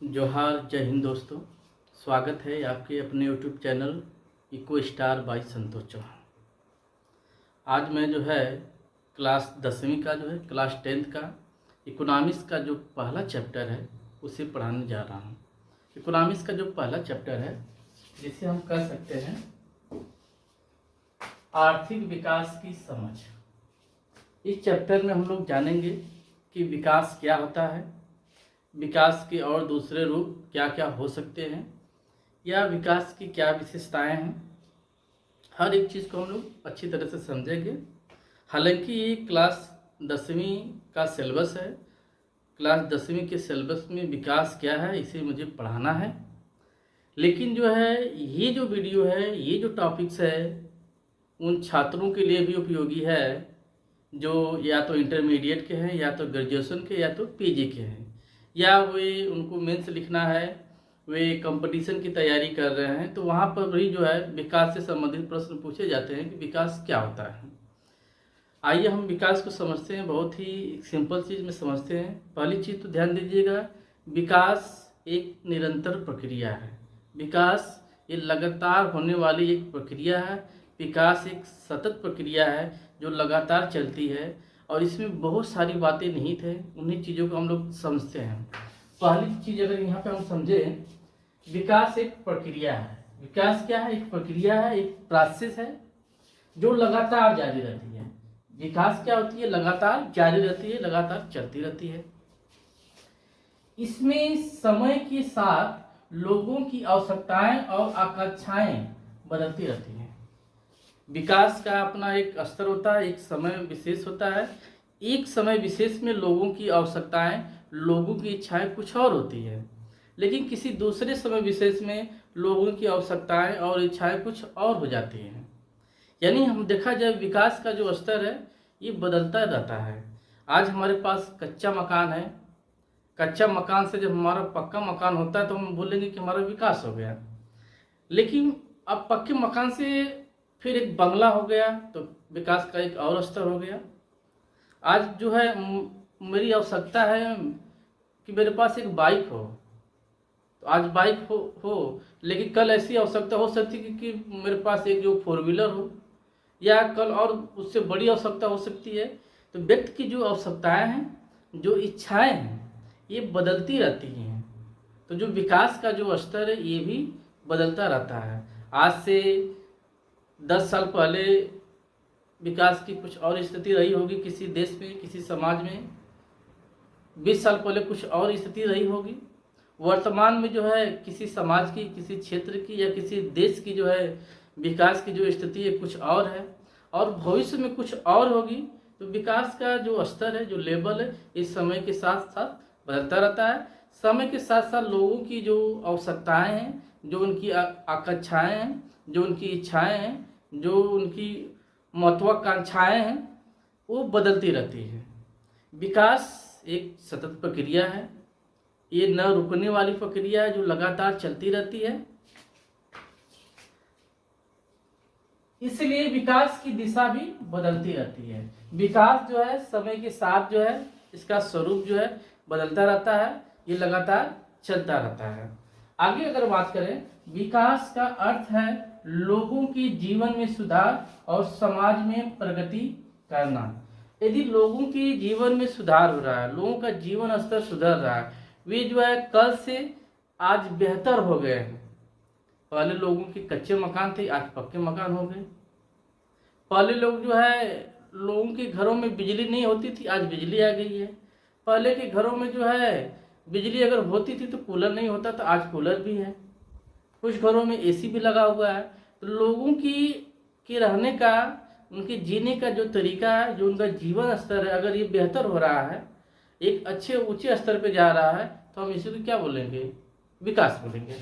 जोहार, जय हिंद दोस्तों। स्वागत है आपके अपने YouTube channel eco star by Santosh Chauhan. आज मैं क्लास 10वीं का क्लास 10th का इकोनॉमिक्स का जो पहला चैप्टर है उसे पढ़ाने जा रहा हूँ। इकोनॉमिक्स का जो पहला चैप्टर है जिसे हम कह सकते हैं आर्थिक विकास की समझ। इस चैप्टर में हम लोग जानेंगे कि विकास क्या होता है, विकास के और दूसरे रूप क्या क्या हो सकते हैं, या विकास की क्या विशेषताएं हैं। हर एक चीज़ को हम लोग अच्छी तरह से समझेंगे। हालांकि ये क्लास 10वीं का सिलेबस है। क्लास 10वीं के सिलेबस में विकास क्या है इसे मुझे पढ़ाना है, लेकिन ये जो वीडियो है, ये जो टॉपिक्स है उन छात्रों के लिए भी उपयोगी है जो या तो इंटरमीडिएट के हैं, या तो ग्रेजुएशन के, या तो पीजी के हैं, या वे उनको मेंस लिखना है, वे कंपटीशन की तैयारी कर रहे हैं। तो वहाँ पर भी विकास से संबंधित प्रश्न पूछे जाते हैं कि विकास क्या होता है। आइए हम विकास को समझते हैं, बहुत ही सिंपल चीज़ में समझते हैं। पहली चीज़ तो ध्यान दीजिएगा, विकास एक निरंतर प्रक्रिया है। विकास ये लगातार होने वाली एक प्रक्रिया है। विकास एक सतत प्रक्रिया है जो लगातार चलती है, और इसमें बहुत सारी बातें निहित हैं। उन्हीं चीज़ों को हम लोग समझते हैं। पहली चीज़ अगर यहाँ पे हम समझें, विकास एक प्रक्रिया है। विकास क्या है? एक प्रक्रिया है, एक प्रोसेस है जो लगातार जारी रहती है। विकास क्या होती है? लगातार जारी रहती है, लगातार चलती रहती है। इसमें समय के साथ लोगों की आवश्यकताएं और आकांक्षाएं बदलती रहती हैं। विकास का अपना एक स्तर होता है, एक समय विशेष होता है। एक समय विशेष में लोगों की आवश्यकताएं, लोगों की इच्छाएं कुछ और होती है, लेकिन किसी दूसरे समय विशेष में लोगों की आवश्यकताएं और इच्छाएं कुछ और हो जाती हैं। यानी हम देखा जाए, विकास का जो स्तर है ये बदलता रहता है। आज हमारे पास कच्चा मकान है। कच्चा मकान से जब हमारा पक्का मकान होता है तो हम बोलेंगे कि हमारा विकास हो गया। लेकिन अब पक्के मकान से फिर एक बंगला हो गया तो विकास का एक और स्तर हो गया। आज मेरी आवश्यकता है कि मेरे पास एक बाइक हो, तो आज बाइक हो, लेकिन कल ऐसी आवश्यकता हो सकती है कि मेरे पास एक जो 4 व्हीलर हो, या कल और उससे बड़ी आवश्यकता हो सकती है। तो व्यक्ति की जो आवश्यकताएं हैं, जो इच्छाएं हैं, ये बदलती रहती हैं। तो जो विकास का जो स्तर है ये भी बदलता रहता है। आज से 10 साल पहले विकास की कुछ और स्थिति रही होगी किसी देश में, किसी समाज में। 20 साल पहले कुछ और स्थिति रही होगी। वर्तमान में किसी समाज की, किसी क्षेत्र की, या किसी देश की विकास की जो स्थिति है कुछ और है, और भविष्य में कुछ और होगी। तो विकास का जो स्तर है, जो लेवल है, इस समय के साथ साथ बदलता रहता है। समय के साथ साथ लोगों की जो आवश्यकताएं हैं, जो उनकी आकांक्षाएं हैं, जो उनकी इच्छाएं हैं, जो उनकी महत्वाकांक्षाएं हैं, वो बदलती रहती है। विकास एक सतत प्रक्रिया है, ये न रुकने वाली प्रक्रिया है जो लगातार चलती रहती है। इसलिए विकास की दिशा भी बदलती रहती है। विकास समय के साथ इसका स्वरूप बदलता रहता है, ये लगातार चलता रहता है। आगे अगर बात करें, विकास का अर्थ है लोगों के जीवन में सुधार और समाज में प्रगति करना। यदि लोगों के जीवन में सुधार हो रहा है, लोगों का जीवन स्तर सुधर रहा है, वे कल से आज बेहतर हो गए हैं। पहले लोगों के कच्चे मकान थे, आज पक्के मकान हो गए। पहले लोगों के घरों में बिजली नहीं होती थी, आज बिजली आ गई है। पहले के घरों में बिजली अगर होती थी तो कूलर नहीं होता था, आज कूलर भी है। कुछ घरों में एसी भी लगा हुआ है। तो लोगों की रहने का, उनके जीने का जो तरीका है, जो उनका जीवन स्तर है, अगर ये बेहतर हो रहा है, एक अच्छे ऊंचे स्तर पे जा रहा है, तो हम इसी को क्या बोलेंगे? विकास बोलेंगे।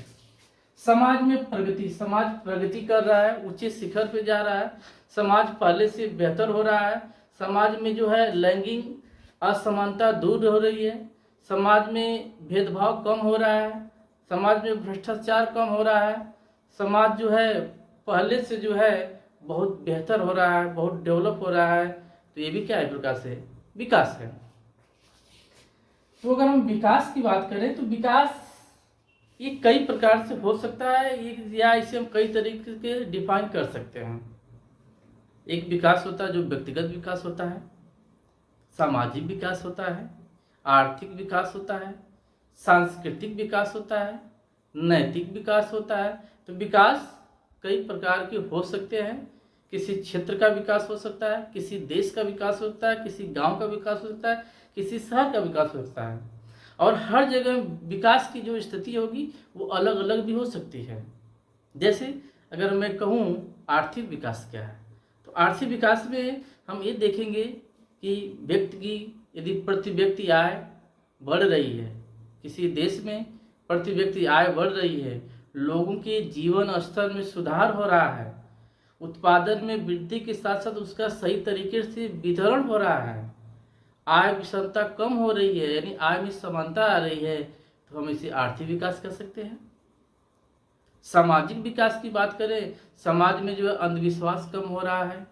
समाज में प्रगति, समाज प्रगति कर रहा है, ऊंचे शिखर पे जा रहा है, समाज पहले से बेहतर हो रहा है। समाज में लैंगिक असमानता दूर हो रही है, समाज में भेदभाव कम हो रहा है, समाज में भ्रष्टाचार कम हो रहा है, समाज पहले से बहुत बेहतर हो रहा है, बहुत डेवलप हो रहा है। तो ये भी क्या है? प्रकार से विकास है। तो अगर हम विकास की बात करें तो विकास ये कई प्रकार से हो सकता है, या इसे हम कई तरीके के डिफाइन कर सकते हैं। एक विकास होता है जो व्यक्तिगत विकास होता है, सामाजिक विकास होता है, आर्थिक विकास होता है, सांस्कृतिक विकास होता है, नैतिक विकास होता है। तो विकास कई प्रकार के हो सकते हैं। किसी क्षेत्र का विकास हो सकता है, किसी देश का विकास हो सकता है, किसी गांव का विकास हो सकता है, किसी शहर का विकास हो सकता है। और हर जगह विकास की जो स्थिति होगी वो अलग अलग भी हो सकती है। जैसे अगर मैं कहूँ आर्थिक विकास क्या है, तो आर्थिक विकास में हम ये देखेंगे कि व्यक्ति की यदि प्रति व्यक्ति आय बढ़ रही है, किसी देश में प्रति व्यक्ति आय बढ़ रही है, लोगों के जीवन स्तर में सुधार हो रहा है, उत्पादन में वृद्धि के साथ साथ उसका सही तरीके से वितरण हो रहा है, आय विषमता कम हो रही है, यानी आय में समानता आ रही है, तो हम इसे आर्थिक विकास कह सकते हैं। सामाजिक विकास की बात करें, समाज में जो है अंधविश्वास कम हो रहा है,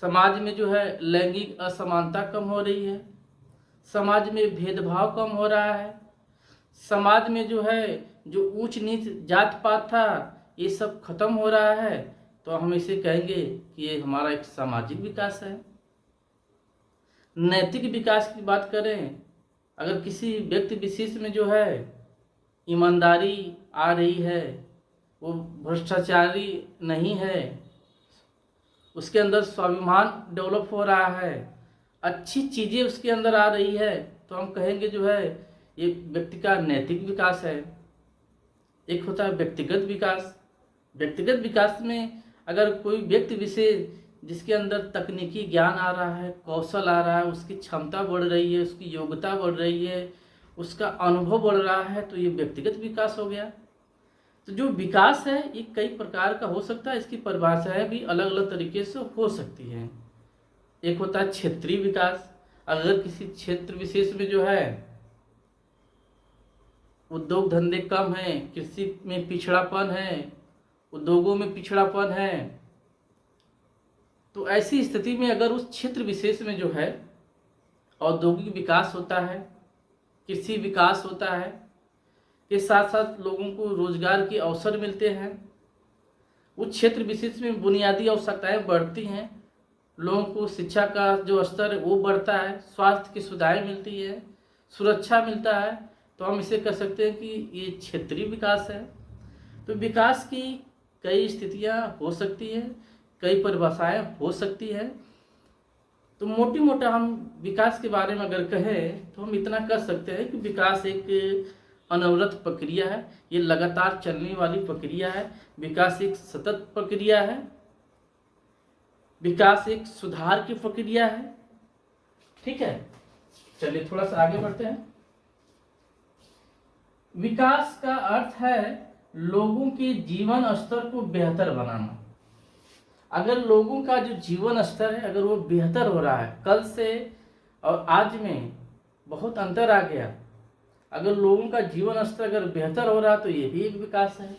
समाज में जो है लैंगिक असमानता कम हो रही है, समाज में भेदभाव कम हो रहा है, समाज में जो है जो ऊंच नीच जात पात था ये सब खत्म हो रहा है। तो हम इसे कहेंगे कि ये हमारा एक सामाजिक विकास है। नैतिक विकास की बात करें, अगर किसी व्यक्ति विशेष में जो है ईमानदारी आ रही है, वो भ्रष्टाचारी नहीं है, उसके अंदर स्वाभिमान डेवलप हो रहा है, अच्छी चीज़ें उसके अंदर आ रही है, तो हम कहेंगे जो है ये व्यक्ति का नैतिक विकास है। एक होता है व्यक्तिगत विकास। व्यक्तिगत विकास में अगर कोई व्यक्ति विशेष जिसके अंदर तकनीकी ज्ञान आ रहा है, कौशल आ रहा है, उसकी क्षमता बढ़ रही है, उसकी योग्यता बढ़ रही है, उसका अनुभव बढ़ रहा है, तो ये व्यक्तिगत विकास हो गया। तो जो विकास है ये कई प्रकार का हो सकता है, इसकी परिभाषाएं भी अलग अलग तरीके से हो सकती हैं। एक होता है क्षेत्रीय विकास। अगर किसी क्षेत्र विशेष में जो है उद्योग धंधे कम हैं, कृषि में पिछड़ापन है, उद्योगों में पिछड़ापन है, तो ऐसी स्थिति में अगर उस क्षेत्र विशेष में जो है औद्योगिक विकास होता है, कृषि विकास होता है, के साथ साथ लोगों को रोजगार के अवसर मिलते हैं, उस क्षेत्र विशेष में बुनियादी आवश्यकताएं बढ़ती हैं, लोगों को शिक्षा का जो स्तर है वो बढ़ता है, स्वास्थ्य की सुविधाएं मिलती है, सुरक्षा मिलता है, तो हम इसे कह सकते हैं कि ये क्षेत्रीय विकास है। तो विकास की कई स्थितियां हो सकती हैं, कई परिभाषाएं हो सकती हैं। तो मोटी मोटा हम विकास के बारे में अगर कहें तो हम इतना कर सकते हैं कि विकास एक अनवरत प्रक्रिया है, ये लगातार चलने वाली प्रक्रिया है। विकास एक सतत प्रक्रिया है, विकास एक सुधार की प्रक्रिया है। ठीक है, चलिए थोड़ा सा आगे बढ़ते हैं। विकास का अर्थ है लोगों के जीवन स्तर को बेहतर बनाना। अगर लोगों का जो जीवन स्तर है अगर वो बेहतर हो रहा है, कल से और आज में बहुत अंतर आ गया, अगर लोगों का जीवन स्तर अगर बेहतर हो रहा है तो ये भी एक विकास है।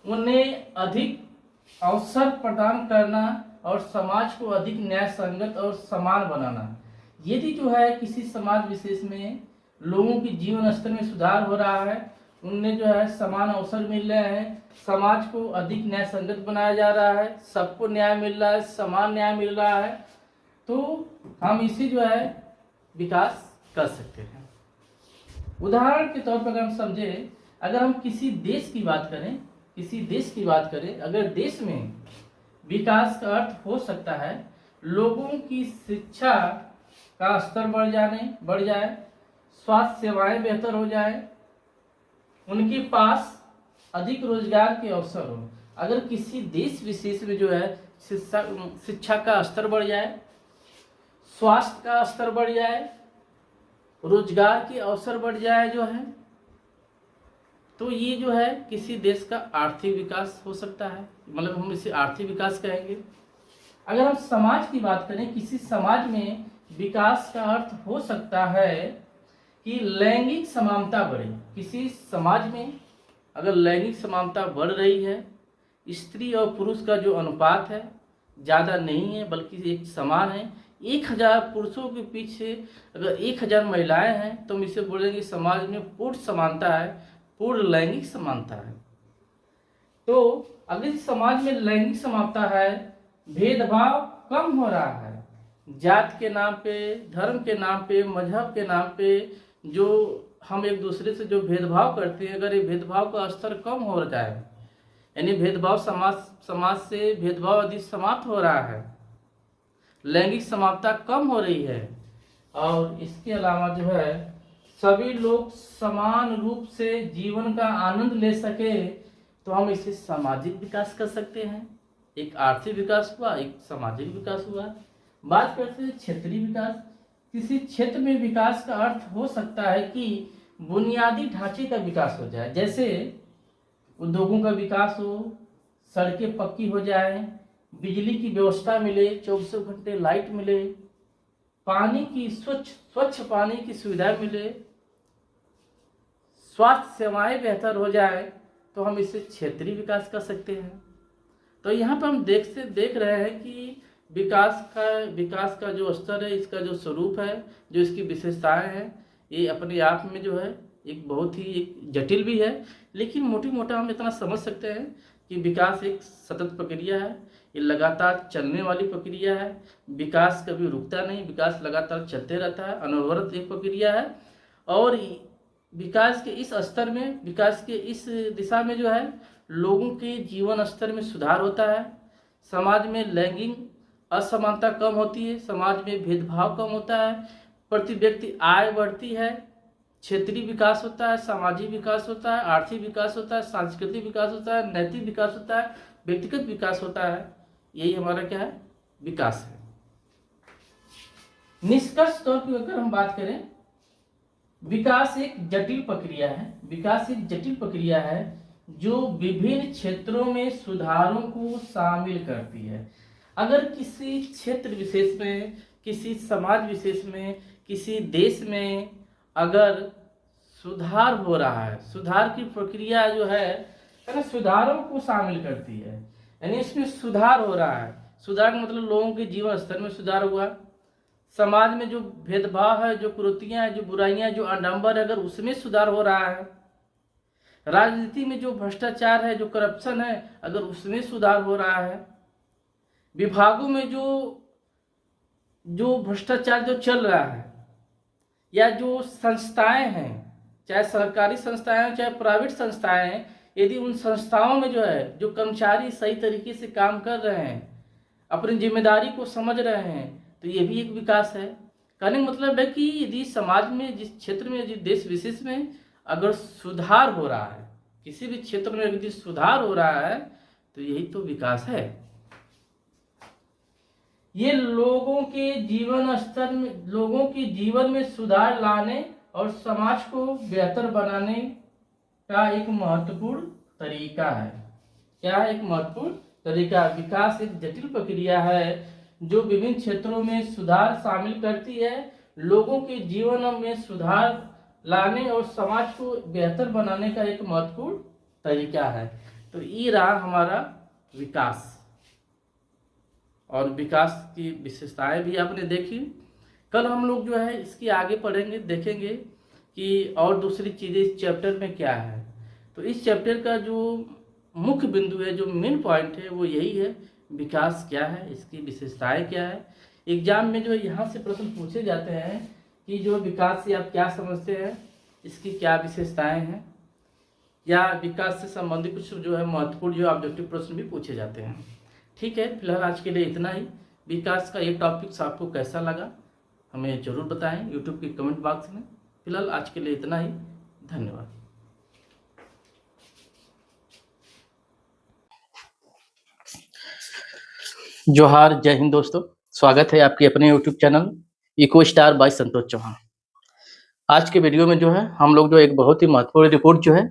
उन्हें अधिक अवसर प्रदान करना और समाज को अधिक न्याय संगत और समान बनाना। यदि जो है किसी समाज विशेष में लोगों की जीवन स्तर में सुधार हो रहा है, उनमें जो है समान अवसर मिल रहे हैं, समाज को अधिक न्याय संगत बनाया जा रहा है, सबको न्याय मिल रहा है, समान न्याय मिल रहा है, तो हम इसी जो है विकास कर सकते हैं। उदाहरण के तौर पर अगर हम समझे, अगर हम किसी देश की बात करें, अगर देश में विकास का अर्थ हो सकता है लोगों की शिक्षा का स्तर बढ़ जाए, स्वास्थ्य सेवाएं बेहतर हो जाए, उनके पास अधिक रोजगार के अवसर हो। अगर किसी देश विशेष में जो है शिक्षा का स्तर बढ़ जाए, स्वास्थ्य का स्तर बढ़ जाए, रोजगार के अवसर बढ़ जाए जो है, तो ये जो है किसी देश का आर्थिक विकास हो सकता है, मतलब हम इसे आर्थिक विकास कहेंगे। अगर हम समाज की बात करें, किसी समाज में विकास का अर्थ हो सकता है कि लैंगिक समानता बढ़े। किसी समाज में अगर लैंगिक समानता बढ़ रही है, स्त्री और पुरुष का जो अनुपात है ज़्यादा नहीं है बल्कि एक समान है, 1000 पुरुषों के पीछे अगर 1000 महिलाएं हैं तो हम इसे बोलेंगे समाज में पूर्ण समानता है, पूर्ण लैंगिक समानता है। तो अगर समाज में लैंगिक समानता है, भेदभाव कम हो रहा है, जात के नाम पे, धर्म के नाम पे, मजहब के नाम पे जो हम एक दूसरे से जो भेदभाव करते हैं, अगर ये भेदभाव का स्तर कम हो जाए, यानी भेदभाव समाज से भेदभाव यदि समाप्त हो रहा है, लैंगिक समानता कम हो रही है, और इसके अलावा जो है सभी लोग समान रूप से जीवन का आनंद ले सके, तो हम इसे सामाजिक विकास कर सकते हैं। एक आर्थिक विकास हुआ, एक सामाजिक विकास हुआ। बात करते हैं क्षेत्रीय विकास। किसी क्षेत्र में विकास का अर्थ हो सकता है कि बुनियादी ढांचे का विकास हो जाए, जैसे उद्योगों का विकास हो, सड़कें पक्की हो जाए, बिजली की व्यवस्था मिले, 24 घंटे लाइट मिले, पानी की स्वच्छ पानी की सुविधा मिले, स्वास्थ्य सेवाएं बेहतर हो जाए, तो हम इसे क्षेत्रीय विकास कर सकते हैं। तो यहाँ पर हम देख रहे हैं कि विकास का जो स्तर है, इसका जो स्वरूप है, जो इसकी विशेषताएं हैं, ये अपने आप में जो है एक बहुत ही एक जटिल भी है, लेकिन मोटा हम इतना समझ सकते हैं कि विकास एक सतत प्रक्रिया है, ये लगातार चलने वाली प्रक्रिया है। विकास कभी रुकता नहीं, विकास लगातार चलते रहता है, अनवरत एक प्रक्रिया है। और विकास के इस स्तर में, विकास के इस दिशा में जो है लोगों के जीवन स्तर में सुधार होता है, समाज में लैंगिक असमानता कम होती है, समाज में भेदभाव कम होता है, प्रति व्यक्ति आय बढ़ती है, क्षेत्रीय विकास होता है, सामाजिक विकास होता है, आर्थिक विकास होता है, सांस्कृतिक विकास होता है, नैतिक विकास होता है, व्यक्तिगत विकास होता है। यही हमारा क्या है, विकास है। निष्कर्ष तौर पर अगर हम बात करें, विकास एक जटिल प्रक्रिया है। विकास एक जटिल प्रक्रिया है जो विभिन्न क्षेत्रों में सुधारों को शामिल करती है। अगर किसी क्षेत्र विशेष में, किसी समाज विशेष में, किसी देश में अगर सुधार हो रहा है, सुधार की प्रक्रिया जो है ना, सुधारों को शामिल करती है, यानी इसमें सुधार हो रहा है। सुधार का मतलब लोगों के जीवन स्तर में सुधार हुआ, समाज में जो भेदभाव है, जो कुरीतियां हैं, जो बुराइयां, जो आडंबर है, अगर उसमें सुधार हो रहा है, राजनीति में जो भ्रष्टाचार है, जो करप्शन है, अगर उसमें सुधार हो रहा है, विभागों में जो भ्रष्टाचार जो चल रहा है, या जो संस्थाएं हैं, चाहे सरकारी संस्थाएं हैं, चाहे प्राइवेट संस्थाएं हैं, यदि उन संस्थाओं में जो है जो कर्मचारी सही तरीके से काम कर रहे हैं, अपनी जिम्मेदारी को समझ रहे हैं, तो ये भी एक विकास है। कहने का मतलब है कि यदि समाज में, जिस क्षेत्र में, जिस देश विशेष में अगर सुधार हो रहा है, किसी भी क्षेत्र में यदि सुधार हो रहा है, तो यही तो विकास है। ये लोगों के जीवन स्तर में, लोगों के जीवन में सुधार लाने और समाज को बेहतर बनाने का एक महत्वपूर्ण तरीका है। क्या है? एक महत्वपूर्ण तरीका। विकास एक जटिल प्रक्रिया है जो विभिन्न क्षेत्रों में सुधार शामिल करती है, लोगों के जीवन में सुधार लाने और समाज को बेहतर बनाने का एक महत्वपूर्ण तरीका है। तो ये रहा हमारा विकास, और विकास की विशेषताएं भी आपने देखी। कल हम लोग जो है इसकी आगे पढ़ेंगे, देखेंगे कि और दूसरी चीज़ें इस चैप्टर में क्या है। तो इस चैप्टर का जो मुख्य बिंदु है, जो मेन पॉइंट है, वो यही है, विकास क्या है, इसकी विशेषताएं क्या है। एग्जाम में जो यहाँ से प्रश्न पूछे जाते हैं कि जो विकास से आप क्या समझते हैं, इसकी क्या विशेषताएं हैं, या विकास से संबंधित कुछ जो है महत्वपूर्ण जो ऑब्जेक्टिव प्रश्न भी पूछे जाते हैं। ठीक है, फिलहाल आज के लिए इतना ही। विकास का ये टॉपिक्स आपको कैसा लगा हमें ज़रूर बताएं यूट्यूब के कमेंट बॉक्स में। फिलहाल आज के लिए इतना ही, धन्यवाद। जोहार, जय हिंद दोस्तों, स्वागत है आपके अपने YouTube channel eco star by Santosh Chauhan. आज के वीडियो में जो है हम लोग जो एक बहुत ही महत्वपूर्ण रिपोर्ट जो है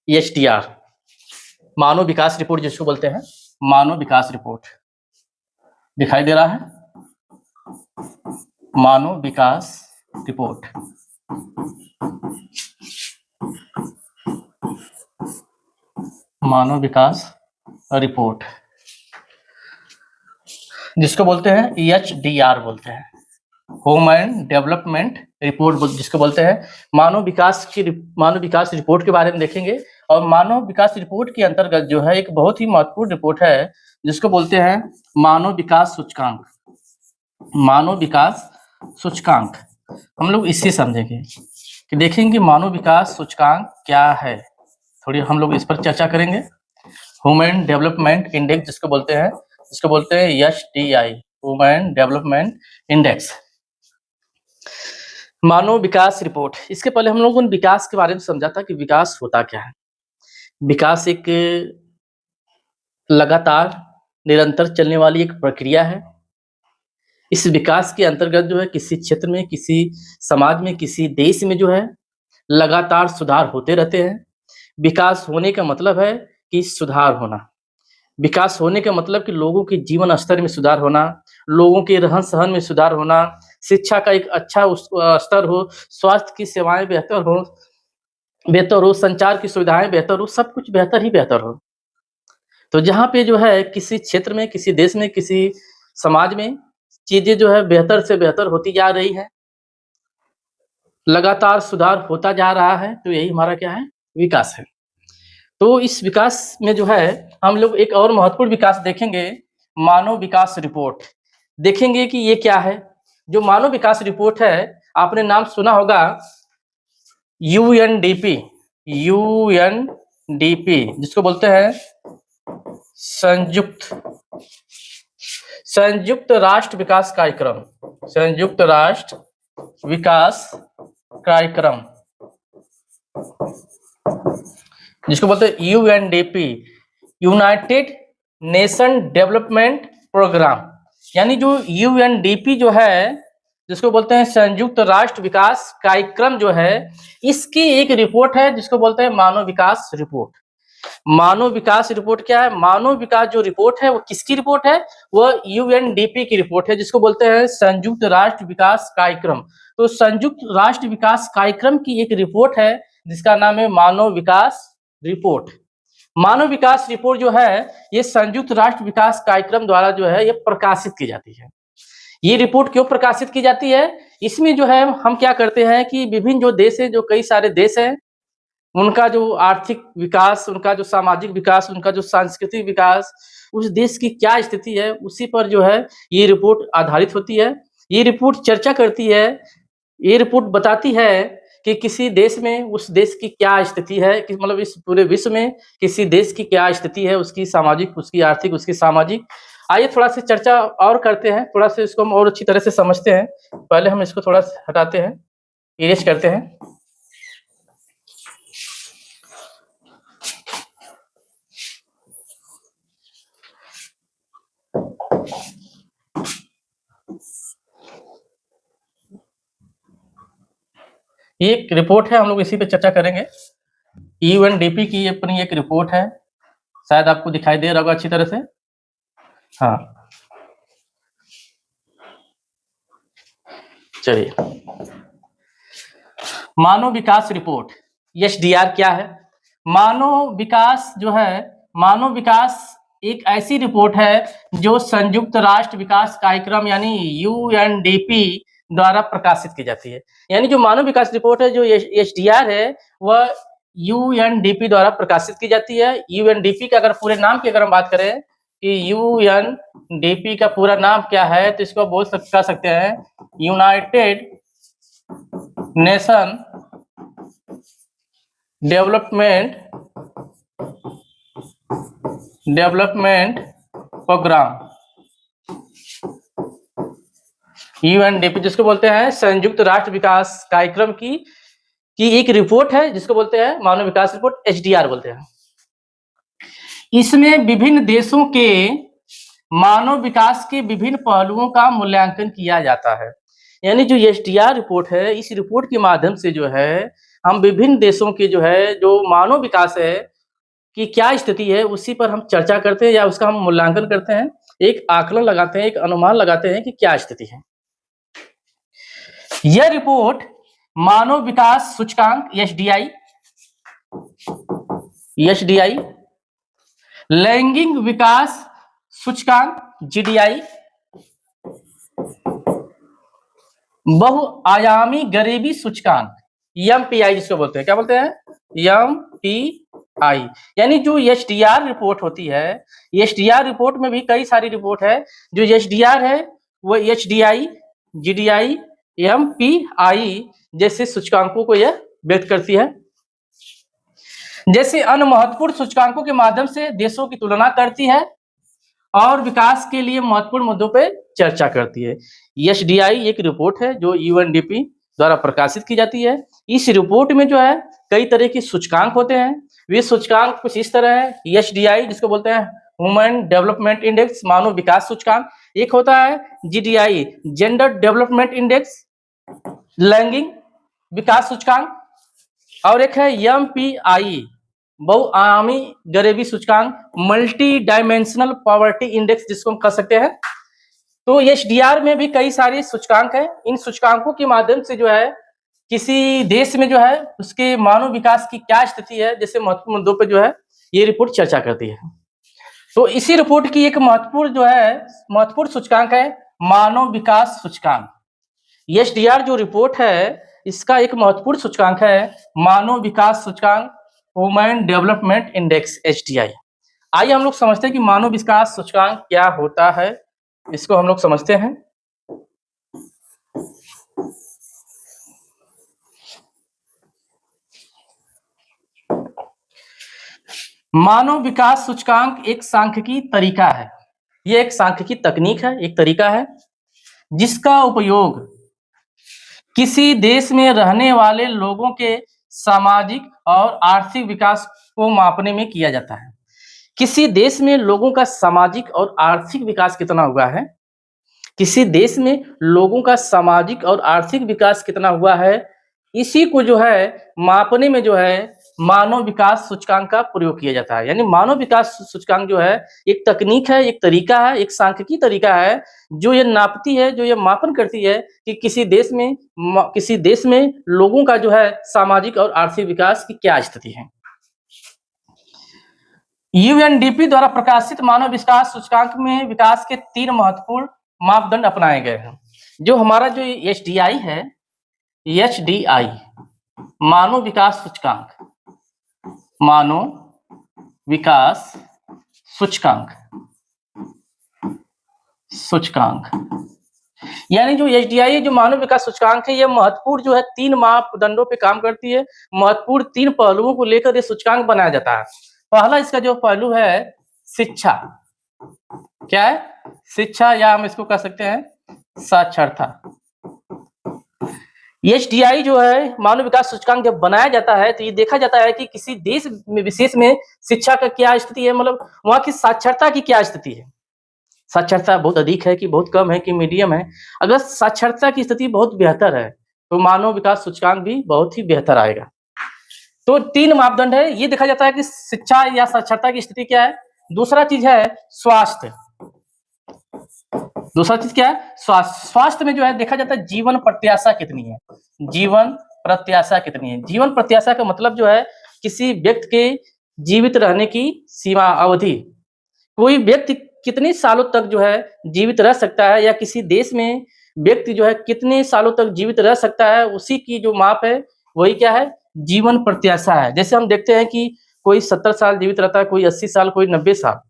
EHTR, मानव विकास रिपोर्ट जिसको बोलते हैं, मानव विकास रिपोर्ट दिखाई दे रहा है, मानव विकास रिपोर्ट। मानव विकास रिपोर्ट जिसको बोलते हैं EHDR बोलते हैं, ह्यूमन डेवलपमेंट रिपोर्ट जिसको बोलते हैं मानव विकास रिपोर्ट के बारे में देखेंगे। और मानव विकास रिपोर्ट के अंतर्गत जो है एक बहुत ही महत्वपूर्ण रिपोर्ट है जिसको बोलते हैं मानव विकास सूचकांक। मानव विकास सूचकांक हम लोग इससे समझेंगे कि देखेंगे मानव विकास सूचकांक क्या है, थोड़ी हम लोग इस पर चर्चा करेंगे। ह्यूमन डेवलपमेंट इंडेक्स जिसको बोलते हैं HDI, ह्यूमन डेवलपमेंट इंडेक्स, मानव विकास रिपोर्ट। इसके पहले हम लोगों ने विकास के बारे में समझा था कि विकास होता क्या है। विकास एक लगातार निरंतर चलने वाली एक प्रक्रिया है। इस विकास के अंतर्गत जो है किसी क्षेत्र में, किसी समाज में, किसी देश में जो है लगातार सुधार होते रहते हैं। विकास होने का मतलब है कि सुधार होना। विकास होने का मतलब कि लोगों के जीवन स्तर में सुधार होना, लोगों के रहन सहन में सुधार होना, शिक्षा का एक अच्छा स्तर हो, स्वास्थ्य की सेवाएं बेहतर हो, संचार की सुविधाएं बेहतर हो, सब कुछ बेहतर ही बेहतर हो। तो जहाँ पे जो है किसी क्षेत्र में, किसी देश में, किसी समाज में चीजें जो है बेहतर से बेहतर होती जा रही है, लगातार सुधार होता जा रहा है, तो यही हमारा क्या है, विकास है। तो इस विकास में जो है हम लोग एक और महत्वपूर्ण विकास देखेंगे, मानव विकास रिपोर्ट। देखेंगे कि ये क्या है। जो मानव विकास रिपोर्ट है, आपने नाम सुना होगा UNDP, जिसको बोलते हैं संयुक्त राष्ट्र विकास कार्यक्रम, संयुक्त राष्ट्र विकास कार्यक्रम जिसको बोलते हैं UNDP, United Nation Development programme. यानी जो UNDP जो है, जिसको बोलते हैं संयुक्त राष्ट्र विकास कार्यक्रम जो है, इसकी एक रिपोर्ट है जिसको बोलते हैं मानव विकास रिपोर्ट। मानव विकास रिपोर्ट क्या है? मानव विकास जो रिपोर्ट है वो किसकी रिपोर्ट है? वह UNDP की रिपोर्ट है जिसको बोलते हैं संयुक्त राष्ट्र विकास कार्यक्रम। तो संयुक्त राष्ट्र विकास कार्यक्रम की एक रिपोर्ट है जिसका नाम है मानव विकास रिपोर्ट। मानव विकास रिपोर्ट जो है ये संयुक्त राष्ट्र विकास कार्यक्रम द्वारा जो है ये प्रकाशित की जाती है। ये रिपोर्ट क्यों प्रकाशित की जाती है? इसमें जो है हम क्या करते हैं कि विभिन्न जो देश है, जो कई सारे देश हैं, उनका जो आर्थिक विकास, उनका जो सामाजिक विकास, उनका जो सांस्कृतिक विकास, उस देश की क्या स्थिति है, उसी पर जो है ये रिपोर्ट आधारित होती है। ये रिपोर्ट चर्चा करती है, ये रिपोर्ट बताती है कि किसी देश में उस देश की क्या स्थिति है, कि मतलब इस पूरे विश्व में किसी देश की क्या स्थिति है, उसकी सामाजिक, उसकी आर्थिक, उसकी सामाजिक। आइए थोड़ा सी चर्चा और करते हैं, थोड़ा सा इसको हम और अच्छी तरह से समझते हैं। पहले हम इसको थोड़ा हटाते हैं, इरेज करते हैं। ये एक रिपोर्ट है, हम लोग इसी पे चर्चा करेंगे। UNDP की अपनी एक रिपोर्ट है, शायद आपको दिखाई दे रहा होगा अच्छी तरह से। हाँ, चलिए, मानव विकास रिपोर्ट HDR क्या है? मानव विकास जो है, मानव विकास एक ऐसी रिपोर्ट है जो संयुक्त राष्ट्र विकास कार्यक्रम यानी UNDP द्वारा प्रकाशित की जाती है। यानी जो मानव विकास रिपोर्ट है, जो HDR है, वह UNDP द्वारा प्रकाशित की जाती है। UNDP का अगर पूरे नाम की अगर हम बात करें कि UNDP का पूरा नाम क्या है, तो इसको कह सकते हैं United Nation Development programme, UNDP जिसको बोलते हैं संयुक्त राष्ट्र विकास कार्यक्रम की एक रिपोर्ट है जिसको बोलते हैं मानव विकास रिपोर्ट, HDR बोलते हैं। इसमें विभिन्न देशों के मानव विकास के विभिन्न पहलुओं का मूल्यांकन किया जाता है। यानी जो HDR रिपोर्ट है, इस रिपोर्ट के माध्यम से जो है हम विभिन्न देशों के जो है जो मानव विकास है कि क्या स्थिति है, उसी पर हम चर्चा करते हैं या उसका हम मूल्यांकन करते हैं, एक आकलन लगाते हैं, एक अनुमान लगाते हैं कि क्या स्थिति है। यह रिपोर्ट मानव विकास सूचकांक HDI, लैंगिक विकास सूचकांक GDI, बहुआयामी गरीबी सूचकांक, एमपीआई जिसको बोलते हैं, क्या बोलते हैं, एमपीआई। यानी जो एसडीआर रिपोर्ट होती है, एसडीआर रिपोर्ट में भी कई सारी रिपोर्ट है, जो एसडीआर है वो एचडीआई, जीडीआई, एमपीआई जैसे सूचकांकों को यह व्यक्त करती है। जैसे अन्य महत्वपूर्ण सूचकांकों के माध्यम से देशों की तुलना करती है और विकास के लिए महत्वपूर्ण मुद्दों पर चर्चा करती है। एसडीआई एक रिपोर्ट है जो यूएनडीपी द्वारा प्रकाशित की जाती है। इस रिपोर्ट में जो है कई तरह के सूचकांक होते हैं। वे सूचकांक कुछ इस तरह है, एसडीआई जिसको बोलते हैं ह्यूमन डेवलपमेंट इंडेक्स, मानव विकास सूचकांक। एक होता है जीडीआई, जेंडर डेवलपमेंट इंडेक्स, लैंगिक विकास सूचकांक। और एक है एमपीआई, बहुआयामी गरीबी सूचकांक, मल्टी डायमेंशनल पॉवर्टी इंडेक्स जिसको हम कह सकते हैं। तो एसडीआर में भी कई सारे सूचकांक हैं। इन सूचकांकों के माध्यम से जो है किसी देश में जो है उसके मानव विकास की क्या स्थिति है, जैसे महत्वपूर्ण मुद्दों पर जो है ये रिपोर्ट चर्चा करती है। तो इसी रिपोर्ट की एक महत्वपूर्ण सूचकांक है मानव विकास सूचकांक। एसडीआर जो रिपोर्ट है इसका एक महत्वपूर्ण सूचकांक है मानव विकास सूचकांक, ह्यूमन डेवलपमेंट इंडेक्स, एचडीआई। आइए हम लोग समझते हैं कि मानव विकास सूचकांक क्या होता है, इसको हम लोग समझते हैं। मानव विकास सूचकांक एक सांख्यिकी तरीका है, ये एक सांख्यिकी तकनीक है, एक तरीका है जिसका उपयोग किसी देश में रहने वाले लोगों के सामाजिक और आर्थिक विकास को मापने में किया जाता है। किसी देश में लोगों का सामाजिक और आर्थिक विकास कितना हुआ है, किसी देश में लोगों का सामाजिक और आर्थिक विकास कितना हुआ है, इसी को जो है मापने में जो है मानव विकास सूचकांक का प्रयोग किया जाता है। यानी मानव विकास सूचकांक जो है एक तकनीक है, एक तरीका है, एक सांख्यिकी तरीका है जो ये नापती है, जो ये मापन करती है कि किसी देश में लोगों का जो है सामाजिक और आर्थिक विकास की क्या स्थिति है। यूएनडीपी द्वारा प्रकाशित मानव विकास सूचकांक में विकास के 3 महत्वपूर्ण मापदंड अपनाए गए हैं। जो हमारा जो एसडीआई है, एचडीआई मानव विकास सूचकांक, मानव विकास सूचकांक यानी जो एचडीआई जो मानव विकास सूचकांक है, ये महत्वपूर्ण जो है 3 मापदंडों पे काम करती है। महत्वपूर्ण 3 पहलुओं को लेकर ये सूचकांक बनाया जाता है। पहला इसका जो पहलू है शिक्षा, क्या है, शिक्षा, या हम इसको कह सकते हैं साक्षरता। एचडीआई जो है मानव विकास सूचकांक जब बनाया जाता है तो ये देखा जाता है कि किसी देश में विशेष में शिक्षा का क्या स्थिति है, मतलब वहां की साक्षरता की क्या स्थिति है। साक्षरता बहुत अधिक है कि बहुत कम है कि मीडियम है। अगर साक्षरता की स्थिति बहुत बेहतर है तो मानव विकास सूचकांक भी बहुत ही बेहतर आएगा। तो 3 मापदंड है, ये देखा जाता है कि शिक्षा या साक्षरता की स्थिति क्या है। दूसरा चीज है स्वास्थ्य। दूसरा चीज क्या है, स्वास्थ्य। स्वास्थ्य में जो है देखा जाता है जीवन प्रत्याशा कितनी है, जीवन प्रत्याशा कितनी है। जीवन प्रत्याशा का मतलब जो है किसी व्यक्ति के जीवित रहने की सीमा अवधि, कोई व्यक्ति कितने सालों तक जो है जीवित रह सकता है, या किसी देश में व्यक्ति जो है कितने सालों तक जीवित रह सकता है, उसी की जो माप है वही क्या है, जीवन प्रत्याशा है। जैसे हम देखते हैं कि कोई 70 साल जीवित रहता है, कोई 80 साल, कोई 90 साल।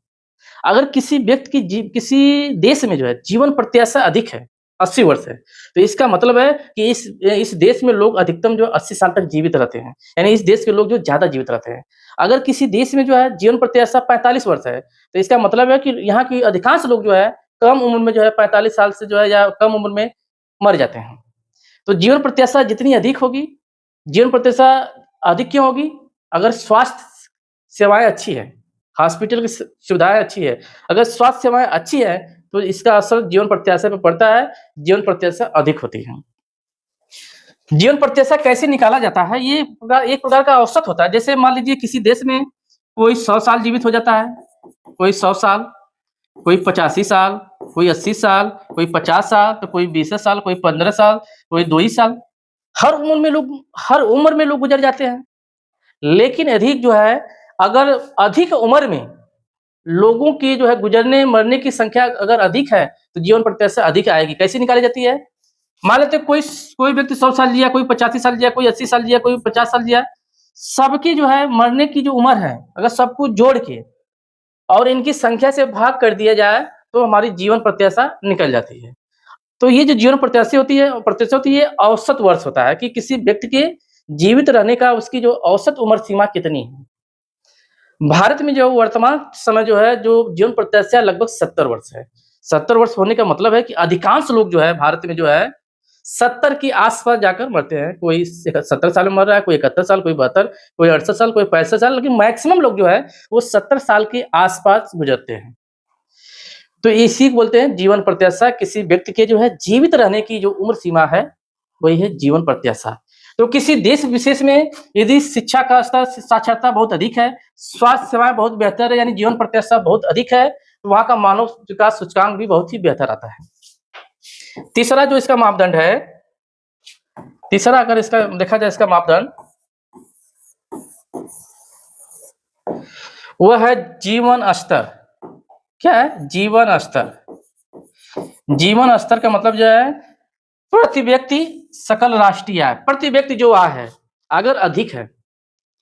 अगर किसी व्यक्ति की किसी देश में जो है जीवन प्रत्याशा अधिक है, 80 वर्ष है, तो इसका मतलब है कि इस देश में लोग अधिकतम जो 80 साल तक जीवित रहते हैं, यानी इस देश के लोग जो ज्यादा जीवित रहते हैं। अगर किसी देश में जो है जीवन प्रत्याशा 45 वर्ष है, तो इसका मतलब है कि यहाँ की अधिकांश लोग जो है कम उम्र में जो है 45 साल से जो है या कम उम्र में मर जाते हैं। तो जीवन प्रत्याशा जितनी अधिक होगी, जीवन प्रत्याशा अधिक क्यों होगी, अगर स्वास्थ्य सेवाएं अच्छी है, हॉस्पिटल की सुविधाएं अच्छी है, अगर स्वास्थ्य सेवाएं अच्छी है तो इसका असर जीवन प्रत्याशा पे पड़ता है, जीवन प्रत्याशा अधिक होती है। जीवन प्रत्याशा कैसे निकाला जाता है, ये एक प्रकार का औसत होता है। जैसे मान लीजिए किसी देश में कोई 100 साल जीवित हो जाता है, कोई 100 साल, कोई 85 साल, कोई 80 साल, कोई 50 साल, तो कोई 20 साल, कोई 15 साल, कोई 2 ही साल। हर उम्र में लोग गुजर जाते हैं। लेकिन अगर अधिक उम्र में लोगों की जो है गुजरने मरने की संख्या अगर अधिक है तो जीवन प्रत्याशा अधिक आएगी। कैसे निकाली जाती है मान लेते कोई कोई व्यक्ति 100 साल जिया, कोई 85 साल जिया, कोई 80 साल जिया, कोई 50 साल जिया। सबकी जो है मरने की जो उम्र है, अगर सबको जोड़ के और इनकी संख्या से भाग कर दिया जाए, तो हमारी जीवन प्रत्याशा निकल जाती है। तो ये जो जीवन प्रत्याशा होती है, ये औसत वर्ष होता है कि किसी व्यक्ति के जीवित रहने का उसकी जो औसत उम्र सीमा कितनी है। भारत में जो वर्तमान समय जो है, जो जीवन प्रत्याशा लगभग 70 वर्ष है। 70 वर्ष होने का मतलब है कि अधिकांश लोग जो है भारत में जो है 70 के आस-पास जाकर मरते हैं। कोई 70 साल में मर रहा है, कोई 71 साल, कोई 72, कोई 68 साल, कोई 65 साल, लेकिन मैक्सिमम लोग जो है वो 70 साल के आस-पास गुज़रते हैं। तो इसी को बोलते हैं जीवन प्रत्याशा। किसी व्यक्ति के जो है जीवित रहने की जो उम्र सीमा है, वही है जीवन प्रत्याशा। तो किसी देश विशेष में यदि शिक्षा का स्तर, साक्षरता बहुत अधिक है, स्वास्थ्य सेवाएँ बहुत बेहतर है, यानी जीवन प्रत्याशा बहुत अधिक है, तो वहाँ का मानव विकास सूचकांक भी बहुत ही बेहतर आता है। तीसरा जो इसका मापदंड है, तीसरा अगर इसका देखा जाए, इसका मापदंड, वो है जीवन स्तर। क्या है? जीवन स्तर। जीवन स्तर का मतलब जो है प्रति व्यक्ति सकल राष्ट्रीय आय, प्रति व्यक्ति जो आय है, अगर अधिक है,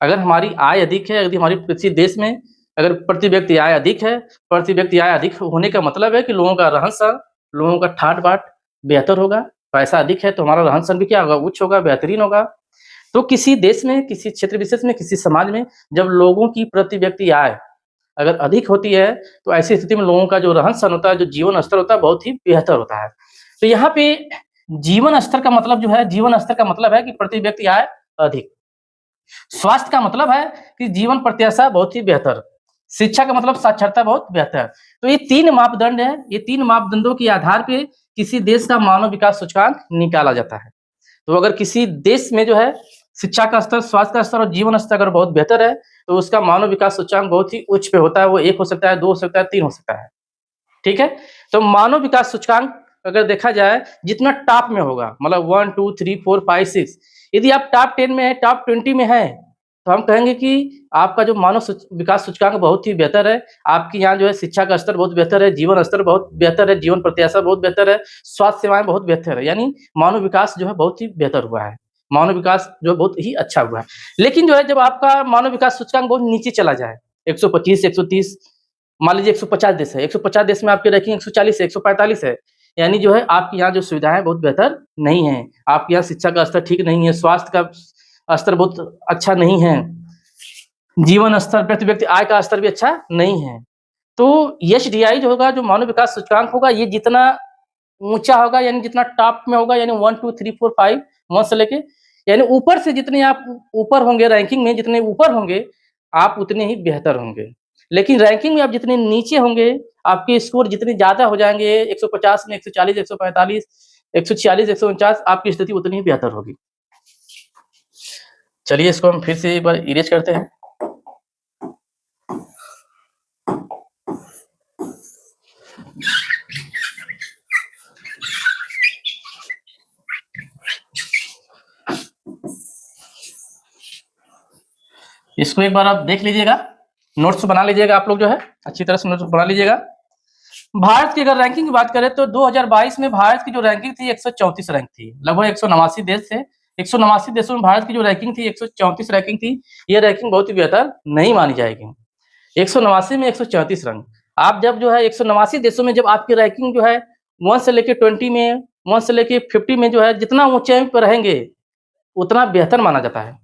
अगर हमारी आय अधिक है, यदि हमारी किसी देश में अगर प्रति व्यक्ति आय अधिक है, प्रति व्यक्ति आय अधिक होने का मतलब है कि लोगों का रहन-सहन, लोगों का ठाट-बाट बेहतर होगा। पैसा अधिक है तो हमारा रहन-सहन भी क्या होगा? उच्च होगा, बेहतरीन होगा। तो किसी देश में, किसी क्षेत्र विशेष में, किसी समाज में जब लोगों की प्रति व्यक्ति आय अगर अधिक होती है, तो ऐसी स्थिति में लोगों का जो रहन-सहन होता है, जो जीवन स्तर होता है, बहुत ही बेहतर होता है। तो यहाँ पे जीवन स्तर का मतलब जो है, जीवन स्तर का मतलब है कि प्रति व्यक्ति आय अधिक। स्वास्थ्य का मतलब है कि जीवन प्रत्याशा बहुत ही बेहतर। शिक्षा का मतलब साक्षरता बहुत बेहतर। तो ये 3 मापदंड हैं, ये 3 मापदंडों के आधार पे किसी देश का मानव विकास सूचकांक निकाला जाता है। तो अगर किसी देश में जो है शिक्षा का स्तर, स्वास्थ्य का स्तर और जीवन स्तर अगर बहुत बेहतर है, तो उसका मानव विकास सूचकांक बहुत ही उच्च पे होता है। वो 1 हो सकता है, 2 हो सकता है, 3 हो सकता है। ठीक है? तो मानव विकास सूचकांक अगर देखा जाए, जितना टॉप में होगा, मतलब 1, 2, 3, 4, 5, 6, यदि आप टॉप 10 में हैं, टॉप 20 में हैं, तो हम कहेंगे कि आपका जो मानव विकास सूचकांक बहुत ही बेहतर है। आपके यहाँ जो है शिक्षा का स्तर बहुत बेहतर है, जीवन स्तर बहुत बेहतर है, जीवन प्रत्याशा बहुत बेहतर है, स्वास्थ्य सेवाएँ बहुत बेहतर है। यानी मानव विकास जो है बहुत ही बेहतर हुआ है। मानव विकास जो है बहुत ही अच्छा हुआ है। लेकिन जो है जब आपका मानव विकास सूचकांक बहुत नीचे चला जाए, 125, 130, मान लीजिए 150 देश है, 150 देश में आपकी रैंकिंग 140 है, 145 है, यानी जो है आपके यहाँ जो सुविधाएँ बहुत बेहतर नहीं हैं। आपके यहाँ शिक्षा का स्तर ठीक नहीं है, स्वास्थ्य का स्तर बहुत अच्छा नहीं है, जीवन स्तर, प्रति व्यक्ति आय का स्तर भी अच्छा नहीं है। तो एसडीआई जो होगा, जो मानव विकास सूचकांक होगा, ये जितना ऊँचा होगा, यानी जितना टॉप में होगा, यानी 1, 2, 3, 4, 5, 1 से लेके, यानी ऊपर से जितने आप ऊपर होंगे रैंकिंग में, जितने ऊपर होंगे, आप उतने ही बेहतर होंगे। लेकिन रैंकिंग में आप जितने नीचे होंगे, आपके स्कोर जितने ज़्यादा हो जाएँगे, 150 में 140, 145, 146, 149, आपकी स्थिति उतनी ही बेहतर होगी। चलिए इसको हम फिर से एक बार इरेज़ करते हैं। इसको एक बार आप देख लीजिएगा, नोट्स बना लीजिएगा, आप लोग जो है अच्छी तरह से नोट्स बना लीजिएगा। भारत की अगर रैंकिंग की बात करें तो 2022 में भारत की जो रैंकिंग थी 134 रैंक थी। लगभग 189 देश थे। 189 देशों में भारत की जो रैंकिंग थी 134 रैंकिंग थी। ये रैंकिंग बहुत ही बेहतर नहीं मानी जाएगी। 189 में 134 रैंक। आप जब जो है 189 देशों में जब आपकी रैंकिंग जो है 1 से लेके 20 में, 1 से लेके 50 में जो है जितना ऊँचाई पे रहेंगे, उतना बेहतर माना जाता है।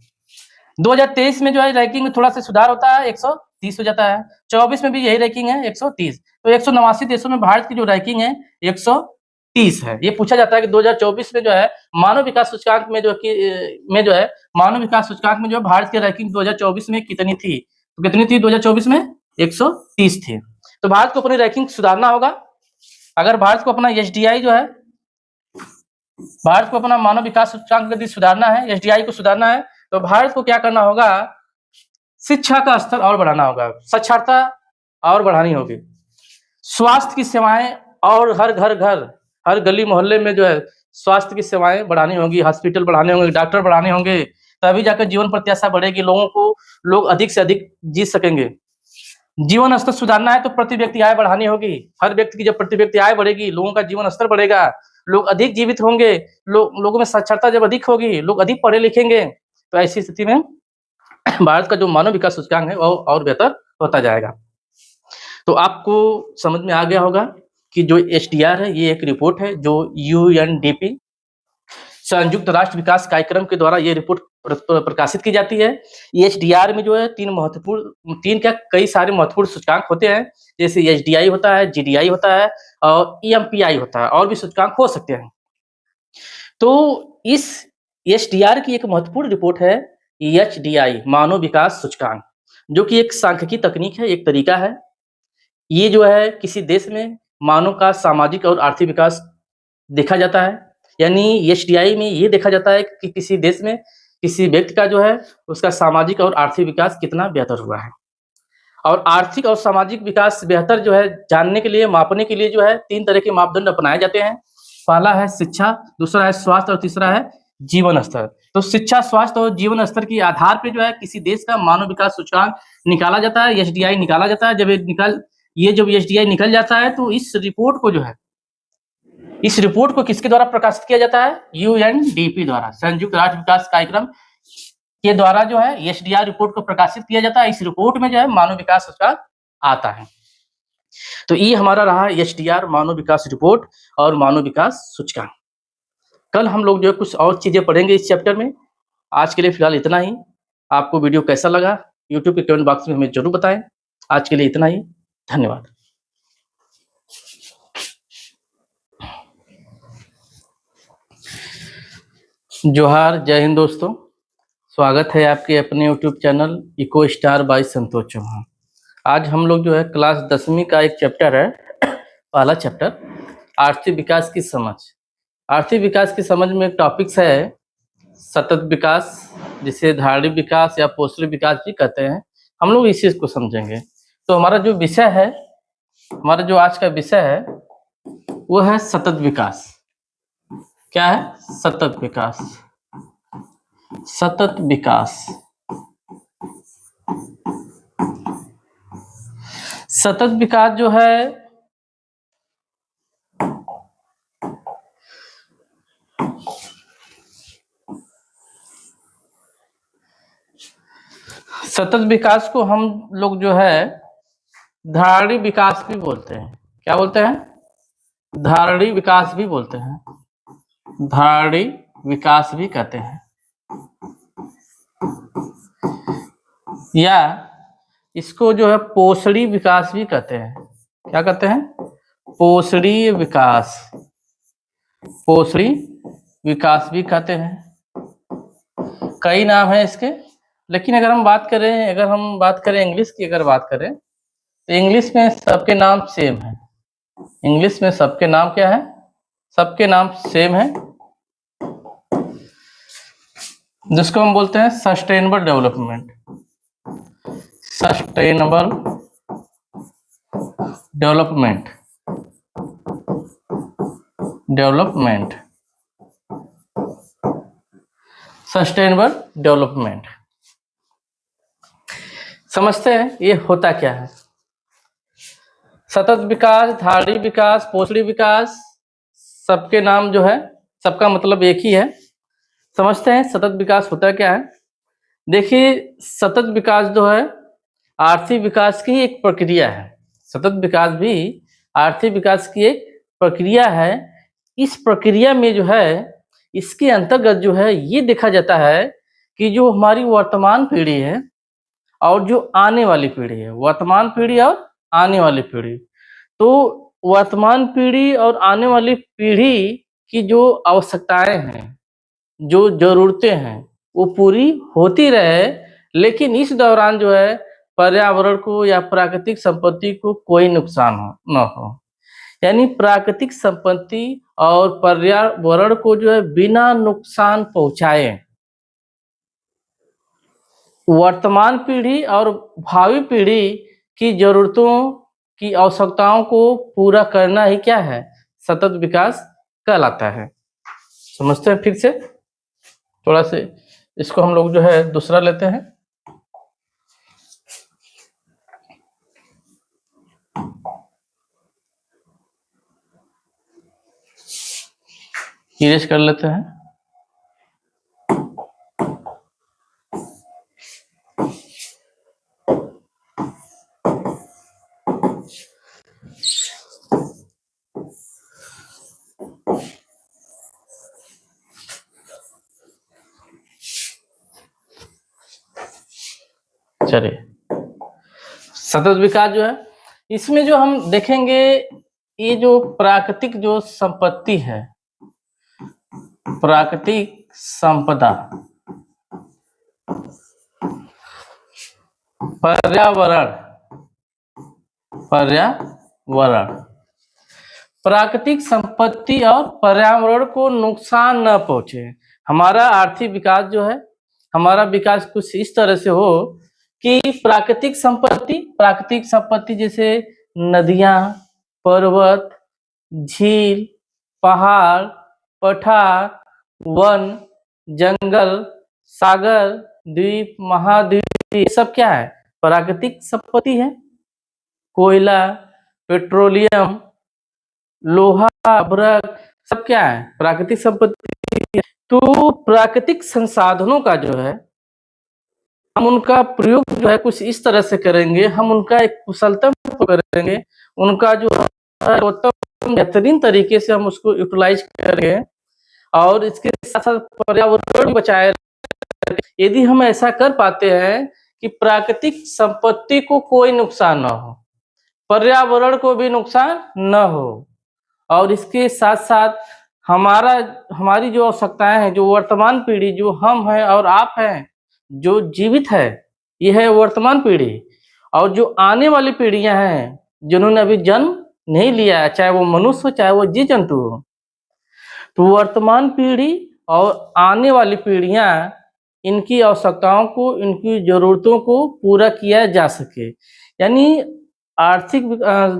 2023 में जो है रैंकिंग में थोड़ा-सा सुधार होता है, 130 हो जाता है। 24 में भी यही रैंकिंग है, 130। तो 189 देशों में भारत की जो रैंकिंग है, 130 है। ये पूछा जाता है कि 2024 में जो है मानव विकास सूचकांक में जो कि में जो है मानव विकास सूचकांक में जो है भारत की रैंकिंग 2024 में कितनी थी? तो कितनी थी 2024 में? 130 थी। तो भारत को अपनी रैंकिंग सुधारना होगा। अगर भारत को अपना एसडीआई जो है, भारत को अपना मानव विकास सूचकांक यदि सुधारना है, एसडीआई को सुधारना है, तो भारत को क्या करना होगा? शिक्षा का स्तर और बढ़ाना होगा, साक्षरता और बढ़ानी होगी, स्वास्थ्य की सेवाएँ और हर हर गली मोहल्ले में जो है स्वास्थ्य की सेवाएँ बढ़ानी होंगी, हॉस्पिटल बढ़ाने होंगे, डॉक्टर बढ़ाने होंगे, तभी जाकर जीवन प्रत्याशा बढ़ेगी, लोग अधिक से अधिक जी सकेंगे। जीवन स्तर सुधारना है तो प्रति व्यक्ति आय बढ़ानी होगी, हर व्यक्ति की जब प्रति व्यक्ति आय बढ़ेगी, लोगों का जीवन स्तर बढ़ेगा, लोग अधिक जीवित होंगे, लोगों में साक्षरता जब अधिक होगी, लोग अधिक पढ़े लिखेंगे, तो ऐसी स्थिति में भारत का जो मानव विकास सूचकांक है वो और बेहतर होता जाएगा। तो आपको समझ में आ गया होगा कि जो एसडीआर है ये एक रिपोर्ट है जो यूएनडीपी संयुक्त राष्ट्र विकास कार्यक्रम के द्वारा ये रिपोर्ट प्रकाशित की जाती है। एसडीआर में जो है तीन क्या कई सारे महत्वपूर्ण सूचकांक होते हैं, जैसे एसडीआई होता है, जीडीआई होता है और ईएमपीआई होता है, और भी सूचकांक हो सकते हैं। तो इस एसडीआर की एक महत्वपूर्ण रिपोर्ट है एचडीआई मानव विकास सूचकांक, जो कि एक सांख्यिकी तकनीक है, एक तरीका है। ये जो है किसी देश में मानव का सामाजिक और आर्थिक विकास देखा जाता है। यानी एसडीआई में ये देखा जाता है कि किसी देश में किसी व्यक्ति का जो है उसका सामाजिक और आर्थिक विकास कितना बेहतर हुआ है। और आर्थिक और सामाजिक विकास बेहतर जो है जानने के लिए, मापने के लिए जो है 3 तरह के मापदंड अपनाए जाते हैं। पहला है शिक्षा, दूसरा है स्वास्थ्य और तीसरा है जीवन स्तर। तो शिक्षा, स्वास्थ्य और जीवन स्तर के आधार पे जो है किसी देश का मानव विकास सूचकांक निकाला जाता है, एसडीआई निकाला जाता है। जब एसडीआई निकल जाता है तो इस रिपोर्ट को किसके द्वारा प्रकाशित किया जाता है? यूएनडीपी द्वारा, संयुक्त राष्ट्र विकास कार्यक्रम के द्वारा जो है एसडीआर रिपोर्ट को प्रकाशित किया जाता है। इस रिपोर्ट में जो है मानव विकास सूचकांक आता है। तो ये हमारा रहा एसडीआर मानव विकास रिपोर्ट और मानव विकास सूचकांक। कल हम लोग जो है कुछ और चीजें पढ़ेंगे इस चैप्टर में। आज के लिए फिलहाल इतना ही। आपको वीडियो कैसा लगा यूट्यूब के कमेंट बॉक्स में हमें जरूर बताएं। आज के लिए इतना ही, धन्यवाद। जोहार, जय हिंद दोस्तों, स्वागत है आपके अपने YouTube channel eco star by Santosh Chauhan. आज हम लोग जो है क्लास 10वीं का एक चैप्टर है, पहला चैप्टर आर्थिक विकास की समझ। आर्थिक विकास की समझ में टॉपिक्स है सतत विकास, जिसे धारणीय विकास या पोषण विकास भी कहते हैं। हम लोग इस चीज को समझेंगे। तो हमारा जो विषय है, हमारा जो आज का विषय है वो है सतत विकास। क्या है? सतत विकास। सतत विकास, सतत विकास जो है सतत विकास को हम लोग जो है धारणीय विकास भी बोलते हैं। क्या बोलते हैं? धारणीय विकास भी बोलते हैं, धारणीय विकास भी कहते हैं, या इसको जो है पोषणीय विकास भी कहते हैं। क्या कहते हैं? पोषणीय विकास, पोषणीय विकास भी कहते हैं। कई नाम है इसके, लेकिन अगर हम बात करें इंग्लिश की, अगर बात करें तो इंग्लिश में सबके नाम सेम है। इंग्लिश में सबके नाम क्या है? सबके नाम सेम है, जिसको हम बोलते हैं sustainable development. Sustainable development, development, sustainable development. समझते हैं ये होता क्या है? सतत विकास, धारणीय विकास, पोषणीय विकास, सबके नाम जो है, सबका मतलब एक ही है। समझते हैं सतत विकास होता क्या है। देखिए, सतत विकास जो है आर्थिक विकास की एक प्रक्रिया है। सतत विकास भी आर्थिक विकास की एक प्रक्रिया है। इस प्रक्रिया में जो है, इसके अंतर्गत जो है ये देखा जाता है कि जो हमारी वर्तमान पीढ़ी है और जो आने वाली पीढ़ी है, वर्तमान पीढ़ी और आने वाली पीढ़ी, तो वर्तमान पीढ़ी और आने वाली पीढ़ी की जो आवश्यकताएं हैं, जो जरूरतें हैं, वो पूरी होती रहे, लेकिन इस दौरान जो है पर्यावरण को या प्राकृतिक संपत्ति को कोई नुकसान न हो। यानी प्राकृतिक संपत्ति और पर्यावरण को जो है बिना नुकसान पहुंचाए वर्तमान पीढ़ी और भावी पीढ़ी की जरूरतों की आवश्यकताओं को पूरा करना ही क्या है? सतत विकास कहलाता है। समझते हैं? फिर से थोड़ा से इसको हम लोग जो है दूसरा लेते हैं। इरेज कर लेते हैं। चलिए, सतत विकास जो है, इसमें जो हम देखेंगे, ये जो प्राकृतिक जो संपत्ति है, प्राकृतिक संपदा, पर्यावरण, पर्यावरण, प्राकृतिक संपत्ति और पर्यावरण को नुकसान न पहुंचे। हमारा आर्थिक विकास जो है, हमारा विकास कुछ इस तरह से हो कि प्राकृतिक संपत्ति जैसे नदियां, पर्वत, झील, पहाड़, पठार, वन, जंगल, सागर, द्वीप, महाद्वीप, ये सब क्या है? प्राकृतिक संपत्ति है। कोयला, पेट्रोलियम, लोहा, अभ्रक, सब क्या है? प्राकृतिक संपत्ति है। तो प्राकृतिक संसाधनों का जो है, हम उनका प्रयोग जो है कुछ इस तरह से करेंगे, हम उनका एक कुशलता करेंगे, उनका जो उत्तम बेहतरीन तरीके से हम उसको यूटिलाइज करेंगे, और इसके साथ साथ पर्यावरण बचाए। यदि हम ऐसा कर पाते हैं कि प्राकृतिक संपत्ति को कोई नुकसान न हो, पर्यावरण को भी नुकसान न हो, और इसके साथ साथ हमारी जो आवश्यकताएं हैं, जो वर्तमान पीढ़ी, जो हम हैं और आप हैं, जो जीवित है, ये है वर्तमान पीढ़ी, और जो आने वाली पीढ़ियां हैं जिन्होंने अभी जन्म नहीं लिया है, चाहे वो मनुष्य हो चाहे वो जीव जंतु हो, तो वर्तमान पीढ़ी और आने वाली पीढ़ियां, इनकी आवश्यकताओं को, इनकी जरूरतों को पूरा किया जा सके। यानी आर्थिक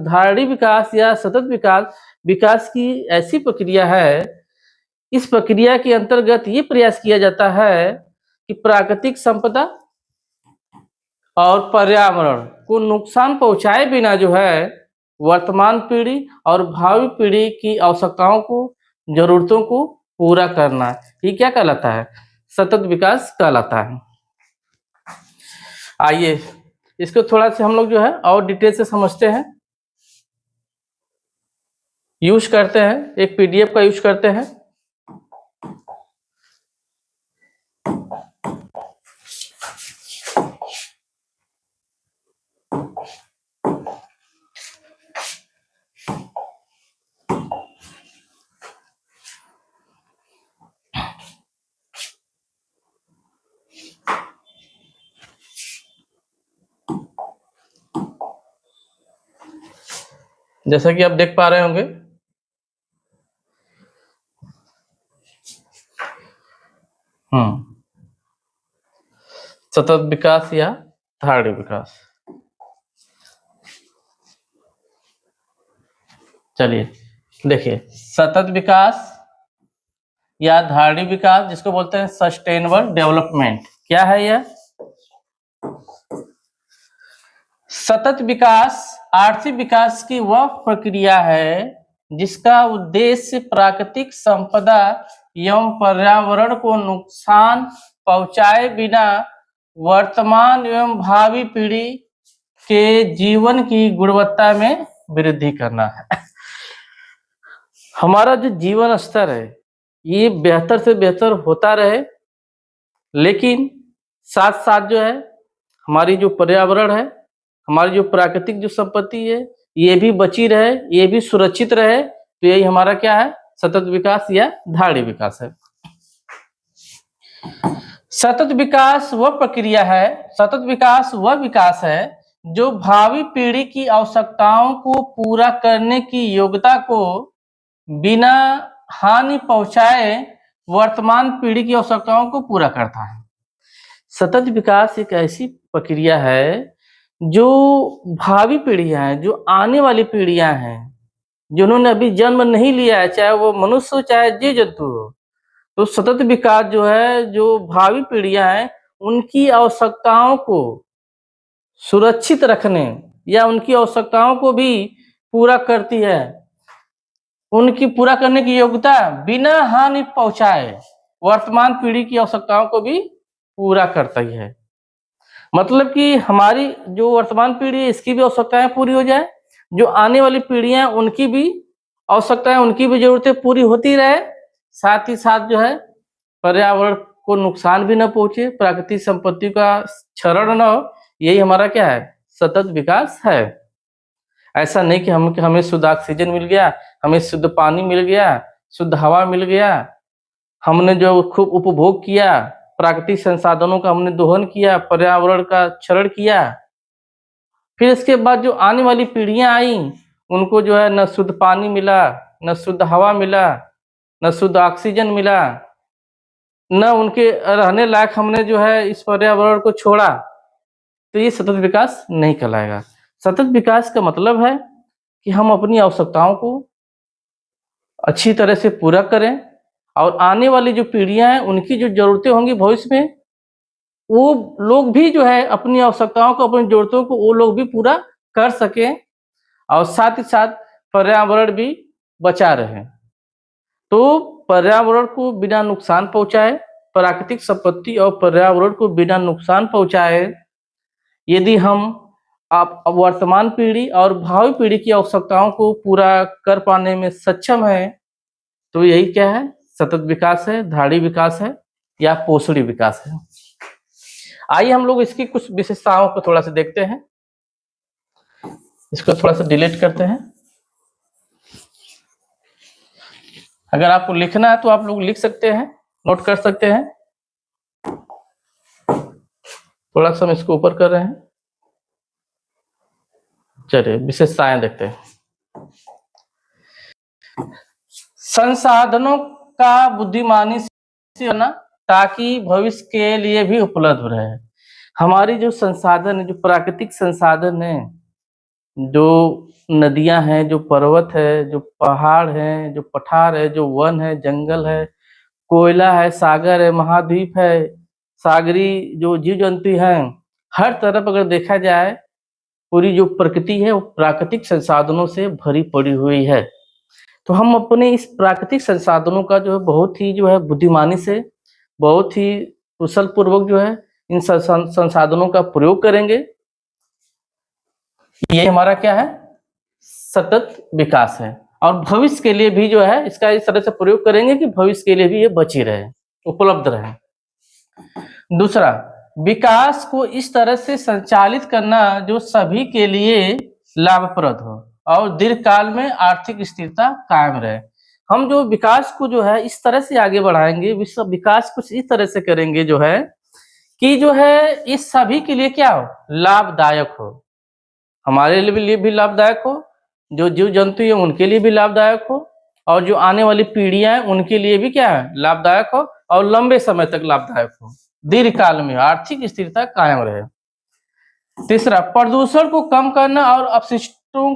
धारणीय विकास या सतत विकास की ऐसी प्रक्रिया है, इस प्रक्रिया के अंतर्गत ये प्रयास किया जाता है कि प्राकृतिक संपदा और पर्यावरण को नुकसान पहुंचाए बिना जो है वर्तमान पीढ़ी और भावी पीढ़ी की आवश्यकताओं को, जरूरतों को पूरा करना, ये क्या कहलाता है? सतत विकास कहलाता है। आइए इसको थोड़ा सा हम लोग जो है और डिटेल से समझते हैं, यूज करते हैं, एक पीडीएफ का यूज करते हैं। जैसा कि आप देख पा रहे होंगे, सतत विकास या धारणीय विकास। चलिए देखिए, सतत विकास या धारणीय विकास, जिसको बोलते हैं सस्टेनेबल डेवलपमेंट, क्या है यह? सतत विकास आर्थिक विकास की वह प्रक्रिया है जिसका उद्देश्य प्राकृतिक संपदा एवं पर्यावरण को नुकसान पहुंचाए बिना वर्तमान एवं भावी पीढ़ी के जीवन की गुणवत्ता में वृद्धि करना है। हमारा जो जीवन स्तर है ये बेहतर से बेहतर होता रहे, लेकिन साथ साथ जो है हमारी जो पर्यावरण है, हमारी जो प्राकृतिक जो संपत्ति है, ये भी बची रहे, ये भी सुरक्षित रहे। तो यही हमारा क्या है? सतत विकास या धारणीय विकास है। सतत विकास वह प्रक्रिया है, सतत विकास वह विकास है जो भावी पीढ़ी की आवश्यकताओं को पूरा करने की योग्यता को बिना हानि पहुंचाए वर्तमान पीढ़ी की आवश्यकताओं को पूरा करता है। सतत विकास एक ऐसी प्रक्रिया है जो भावी पीढ़ियां हैं, जो आने वाली पीढ़ियां हैं, जिन्होंने अभी जन्म नहीं लिया है, चाहे वो मनुष्य हो चाहे जीव जंतु हो, तो सतत विकास जो है, जो भावी पीढ़ियां हैं, उनकी आवश्यकताओं को सुरक्षित रखने या उनकी आवश्यकताओं को भी पूरा करती है। उनकी पूरा करने की योग्यता बिना हानि पहुंचाए वर्तमान पीढ़ी की आवश्यकताओं को भी पूरा करता ही है। मतलब कि हमारी जो वर्तमान पीढ़ी है इसकी भी आवश्यकताएं पूरी हो जाए, जो आने वाली पीढ़ियां उनकी भी आवश्यकताएं, उनकी भी जरूरतें पूरी होती रहे, साथ ही साथ जो है पर्यावरण को नुकसान भी न पहुंचे, प्राकृतिक संपत्ति का क्षरण न हो। यही हमारा क्या है, सतत विकास है। ऐसा नहीं कि हमें शुद्ध ऑक्सीजन मिल गया, हमें शुद्ध पानी मिल गया, शुद्ध हवा मिल गया, हमने जो खूब उपभोग किया, प्राकृतिक संसाधनों का हमने दोहन किया, पर्यावरण का क्षरण किया, फिर इसके बाद जो आने वाली पीढ़ियां आई उनको जो है न शुद्ध पानी मिला, न शुद्ध हवा मिला, न शुद्ध ऑक्सीजन मिला, न उनके रहने लायक हमने जो है इस पर्यावरण को छोड़ा, तो ये सतत विकास नहीं कहलाएगा। सतत विकास का मतलब है कि हम अपनी आवश्यकताओं को अच्छी तरह से पूरा करें और आने वाली जो पीढ़ियां हैं उनकी जो जरूरतें होंगी भविष्य में, वो लोग भी जो है अपनी आवश्यकताओं को, अपनी जरूरतों को वो लोग भी पूरा कर सकें और साथ ही साथ पर्यावरण भी बचा रहे। तो पर्यावरण को बिना नुकसान पहुंचाए, प्राकृतिक संपत्ति और पर्यावरण को बिना नुकसान पहुंचाए यदि हम आप वर्तमान पीढ़ी और भावी पीढ़ी की आवश्यकताओं को पूरा कर पाने में सक्षम है, तो यही क्या है, सतत विकास है, धाड़ी विकास है या पोषणी विकास है। आइए हम लोग इसकी कुछ विशेषताओं को थोड़ा सा देखते हैं। इसको थोड़ा सा डिलीट करते हैं। अगर आपको लिखना है तो आप लोग लिख सकते हैं, नोट कर सकते हैं। थोड़ा सा हम इसको ऊपर कर रहे हैं। चलिए विशेषताएं देखते हैं। संसाधनों का बुद्धिमानी से होना ताकि भविष्य के लिए भी उपलब्ध रहे। हमारी जो संसाधन है, जो प्राकृतिक संसाधन है, जो नदियां हैं, जो पर्वत है, जो पहाड़ है, जो पठार है, जो वन है, जंगल है, कोयला है, सागर है, महाद्वीप है, सागरी जो जीव जंतु हैं, हर तरफ अगर देखा जाए पूरी जो प्रकृति है वो प्राकृतिक संसाधनों से भरी पड़ी हुई है। तो हम अपने इस प्राकृतिक संसाधनों का जो है बहुत ही जो है बुद्धिमानी से, बहुत ही कुशल पूर्वक जो है इन संसाधनों का प्रयोग करेंगे। ये हमारा क्या है, सतत विकास है। और भविष्य के लिए भी जो है इसका इस तरह से प्रयोग करेंगे कि भविष्य के लिए भी ये बची रहे, उपलब्ध रहे। दूसरा, विकास को इस तरह से संचालित करना जो सभी के लिए लाभप्रद हो और दीर्घकाल में आर्थिक स्थिरता कायम रहे। हम जो विकास को जो है इस तरह से आगे बढ़ाएंगे, विश्व विकास कुछ इस तरह से करेंगे जो है कि जो है इस सभी के लिए क्या हो, लाभदायक हो, हमारे लिए भी लाभदायक हो, जो जीव जंतु है उनके लिए भी लाभदायक हो, और जो आने वाली पीढ़ियां हैं उनके लिए भी क्या है, लाभदायक हो और लंबे समय तक लाभदायक हो, दीर्घकाल में आर्थिक स्थिरता कायम रहे। तीसरा, प्रदूषण को कम करना और अपशिष्टों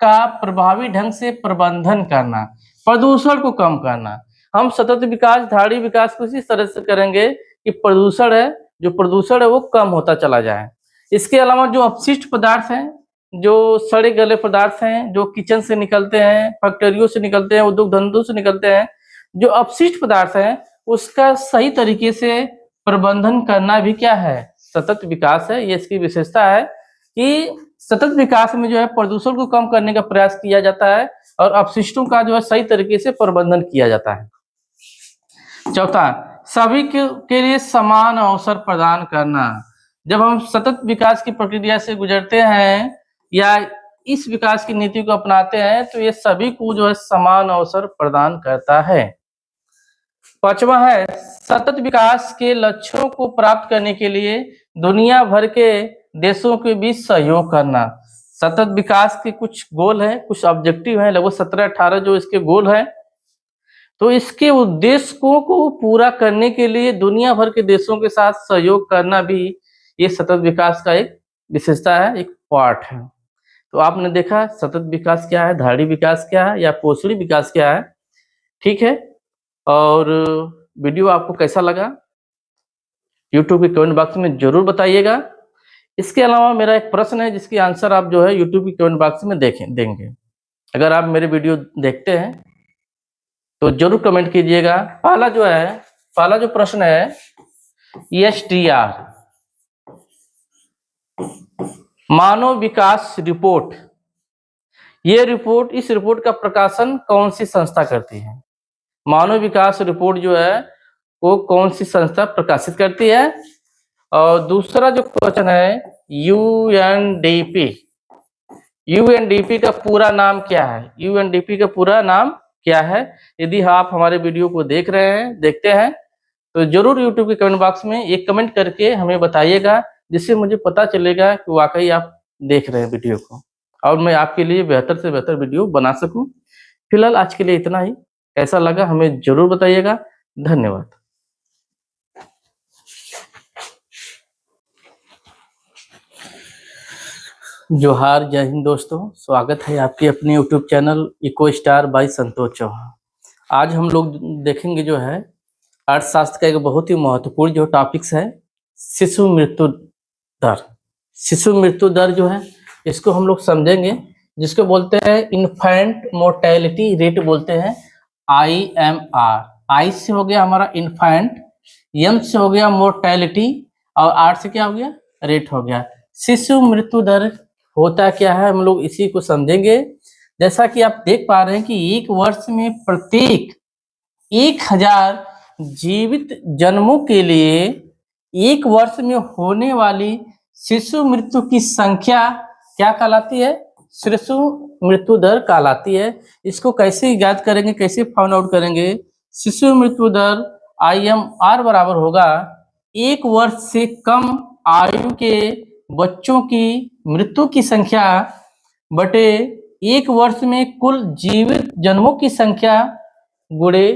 का प्रभावी ढंग से प्रबंधन करना। प्रदूषण को कम करना, हम सतत विकास, धाड़ी विकास को इस तरह से करेंगे कि प्रदूषण है, जो प्रदूषण है वो कम होता चला जाए। इसके अलावा जो अपशिष्ट पदार्थ हैं, जो सड़े गले पदार्थ हैं, जो किचन से निकलते हैं, फैक्ट्रियों से निकलते हैं, उद्योग धंधों से निकलते हैं, जो अपशिष्ट पदार्थ हैं उसका सही तरीके से प्रबंधन करना भी क्या है, सतत विकास है। ये इसकी विशेषता है कि सतत विकास में जो है प्रदूषण को कम करने का प्रयास किया जाता है और अपशिष्टों का जो है सही तरीके से प्रबंधन किया जाता है। चौथा, सभी के लिए समान अवसर प्रदान करना। जब हम सतत विकास की प्रक्रिया से गुजरते हैं या इस विकास की नीति को अपनाते हैं तो ये सभी को जो है समान अवसर प्रदान करता है। पांचवा है, सतत विकास के लक्ष्यों को प्राप्त करने के लिए दुनिया भर के देशों के बीच सहयोग करना। सतत विकास के कुछ गोल हैं, कुछ ऑब्जेक्टिव हैं, लगभग 17-18 जो इसके गोल हैं। तो इसके उद्देश्यों को पूरा करने के लिए दुनिया भर के देशों के साथ सहयोग करना भी ये सतत विकास का एक विशेषता है, एक पार्ट है। तो आपने देखा सतत विकास क्या है, धाड़ी विकास क्या है या पोषणी विकास क्या है। ठीक है, और वीडियो आपको कैसा लगा यूट्यूब के कमेंट बॉक्स में जरूर बताइएगा। इसके अलावा मेरा एक प्रश्न है जिसकी आंसर आप जो है यूट्यूब के कमेंट बॉक्स में देंगे। अगर आप मेरे वीडियो देखते हैं तो जरूर कमेंट कीजिएगा। पहला जो प्रश्न है STR, मानव विकास रिपोर्ट, इस रिपोर्ट का प्रकाशन कौन सी संस्था करती है? मानव विकास रिपोर्ट जो है वो कौन सी संस्था प्रकाशित करती है? और दूसरा जो क्वेश्चन है यूएनडीपी का पूरा नाम क्या है? यूएनडीपी का पूरा नाम क्या है? यदि आप हमारे वीडियो को देखते हैं तो जरूर यूट्यूब के कमेंट बॉक्स में एक कमेंट करके हमें बताइएगा, जिससे मुझे पता चलेगा कि वाकई आप देख रहे हैं वीडियो को, और मैं आपके लिए बेहतर से बेहतर वीडियो बना सकूं। फिलहाल आज के लिए इतना ही। कैसा लगा हमें जरूर बताइएगा। धन्यवाद। जोहार, जय हिंद दोस्तों, स्वागत है आपके अपने YouTube channel eco star by Santosh Chauhan. आज हम लोग देखेंगे जो है अर्थशास्त्र का एक बहुत ही महत्वपूर्ण जो टॉपिक्स है शिशु मृत्यु दर। शिशु मृत्यु दर जो है इसको हम लोग समझेंगे, जिसको बोलते हैं इन्फेंट मोर्टेलिटी रेट बोलते हैं, IMR। आई से हो गया हमारा इन्फेंट, एम से हो गया मोर्टेलिटी, और आर से क्या हो गया? रेट हो गया। शिशु मृत्यु दर होता क्या है, हम लोग इसी को समझेंगे। जैसा कि आप देख पा रहे हैं कि एक वर्ष में प्रत्येक 1000 जीवित जन्मों के लिए एक वर्ष में होने वाली शिशु मृत्यु की संख्या क्या कहलाती है? शिशु मृत्यु दर कहलाती है। इसको कैसे ज्ञात करेंगे, कैसे फाइंड आउट करेंगे? शिशु मृत्यु दर IMR बराबर होगा एक वर्ष से कम आयु के बच्चों की मृत्यु की संख्या बटे एक वर्ष में कुल जीवित जन्मों की संख्या गुणे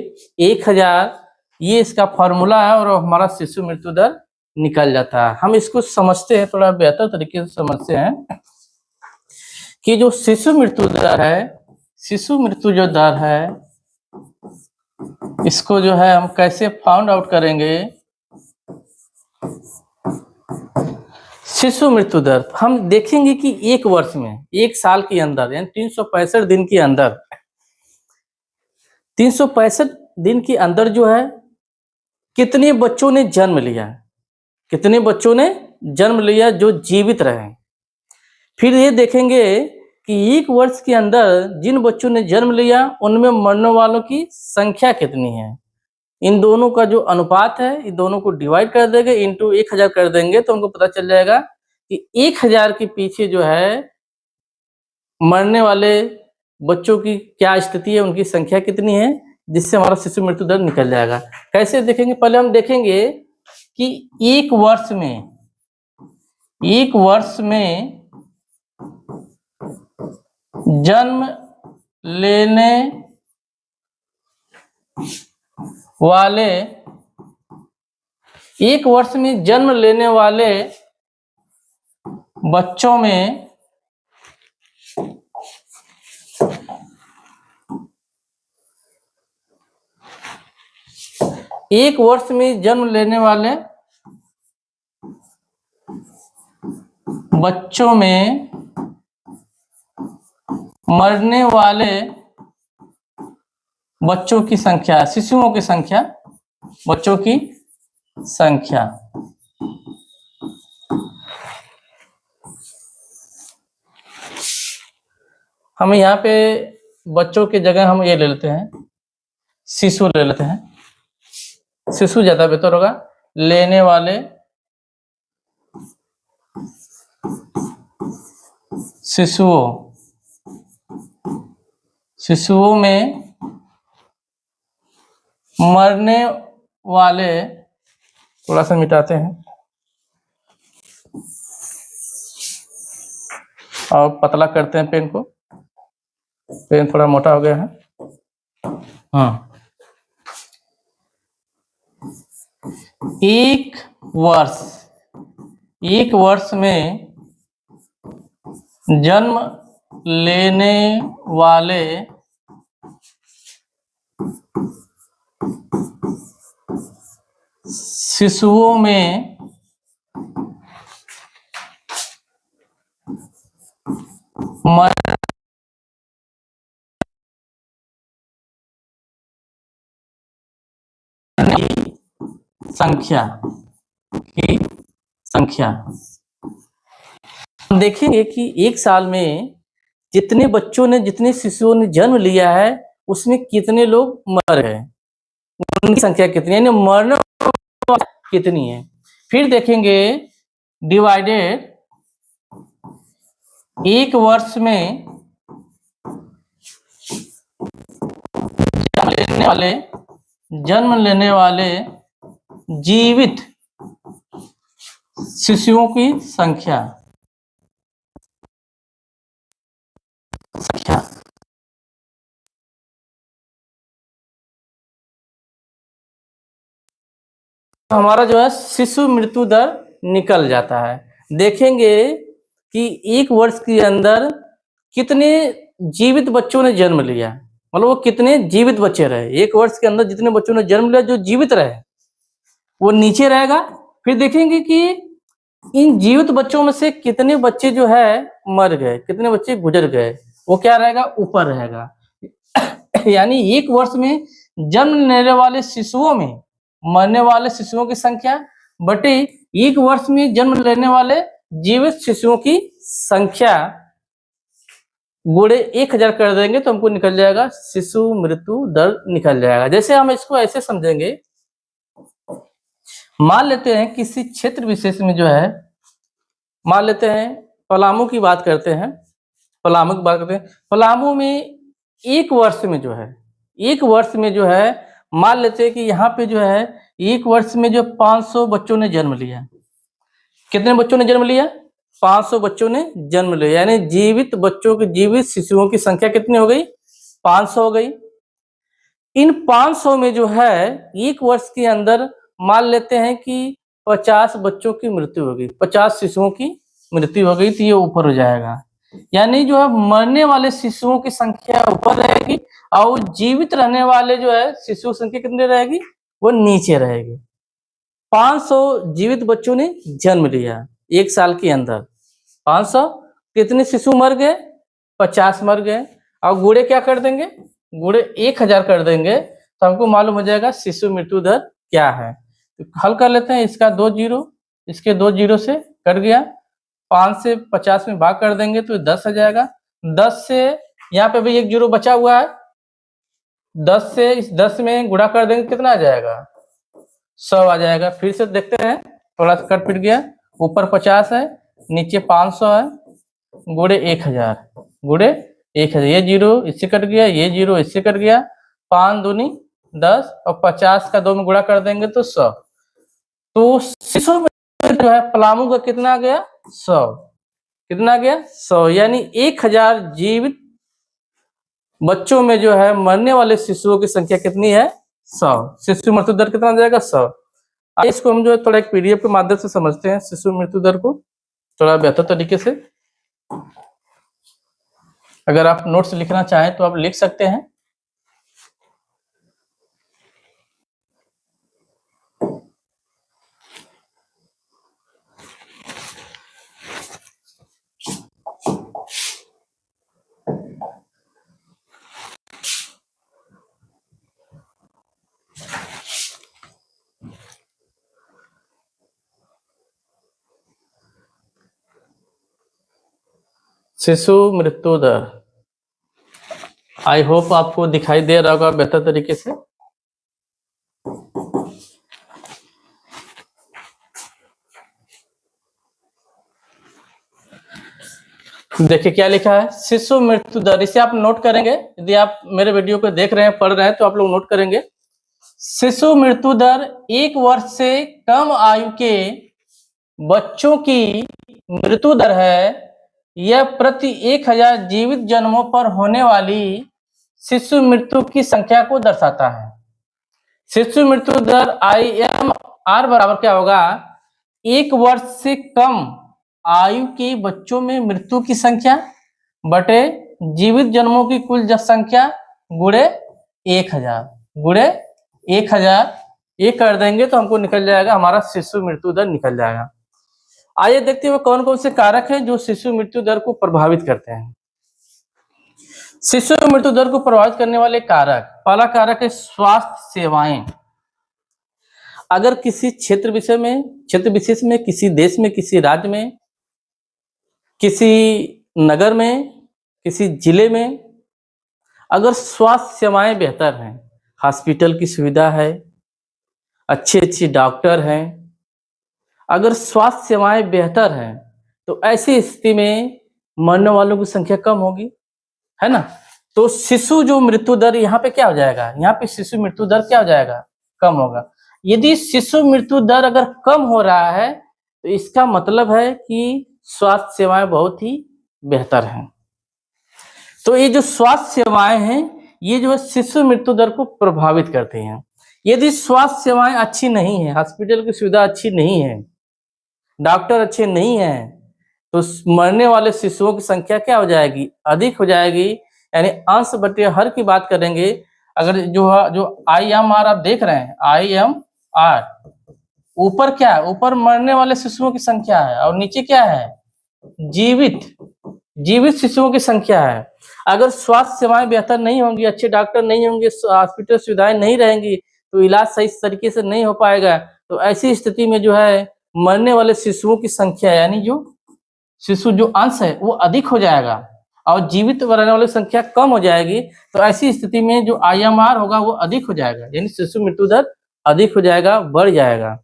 1000। ये इसका फॉर्मूला है और हमारा शिशु मृत्यु दर निकल जाता है। हम इसको समझते हैं, थोड़ा बेहतर तरीके से समझते हैं कि जो शिशु मृत्यु दर है, शिशु मृत्यु जो दर है इसको जो है हम कैसे फाइंड आउट करेंगे? शिशु मृत्यु दर हम देखेंगे कि एक वर्ष में, एक साल के अंदर, यानी 365 दिन के अंदर, 365 दिन के अंदर जो है कितने बच्चों ने जन्म लिया, कितने बच्चों ने जन्म लिया जो जीवित रहे। फिर ये देखेंगे कि एक वर्ष के अंदर जिन बच्चों ने जन्म लिया उनमें मरने वालों की संख्या कितनी है। इन दोनों का जो अनुपात है, इन दोनों को डिवाइड कर देंगे, इंटू 1000 कर देंगे तो हमको पता चल जाएगा कि 1000 के पीछे जो है मरने वाले बच्चों की क्या स्थिति है, उनकी संख्या कितनी है, जिससे हमारा शिशु मृत्यु दर निकल जाएगा। कैसे देखेंगे? पहले हम देखेंगे कि एक वर्ष में जन्म लेने वाले, एक वर्ष में जन्म लेने वाले बच्चों में एक वर्ष में जन्म लेने वाले बच्चों में मरने वाले बच्चों की संख्या, शिशुओं की संख्या, बच्चों की संख्या। हम यहाँ पे बच्चों की जगह हम ये ले लेते हैं, शिशु ले लेते हैं, शिशु ज्यादा बेहतर होगा। लेने वाले शिशुओं में मरने वाले, थोड़ा सा मिटाते हैं और पतला करते हैं पेन को, पेन थोड़ा मोटा हो गया है। हाँ, एक वर्ष में जन्म लेने वाले शिशुओं में मर संख्या की संख्या। हम देखेंगे कि एक साल में जितने बच्चों ने, जितने शिशुओं ने जन्म लिया है, उसमें कितने लोग मर गए, उनकी संख्या कितनी है, यानी मरने कितनी है। फिर देखेंगे डिवाइडेड एक वर्ष में जन्म लेने वाले जीवित शिशुओं की संख्या। हमारा जो है शिशु मृत्यु दर निकल जाता है। देखेंगे कि एक वर्ष के अंदर कितने जीवित बच्चों ने जन्म लिया, मतलब वो कितने जीवित बच्चे रहे। एक वर्ष के अंदर जितने बच्चों ने जन्म लिया जो जीवित रहे वो नीचे रहेगा। फिर देखेंगे कि इन जीवित बच्चों में से कितने बच्चे जो है मर गए, कितने बच्चे गुजर गए, वो क्या रहेगा, ऊपर रहेगा। यानी एक वर्ष में जन्म लेने वाले शिशुओं में मरने वाले शिशुओं की संख्या बटे एक वर्ष में जन्म लेने वाले जीवित शिशुओं की संख्या गुणे 1000 कर देंगे तो हमको निकल जाएगा शिशु मृत्यु दर निकल जाएगा। जैसे हम इसको ऐसे समझेंगे, मान लेते हैं किसी क्षेत्र विशेष में जो है, मान लेते हैं पलामू की बात करते हैं, पलामू की बात करते हैं। पलामू में एक वर्ष में जो है, एक वर्ष में जो है, मान लेते हैं कि यहाँ पे जो है एक वर्ष में जो 500 बच्चों ने जन्म लिया। कितने बच्चों ने जन्म लिया? 500 बच्चों ने जन्म लिया। यानी जीवित बच्चों की, जीवित शिशुओं की संख्या कितनी हो गई? 500 हो गई। इन 500 में जो है एक वर्ष के अंदर मान लेते हैं कि 50 बच्चों की मृत्यु हो गई, 50 शिशुओं की मृत्यु हो गई, तो ये ऊपर हो जाएगा। यानी जो है मरने वाले शिशुओं की संख्या ऊपर रहेगी और जीवित रहने वाले जो है शिशु संख्या कितनी रहेगी? वो नीचे रहेगी। 500 जीवित बच्चों ने जन्म लिया एक साल के अंदर, 500 कितने शिशु मर गए? 50 मर गए। और गुणे क्या कर देंगे? गुणे 1000 कर देंगे तो हमको मालूम हो जाएगा शिशु मृत्यु दर क्या है। तो हल कर लेते हैं। इसका 2 जीरो, इसके 2 जीरो से कट गया। 5 से 50 में भाग कर देंगे तो 10 आ जाएगा। 10 से यहाँ पे भी एक जीरो बचा हुआ है, 10 से इस 10 में गुणा कर देंगे कितना आ जाएगा? 100 आ जाएगा। फिर से देखते हैं, थोड़ा सा कट पिट गया। ऊपर 50 है, नीचे 500 है, गुणे 1000, गुणे 1000। ये जीरो इससे कट गया, ये जीरो इससे कट गया। 5 दूनी 10 और 50 का 2 में गुणा कर देंगे तो 100। तो शिशु में जो है पलामू का कितना आ गया? 100। कितना आ गया? 100। यानी 1000 जीवित बच्चों में जो है मरने वाले शिशुओं की संख्या कितनी है? 100। शिशु मृत्यु दर कितना आ जाएगा? 100। इसको हम जो है थोड़ा एक पीडीएफ के माध्यम से समझते हैं शिशु मृत्यु दर को थोड़ा बेहतर तरीके से। अगर आप नोट्स लिखना चाहें तो आप लिख सकते हैं। शिशु मृत्यु दर, आई होप आपको दिखाई दे रहा होगा बेहतर तरीके से। देखिए क्या लिखा है, शिशु मृत्यु दर। इसे आप नोट करेंगे, यदि आप मेरे वीडियो को देख रहे हैं, पढ़ रहे हैं तो आप लोग नोट करेंगे। शिशु मृत्यु दर एक वर्ष से कम आयु के बच्चों की मृत्यु दर है। यह प्रति 1000 जीवित जन्मों पर होने वाली शिशु मृत्यु की संख्या को दर्शाता है। शिशु मृत्यु दर IMR बराबर क्या होगा? एक वर्ष से कम आयु के बच्चों में मृत्यु की संख्या बटे जीवित जन्मों की कुल संख्या गुणे 1000, गुणे 1000 ये कर देंगे तो हमको निकल जाएगा, हमारा शिशु मृत्यु दर निकल जाएगा। आइए देखते हुए कौन कौन से कारक हैं जो शिशु मृत्यु दर को प्रभावित करते हैं। शिशु मृत्यु दर को प्रभावित करने वाले कारक, पहला कारक है स्वास्थ्य सेवाएं। अगर किसी क्षेत्र विशेष में, किसी देश में, किसी राज्य में, किसी नगर में, किसी जिले में अगर स्वास्थ्य सेवाएं बेहतर हैं, हॉस्पिटल की सुविधा है, अच्छे डॉक्टर हैं, अगर स्वास्थ्य सेवाएं बेहतर हैं तो ऐसी स्थिति में मरने वालों की संख्या कम होगी, है ना। तो शिशु जो मृत्यु दर यहाँ पे क्या हो जाएगा, यहाँ पे शिशु मृत्यु दर क्या हो जाएगा, कम होगा। यदि शिशु मृत्यु दर अगर कम हो रहा है तो इसका मतलब है कि स्वास्थ्य सेवाएं बहुत ही बेहतर हैं। तो ये जो स्वास्थ्य सेवाएं हैं ये जो है शिशु मृत्यु दर को प्रभावित करती हैं। यदि स्वास्थ्य सेवाएं अच्छी नहीं है, हॉस्पिटल की सुविधा अच्छी नहीं है, डॉक्टर अच्छे नहीं हैं, तो मरने वाले शिशुओं की संख्या क्या हो जाएगी, अधिक हो जाएगी। यानी अंश बटे हर की बात करेंगे, अगर जो IMR आप देख रहे हैं, IMR ऊपर क्या है, ऊपर मरने वाले शिशुओं की संख्या है और नीचे क्या है, जीवित शिशुओं की संख्या है। अगर स्वास्थ्य सेवाएं बेहतर नहीं होंगी, अच्छे डॉक्टर नहीं होंगे, हॉस्पिटल सुविधाएं नहीं रहेंगी तो इलाज सही तरीके से नहीं हो पाएगा। तो ऐसी स्थिति में जो है मरने वाले शिशुओं की संख्या यानी जो शिशु जो अंश है वो अधिक हो जाएगा और जीवित रहने वाली संख्या कम हो जाएगी। तो ऐसी स्थिति में जो IMR होगा वो अधिक हो जाएगा, यानी शिशु मृत्यु दर अधिक हो जाएगा, बढ़ जाएगा।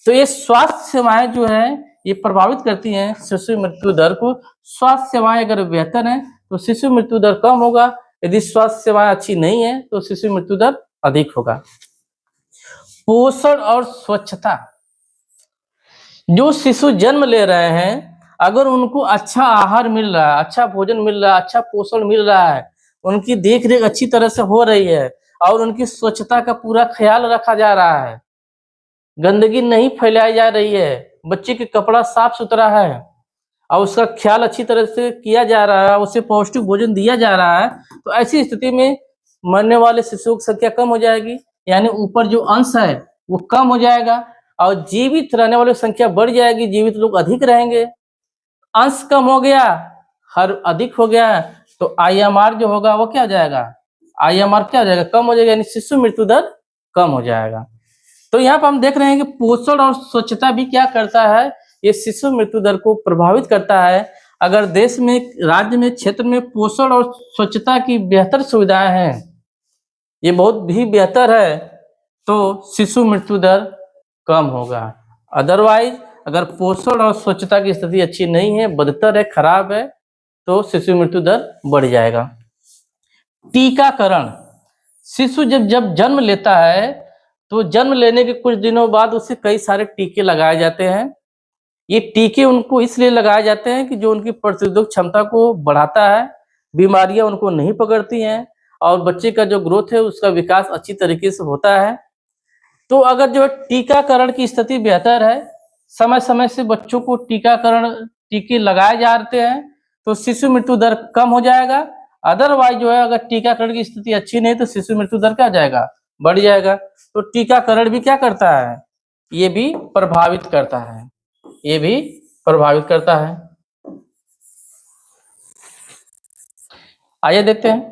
तो ये स्वास्थ्य सेवाएं जो है ये प्रभावित करती हैं शिशु मृत्यु दर को। स्वास्थ्य सेवाएं अगर बेहतर हैं तो शिशु मृत्यु दर कम होगा, यदि स्वास्थ्य सेवाएं अच्छी नहीं है तो शिशु मृत्यु दर अधिक होगा। पोषण और स्वच्छता, जो शिशु जन्म ले रहे हैं अगर उनको अच्छा आहार मिल रहा है, अच्छा भोजन मिल रहा है, अच्छा पोषण मिल रहा है, उनकी देख रेख अच्छी तरह से हो रही है और उनकी स्वच्छता का पूरा ख्याल रखा जा रहा है, गंदगी नहीं फैलाई जा रही है, बच्चे के कपड़ा साफ सुथरा है और उसका ख्याल अच्छी तरह से किया जा रहा है, उसे पौष्टिक भोजन दिया जा रहा है, तो ऐसी स्थिति में मरने वाले शिशुओं की संख्या कम हो जाएगी, यानी ऊपर जो अंश है वो कम हो जाएगा और जीवित रहने वालों की संख्या बढ़ जाएगी, जीवित लोग अधिक रहेंगे। अंश कम हो गया, हर अधिक हो गया, तो IMR जो होगा वो क्या हो जाएगा, IMR क्या हो जाएगा, कम हो जाएगा, यानी शिशु मृत्यु दर कम हो जाएगा। तो यहाँ पर हम देख रहे हैं कि पोषण और स्वच्छता भी क्या करता है, ये शिशु मृत्यु दर को प्रभावित करता है। अगर देश में, राज्य में, क्षेत्र में पोषण और स्वच्छता की बेहतर सुविधाएं हैं, ये बहुत भी बेहतर है, तो शिशु मृत्यु दर कम होगा। अदरवाइज अगर पोषण और स्वच्छता की स्थिति अच्छी नहीं है, बदतर है, खराब है, तो शिशु मृत्यु दर बढ़ जाएगा। टीकाकरण, शिशु जब जन्म लेता है तो जन्म लेने के कुछ दिनों बाद उसे कई सारे टीके लगाए जाते हैं। ये टीके उनको इसलिए लगाए जाते हैं कि जो उनकी प्रतिरोधक क्षमता को बढ़ाता है, बीमारियां उनको नहीं पकड़ती हैं और बच्चे का जो ग्रोथ है उसका विकास अच्छी तरीके से होता है। तो अगर जो टीकाकरण की स्थिति बेहतर है, समय समय से बच्चों को टीके लगाए जाते हैं, तो शिशु मृत्यु दर कम हो जाएगा। अदरवाइज जो है अगर टीकाकरण की स्थिति अच्छी नहीं तो शिशु मृत्यु दर क्या जाएगा, बढ़ जाएगा। तो टीकाकरण भी क्या करता है, ये भी प्रभावित करता है, ये भी प्रभावित करता है। आइए देखते हैं,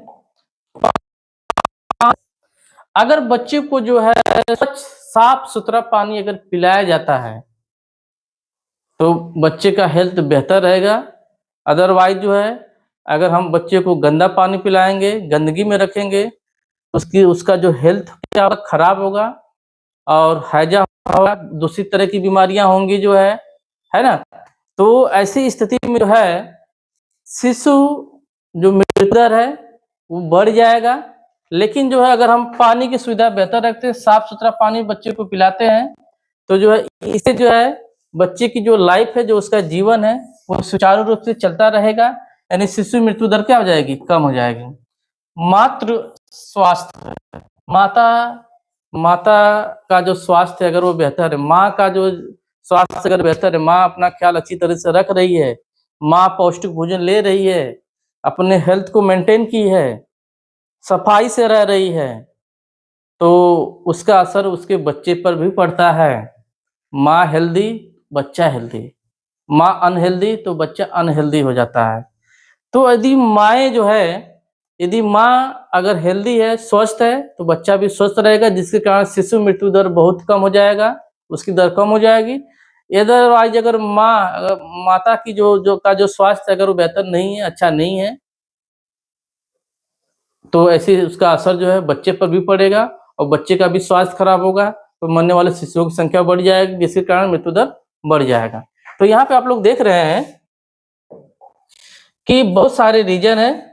अगर बच्चे को जो है स्वच्छ साफ सुथरा पानी अगर पिलाया जाता है तो बच्चे का हेल्थ बेहतर रहेगा। अदरवाइज जो है अगर हम बच्चे को गंदा पानी पिलाएंगे, गंदगी में रखेंगे, उसका जो हेल्थ खराब होगा और हैजा होगा, दूसरी तरह की बीमारियां होंगी जो है ना। तो ऐसी स्थिति में जो है शिशु जो मृत्यु दर है वो बढ़ जाएगा। लेकिन जो है अगर हम पानी की सुविधा बेहतर रखते हैं, साफ सुथरा पानी बच्चे को पिलाते हैं, तो जो है इससे जो है बच्चे की जो लाइफ है, जो उसका जीवन है वो सुचारू रूप से चलता रहेगा, यानी शिशु मृत्यु दर क्या हो जाएगी, कम हो जाएगी। मातृ स्वास्थ्य, माता का जो स्वास्थ्य अगर वो बेहतर है, माँ का जो स्वास्थ्य अगर बेहतर है, माँ अपना ख्याल अच्छी तरह से रख रही है, माँ पौष्टिक भोजन ले रही है, अपने हेल्थ को मेंटेन की है, सफाई से रह रही है, तो उसका असर उसके बच्चे पर भी पड़ता है। माँ हेल्दी, बच्चा हेल्दी, माँ अनहेल्दी तो बच्चा अनहेल्दी हो जाता है। तो यदि माएँ जो है यदि माँ अगर हेल्दी है, स्वस्थ है, तो बच्चा भी स्वस्थ रहेगा, जिसके कारण शिशु मृत्यु दर बहुत कम हो जाएगा, उसकी दर कम हो जाएगी। अदरवाइज अगर माता की जो स्वास्थ्य अगर वो बेहतर नहीं है, अच्छा नहीं है, तो ऐसे उसका असर जो है बच्चे पर भी पड़ेगा और बच्चे का भी स्वास्थ्य खराब होगा, तो मरने वाले शिशुओं की संख्या बढ़ जाएगी, जिसके कारण मृत्यु दर बढ़ जाएगा। तो यहाँ पे आप लोग देख रहे हैं कि बहुत सारे रीजन हैं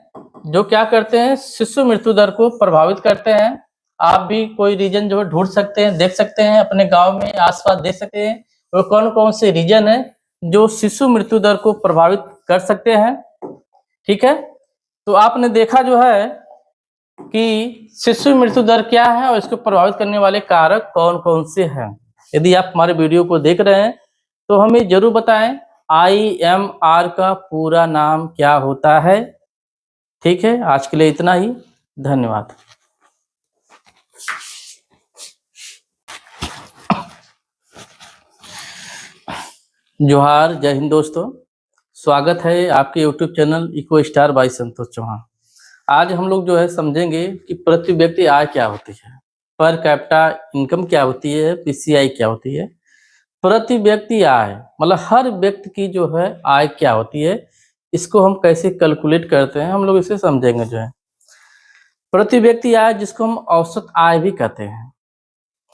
जो क्या करते हैं, शिशु मृत्यु दर को प्रभावित करते हैं। आप भी कोई रीजन जो है ढूंढ सकते हैं, देख सकते हैं, अपने गांव में आसपास देख सकते हैं और कौन कौन से रीजन है जो शिशु मृत्यु दर को प्रभावित कर सकते हैं। ठीक है, तो आपने देखा जो है कि शिशु मृत्यु दर क्या है और इसको प्रभावित करने वाले कारक कौन कौन से हैं। यदि आप हमारे वीडियो को देख रहे हैं तो हमें जरूर बताएं IMR का पूरा नाम क्या होता है। ठीक है, आज के लिए इतना ही, धन्यवाद। जोहार, जय हिंद दोस्तों, स्वागत है आपके YouTube channel eco star by Santosh Chauhan. आज हम लोग जो है समझेंगे कि प्रति व्यक्ति आय क्या होती है, पर कैपिटा इनकम क्या होती है, PCI क्या होती है, प्रति व्यक्ति आय मतलब हर व्यक्ति की जो है आय क्या होती है, इसको हम कैसे कैलकुलेट करते हैं, हम लोग इसे समझेंगे। जो है प्रति व्यक्ति आय, जिसको हम औसत आय भी कहते हैं।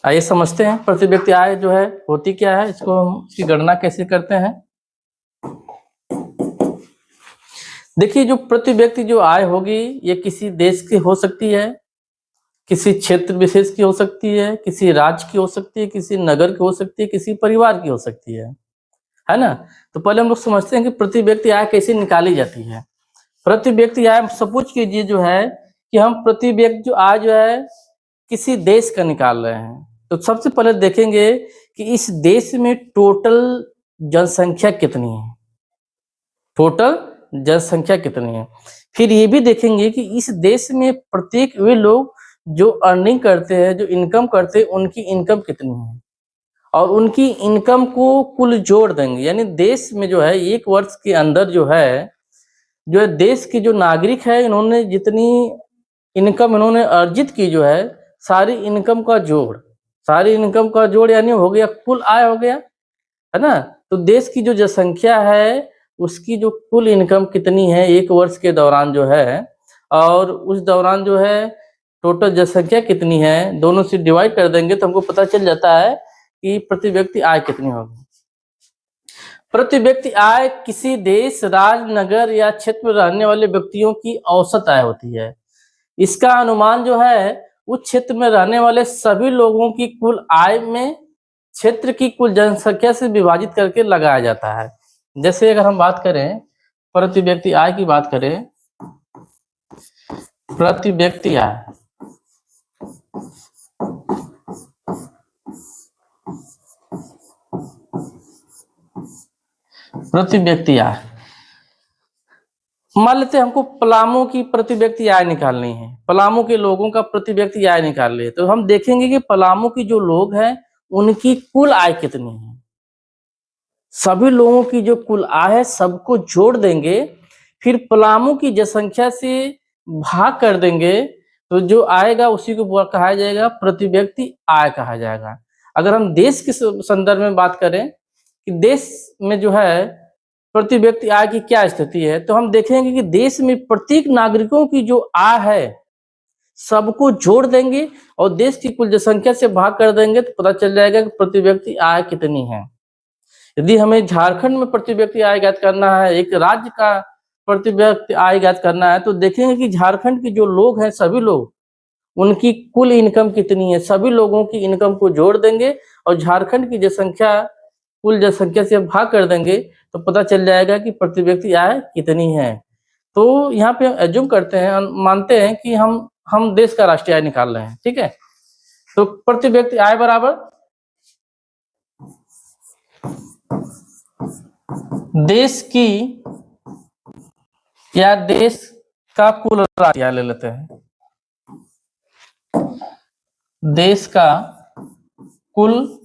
आइए समझते हैं प्रति व्यक्ति आय जो है होती क्या है, इसको हम इसकी गणना कैसे करते हैं। देखिए, जो प्रति व्यक्ति जो आय होगी ये किसी देश की हो सकती है, किसी क्षेत्र विशेष की हो सकती है, किसी राज्य की हो सकती है, किसी नगर की हो सकती है, किसी परिवार की हो सकती है ना। तो पहले हम लोग समझते हैं कि प्रति व्यक्ति आय कैसे निकाली जाती है। प्रति व्यक्ति आय सपोज कीजिए जो है कि हम प्रति व्यक्ति जो आय जो है किसी देश का निकाल रहे हैं, तो सबसे पहले देखेंगे कि इस देश में टोटल जनसंख्या कितनी है, टोटल जनसंख्या कितनी है। फिर ये भी देखेंगे कि इस देश में प्रत्येक वे लोग जो अर्निंग करते हैं, जो इनकम करते हैं, उनकी इनकम कितनी है, और उनकी इनकम को कुल जोड़ देंगे। यानी देश में जो है एक वर्ष के अंदर जो है देश के जो नागरिक है, इन्होंने जितनी इनकम इन्होंने अर्जित की जो है, सारी इनकम का जोड़ यानी हो गया कुल आय हो गया, है ना। तो देश की जो जनसंख्या है उसकी जो कुल इनकम कितनी है एक वर्ष के दौरान जो है, और उस दौरान जो है टोटल जनसंख्या कितनी है, दोनों से डिवाइड कर देंगे तो हमको पता चल जाता है कि प्रति व्यक्ति आय कितनी होगी। प्रति व्यक्ति आय किसी देश, राज्य, नगर या क्षेत्र में रहने वाले व्यक्तियों की औसत आय होती है। इसका अनुमान जो है उस क्षेत्र में रहने वाले सभी लोगों की कुल आय में क्षेत्र की कुल जनसंख्या से विभाजित करके लगाया जाता है। जैसे अगर हम बात करें प्रति व्यक्ति आय की बात करें, प्रति व्यक्ति आय मान लेते हैं हमको पलामू की प्रति व्यक्ति आय निकालनी है, पलामू के लोगों का प्रति व्यक्ति आय निकाल लिए, तो हम देखेंगे कि पलामू की जो लोग हैं उनकी कुल आय कितनी है। सभी लोगों की जो कुल आय है सबको जोड़ देंगे, फिर पलामू की जनसंख्या से भाग कर देंगे, तो जो आएगा उसी को कहा जाएगा प्रति व्यक्ति आय कहा जाएगा। अगर हम देश के संदर्भ में बात करें कि देश में जो है प्रति व्यक्ति आय की क्या स्थिति है, तो हम देखेंगे कि देश में प्रत्येक नागरिकों की जो आय है सबको जोड़ देंगे और देश की कुल जनसंख्या से भाग कर देंगे, तो पता चल जाएगा कि प्रति व्यक्ति आय कितनी है। यदि हमें झारखंड में प्रति व्यक्ति आय ज्ञात करना है, एक राज्य का प्रति व्यक्ति आय ज्ञात करना है, तो देखेंगे कि झारखंड के जो लोग हैं सभी लोग, उनकी कुल इनकम कितनी है, सभी लोगों की इनकम को जोड़ देंगे और झारखंड की जनसंख्या कुल जनसंख्या से भाग कर देंगे, तो पता चल जाएगा कि प्रति व्यक्ति आय कितनी है। तो यहाँ पे एज्यूम करते हैं, मानते हैं कि हम देश का राष्ट्रीय आय निकाल रहे हैं, ठीक है। तो प्रति व्यक्ति आय बराबर देश की या देश का कुल राष्ट्रीय आय ले लेते हैं, देश का कुल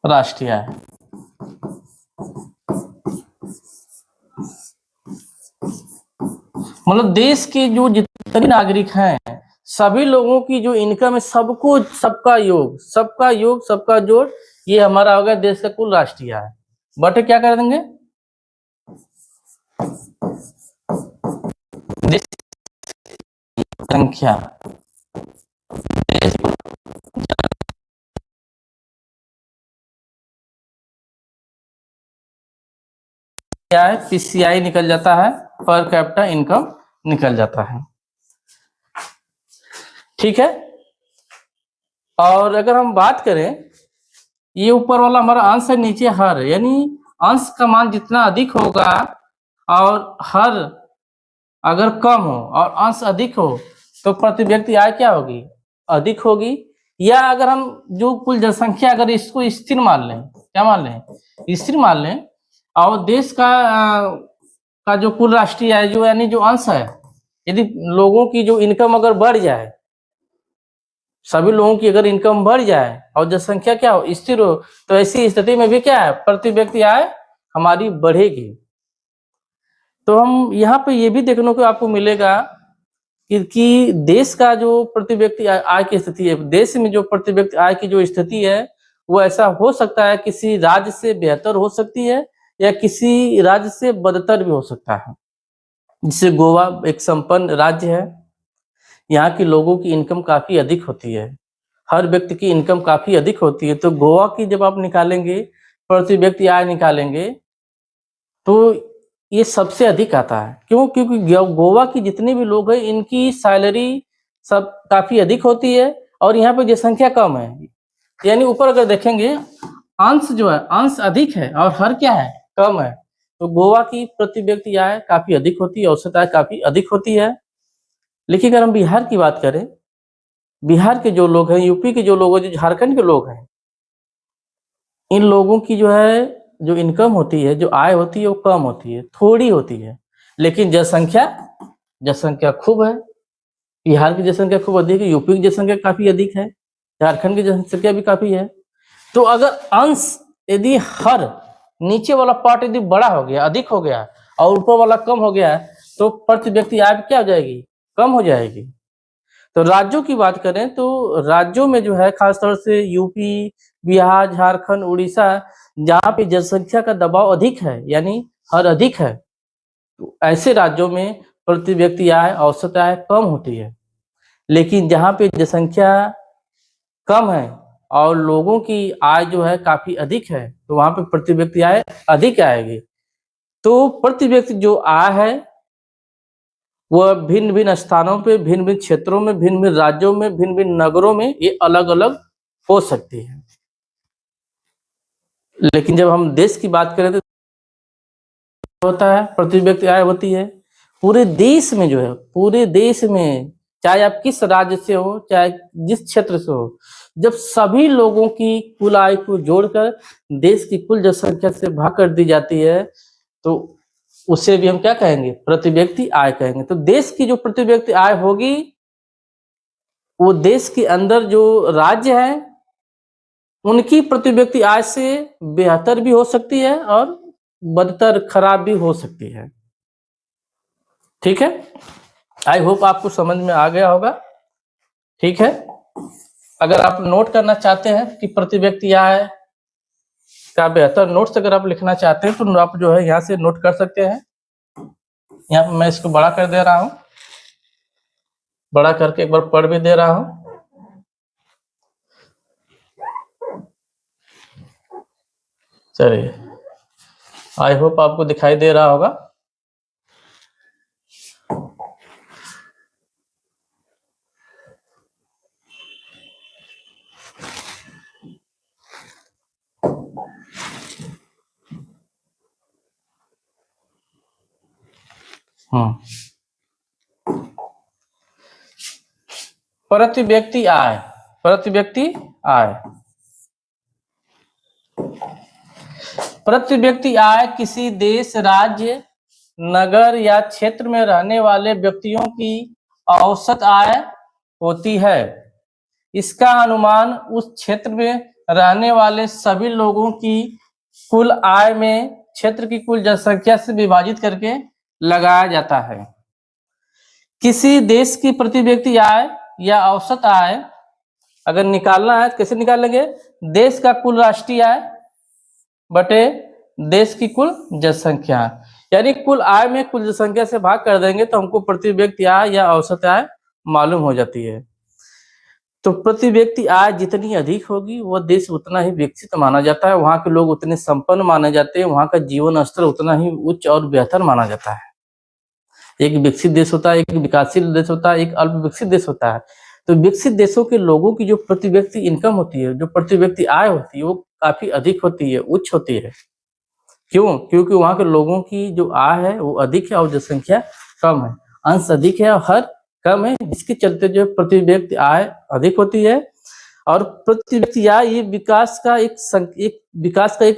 राष्ट्रीय आय। मतलब देश के जो जितने नागरिक हैं सभी लोगों की जो इनकम है सबको सबका योग सबका जोड़ ये हमारा होगा देश का कुल राष्ट्रीय आय बटे क्या कर देंगे देश की संख्या क्या है पीसीआई निकल जाता है पर कैपिटा इनकम निकल जाता है। ठीक है। और अगर हम बात करें ये ऊपर वाला हमारा अंश है नीचे हर यानी अंश का मान जितना अधिक होगा और हर अगर कम हो और अंश अधिक हो तो प्रति व्यक्ति आय क्या होगी अधिक होगी। या अगर हम जो कुल जनसंख्या अगर इसको स्थिर मान लें क्या मान लें स्थिर मान लें और देश का जो कुल राष्ट्रीय आय जो यानी जो अंश है यदि लोगों की जो इनकम अगर बढ़ जाए सभी लोगों की अगर इनकम बढ़ जाए और जनसंख्या क्या हो स्थिर हो तो ऐसी स्थिति में भी क्या है प्रति व्यक्ति आय हमारी बढ़ेगी। तो हम यहाँ पे ये भी देखने को आपको मिलेगा कि देश का जो प्रति व्यक्ति आय की स्थिति है देश में जो प्रति व्यक्ति आय की जो स्थिति है वो ऐसा हो सकता है किसी राज्य से बेहतर हो सकती है या किसी राज्य से बदतर भी हो सकता है। जैसे गोवा एक संपन्न राज्य है यहाँ के लोगों की इनकम काफी अधिक होती है हर व्यक्ति की इनकम काफी अधिक होती है। तो गोवा की जब आप निकालेंगे प्रति व्यक्ति आय निकालेंगे तो ये सबसे अधिक आता है क्यों क्योंकि गोवा की जितने भी लोग हैं इनकी सैलरी सब काफी अधिक होती है और यहाँ पे जनसंख्या कम है यानी ऊपर अगर देखेंगे अंश जो है अंश अधिक है और हर क्या है कम है। तो गोवा की प्रति व्यक्ति आय काफी अधिक होती है औसत आय काफी अधिक होती है। लेकिन अगर हम बिहार की बात करें बिहार के जो लोग हैं यूपी के जो लोग हैं जो झारखंड के लोग हैं इन लोगों की जो है जो इनकम होती है जो आय होती है वो कम होती है थोड़ी होती है लेकिन जनसंख्या खूब है। बिहार की जनसंख्या खूब अधिक है यूपी की जनसंख्या काफी अधिक है झारखंड की जनसंख्या भी काफी है। तो अगर अंश यदि हर नीचे वाला पार्ट यदि बड़ा हो गया अधिक हो गया और ऊपर वाला कम हो गया तो प्रति व्यक्ति आय क्या हो जाएगी कम हो जाएगी। तो राज्यों की बात करें तो राज्यों में जो है खासतौर से यूपी बिहार झारखंड उड़ीसा जहाँ पे जनसंख्या का दबाव अधिक है यानी हर अधिक है तो ऐसे राज्यों में प्रति व्यक्ति आय औसत आय कम होती है। लेकिन जहाँ पे जनसंख्या कम है और लोगों की आय जो है काफी अधिक है तो वहां पे प्रति व्यक्ति आय अधिक आएगी। तो प्रति व्यक्ति जो आय है वह भिन्न भिन्न स्थानों पे भिन्न भिन्न क्षेत्रों में भिन्न भिन्न राज्यों में भिन्न भिन्न नगरों में ये अलग अलग हो सकती है। लेकिन जब हम देश की बात करें तो होता है प्रति व्यक्ति आय होती है पूरे देश में जो है पूरे देश में चाहे आप किस राज्य से हो चाहे जिस क्षेत्र से हो जब सभी लोगों की कुल आय को जोड़कर देश की कुल जनसंख्या से भाग कर दी जाती है तो उसे भी हम क्या कहेंगे प्रति व्यक्ति आय कहेंगे। तो देश की जो प्रति व्यक्ति आय होगी वो देश के अंदर जो राज्य है उनकी प्रति व्यक्ति आय से बेहतर भी हो सकती है और बदतर खराब भी हो सकती है। ठीक है आई होप आपको समझ में आ गया होगा। ठीक है अगर आप नोट करना चाहते हैं कि प्रति व्यक्ति आय का बेहतर नोट्स अगर आप लिखना चाहते हैं तो आप जो है यहाँ से नोट कर सकते हैं। यहाँ पे मैं इसको बड़ा कर दे रहा हूँ बड़ा करके एक बार पढ़ भी दे रहा हूँ। चलिए आई होप आपको दिखाई दे रहा होगा। प्रति व्यक्ति आय प्रति व्यक्ति आय प्रति व्यक्ति आय किसी देश राज्य नगर या क्षेत्र में रहने वाले व्यक्तियों की औसत आय होती है। इसका अनुमान उस क्षेत्र में रहने वाले सभी लोगों की कुल आय में क्षेत्र की कुल जनसंख्या से विभाजित करके लगाया जाता है। किसी देश की प्रति व्यक्ति आय या औसत आय अगर निकालना है तो कैसे निकालेंगे? देश का कुल राष्ट्रीय आय बटे देश की कुल जनसंख्या, यानी कुल आय में कुल जनसंख्या से भाग कर देंगे तो हमको प्रति व्यक्ति आय या औसत आय मालूम हो जाती है। तो प्रति व्यक्ति आय जितनी अधिक होगी वह देश उतना ही विकसित माना जाता है, वहाँ के लोग उतने संपन्न माने जाते हैं, वहाँ का जीवन स्तर उतना ही उच्च और बेहतर माना जाता है। एक विकसित देश होता है, एक विकासशील देश होता है, एक अल्प विकसित देश होता है। तो विकसित देशों के लोगों की जो प्रति व्यक्ति इनकम होती है, जो प्रति व्यक्ति आय होती है, वो काफी अधिक होती है, उच्च होती है। क्यों? क्योंकि वहाँ के लोगों की जो आय है वो अधिक है और जनसंख्या कम है, अंश अधिक है और हर कम है, जिसके चलते जो प्रति व्यक्ति आय अधिक होती है। और प्रति व्यक्ति आय ये विकास का एक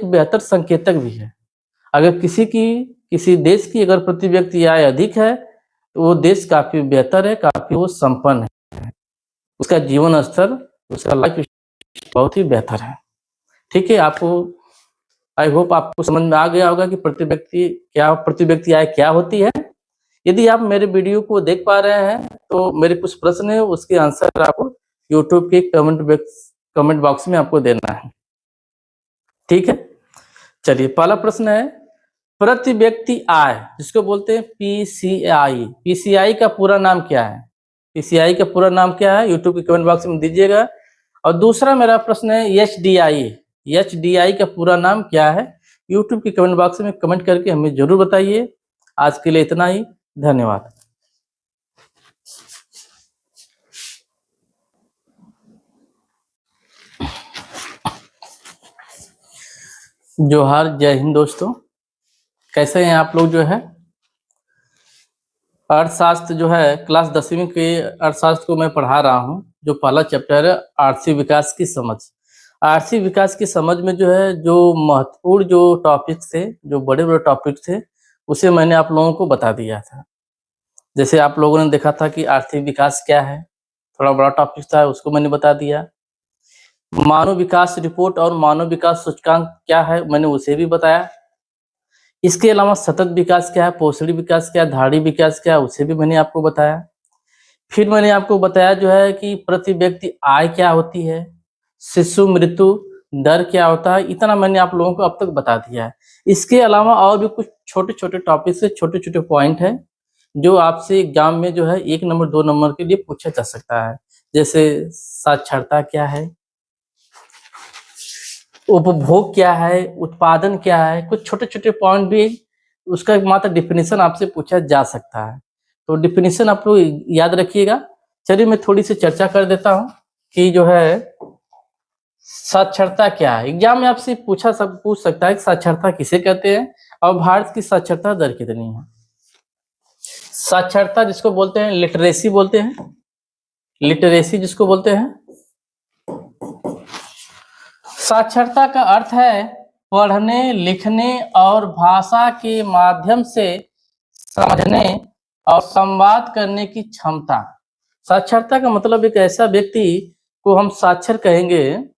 बेहतर संकेतक भी है। अगर किसी देश की अगर प्रति व्यक्ति आय अधिक है तो वो देश काफी बेहतर है, काफी वो संपन्न है, उसका जीवन स्तर, उसका लाइफ बहुत ही बेहतर है। ठीक है, आपको आई होप आपको समझ में आ गया होगा कि प्रति व्यक्ति आय क्या होती है। यदि आप मेरे वीडियो को देख पा रहे हैं तो मेरे कुछ प्रश्न है, उसके आंसर आपको यूट्यूब के कमेंट बॉक्स में आपको देना है। ठीक है, चलिए पहला प्रश्न है, प्रति व्यक्ति आय जिसको बोलते हैं पीसीआई, पीसीआई का पूरा नाम क्या है? पीसीआई का पूरा नाम क्या है? यूट्यूब के कमेंट बॉक्स में दीजिएगा। और दूसरा मेरा प्रश्न है एचडीआई, एचडीआई का पूरा नाम क्या है? यूट्यूब के कमेंट बॉक्स में कमेंट करके हमें जरूर बताइए। आज के लिए इतना ही, धन्यवाद। जोहार, जय हिंद दोस्तों, कैसे हैं आप लोग? जो है अर्थशास्त्र जो है क्लास 10वीं के अर्थशास्त्र को मैं पढ़ा रहा हूं। जो पहला चैप्टर है आर्थिक विकास की समझ। आर्थिक विकास की समझ में जो है जो महत्वपूर्ण जो टॉपिक्स थे, जो बड़े बड़े टॉपिक थे, उसे मैंने आप लोगों को बता दिया था। जैसे आप लोगों ने देखा था कि आर्थिक विकास क्या है, थोड़ा बड़ा टॉपिक था, उसको मैंने बता दिया। मानव विकास रिपोर्ट और मानव विकास सूचकांक क्या है, मैंने उसे भी बताया। इसके अलावा सतत विकास क्या है, पोषणी विकास क्या है, धाड़ी विकास क्या है, उसे भी मैंने आपको बताया। फिर मैंने आपको बताया जो है कि प्रति व्यक्ति आय क्या होती है, शिशु मृत्यु दर क्या होता है, इतना मैंने आप लोगों को अब तक बता दिया है। इसके अलावा और भी कुछ छोटे छोटे टॉपिक से छोटे छोटे पॉइंट है जो आपसे एग्जाम में जो है 1 नंबर 2 नंबर के लिए पूछा जा सकता है। जैसे साक्षरता क्या है, उपभोग क्या है, उत्पादन क्या है, कुछ छोटे छोटे पॉइंट भी उसका मात्र डिफिनेशन आपसे पूछा जा सकता है। तो डिफिनेशन आप लोग याद रखिएगा। चलिए मैं थोड़ी सी चर्चा कर देता हूँ कि जो है साक्षरता क्या है। एग्जाम में आपसे पूछ सकता है कि साक्षरता किसे कहते हैं और भारत की साक्षरता दर कितनी है। साक्षरता जिसको बोलते हैं लिटरेसी बोलते हैं, लिटरेसी जिसको बोलते हैं। साक्षरता का अर्थ है पढ़ने, लिखने और भाषा के माध्यम से समझने और संवाद करने की क्षमता। साक्षरता का मतलब एक ऐसा व्यक्ति को हम साक्षर कहेंगे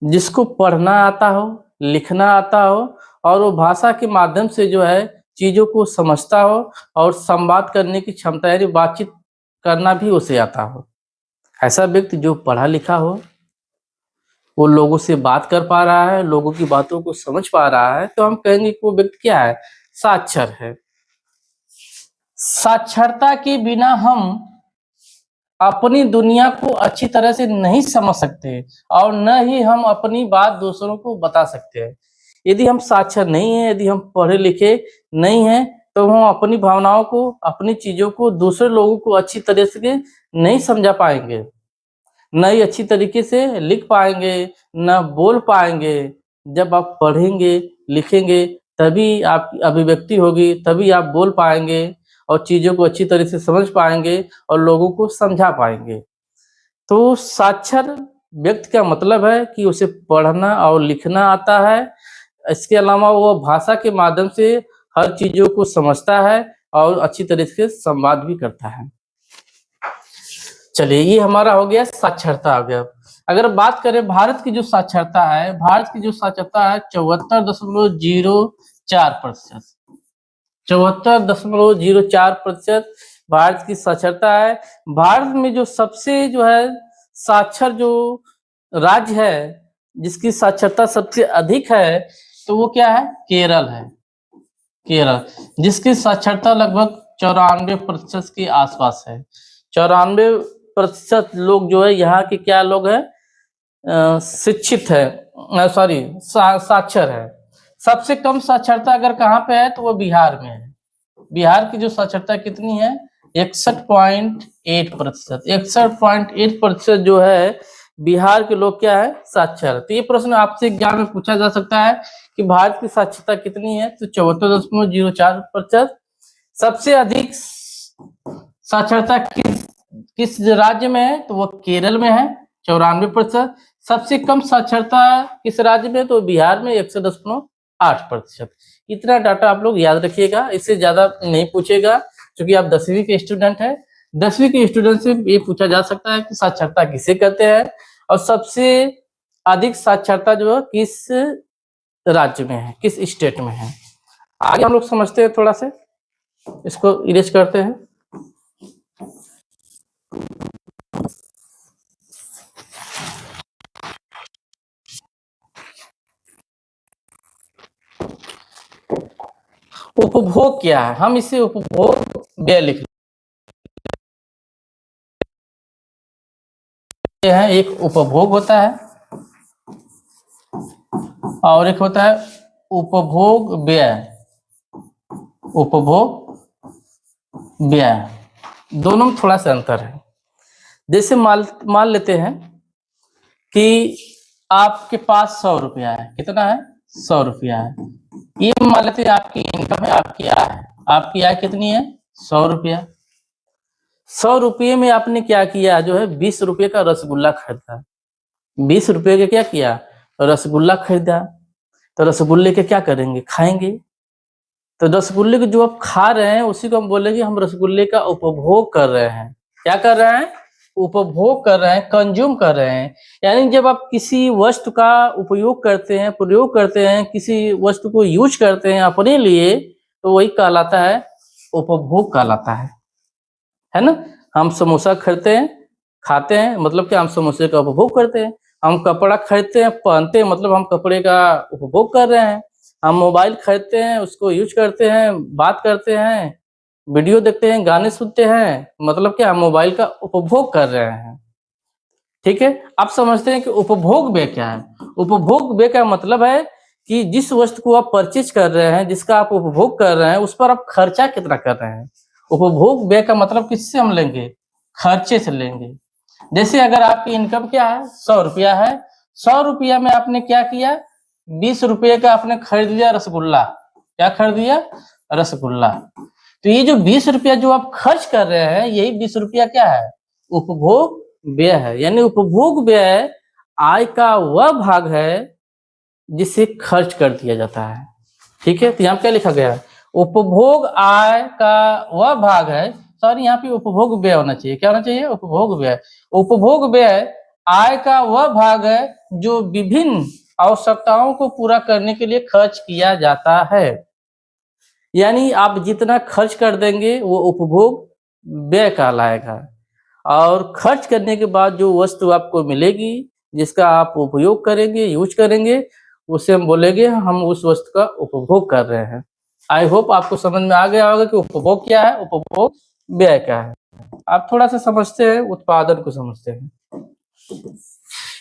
जिसको पढ़ना आता हो, लिखना आता हो और वो भाषा के माध्यम से जो है चीजों को समझता हो और संवाद करने की क्षमता, यानी बातचीत करना भी उसे आता हो। ऐसा व्यक्ति जो पढ़ा लिखा हो, वो लोगों से बात कर पा रहा है, लोगों की बातों को समझ पा रहा है, तो हम कहेंगे कि वो व्यक्ति क्या है, साक्षर है। साक्षरता के बिना हम अपनी दुनिया को अच्छी तरह से नहीं समझ सकते और न ही हम अपनी बात दूसरों को बता सकते हैं। यदि हम साक्षर नहीं है, यदि हम पढ़े लिखे नहीं हैं, तो हम अपनी भावनाओं को, अपनी चीजों को दूसरे लोगों को अच्छी तरह से नहीं समझा पाएंगे, न ही अच्छी तरीके से लिख पाएंगे, न बोल पाएंगे। जब आप पढ़ेंगे लिखेंगे तभी आप अभिव्यक्ति होगी, तभी आप बोल पाएंगे और चीजों को अच्छी तरह से समझ पाएंगे और लोगों को समझा पाएंगे। तो साक्षर व्यक्ति का मतलब है कि उसे पढ़ना और लिखना आता है। इसके अलावा वो भाषा के माध्यम से हर चीजों को समझता है और अच्छी तरह से संवाद भी करता है। चलिए ये हमारा हो गया, साक्षरता हो गया। अगर बात करें भारत की जो साक्षरता है, भारत की जो साक्षरता है 74.04%, 74.04%। भारत की साक्षरता है। भारत में जो सबसे जो है साक्षर जो राज्य है, जिसकी साक्षरता सबसे अधिक है, तो वो क्या है? केरल है। केरल, जिसकी साक्षरता लगभग 94% के आसपास है। 94% लोग जो है यहाँ के क्या लोग हैं? शिक्षित है, सॉरी साक्षर है। सबसे कम साक्षरता अगर कहाँ पे है तो वो बिहार में है। बिहार की जो साक्षरता कितनी है? 61.8%। 61.8% जो है बिहार के लोग क्या है? साक्षर। तो ये प्रश्न आपसे एग्जाम में पूछा जा सकता है कि भारत की साक्षरता कितनी है, तो 74.04%। सबसे अधिक साक्षरता किस राज्य में है, तो वो केरल में है 94%। सबसे कम साक्षरता किस राज्य में, तो बिहार में 110.8%। इतना डाटा आप लोग याद रखिएगा, इससे ज्यादा नहीं पूछेगा, क्योंकि आप 10वीं के स्टूडेंट हैं। 10वीं के स्टूडेंट से ये पूछा जा सकता है कि साक्षरता किसे कहते हैं और सबसे अधिक साक्षरता जो है किस राज्य में है, किस स्टेट में है। आगे हम लोग समझते हैं, थोड़ा से इसको इरेज करते हैं। उपभोग क्या है? हम इसे उपभोग व्यय लिख लेते हैं। एक उपभोग होता है और एक होता है उपभोग व्यय। उपभोग व्यय, दोनों में थोड़ा सा अंतर है। जैसे मान लेते हैं कि आपके पास 100 रुपया है। कितना है? 100 रुपया है। ये मान लेते हैं आपकी इनकम है, आपकी आय है। आपकी आय कितनी है? 100 रुपया। 100 रुपये में आपने क्या किया? जो है 20 रुपये का रसगुल्ला खरीदा। 20 रुपये का क्या किया? रसगुल्ला खरीदा। तो रसगुल्ले के क्या करेंगे? खाएंगे। तो रसगुल्ले को जो आप खा रहे हैं उसी को हम बोलेंगे हम रसगुल्ले का उपभोग कर रहे हैं। क्या कर रहे हैं? उपभोग कर रहे हैं, कंज्यूम कर रहे हैं। यानी जब आप किसी वस्तु का उपयोग करते हैं, प्रयोग करते हैं, किसी वस्तु को यूज करते हैं अपने लिए, तो वही कहलाता है उपभोग कहलाता है ना। हम समोसा खरीदते हैं, खाते हैं, मतलब कि हम समोसे का उपभोग करते हैं। हम कपड़ा खरीदते हैं, पहनते हैं, मतलब हम कपड़े का उपभोग कर रहे हैं। हम मोबाइल खरीदते हैं, उसको यूज करते हैं, बात करते हैं, वीडियो देखते हैं, गाने सुनते हैं, मतलब कि हम मोबाइल का उपभोग कर रहे हैं। ठीक है, आप समझते हैं कि उपभोग व्यय क्या है? उपभोग व्यय का मतलब है कि जिस वस्तु को आप परचेज कर रहे हैं, जिसका आप उपभोग कर रहे हैं, उस पर आप खर्चा कितना कर रहे हैं। उपभोग व्यय का मतलब किससे हम लेंगे? खर्चे से लेंगे। जैसे अगर आपकी इनकम क्या है? 100 रुपया है। 100 रुपया में आपने क्या किया? 20 रुपये का आपने खरीद लिया रसगुल्ला। क्या खरीद लिया? रसगुल्ला। तो ये जो 20 रुपया जो आप खर्च कर रहे हैं, यही 20 रुपया क्या है? उपभोग व्यय है। यानी उपभोग व्यय आय का वह भाग है जिसे खर्च कर दिया जाता है। ठीक है, तो यहाँ क्या लिखा गया है? उपभोग आय का वह भाग है, सॉरी यहाँ पे उपभोग व्यय होना चाहिए। क्या होना चाहिए? उपभोग व्यय। उपभोग व्यय आय का वह भाग है जो विभिन्न आवश्यकताओं को पूरा करने के लिए खर्च किया जाता है। यानी आप जितना खर्च कर देंगे वो उपभोग व्यय कहलाएगा। और खर्च करने के बाद जो वस्तु आपको मिलेगी, जिसका आप उपयोग करेंगे, यूज करेंगे, उसे हम बोलेंगे हम उस वस्तु का उपभोग कर रहे हैं। आई होप आपको समझ में आ गया होगा कि उपभोग क्या है, उपभोग व्यय क्या है। आप थोड़ा सा समझते हैं, उत्पादन को समझते हैं।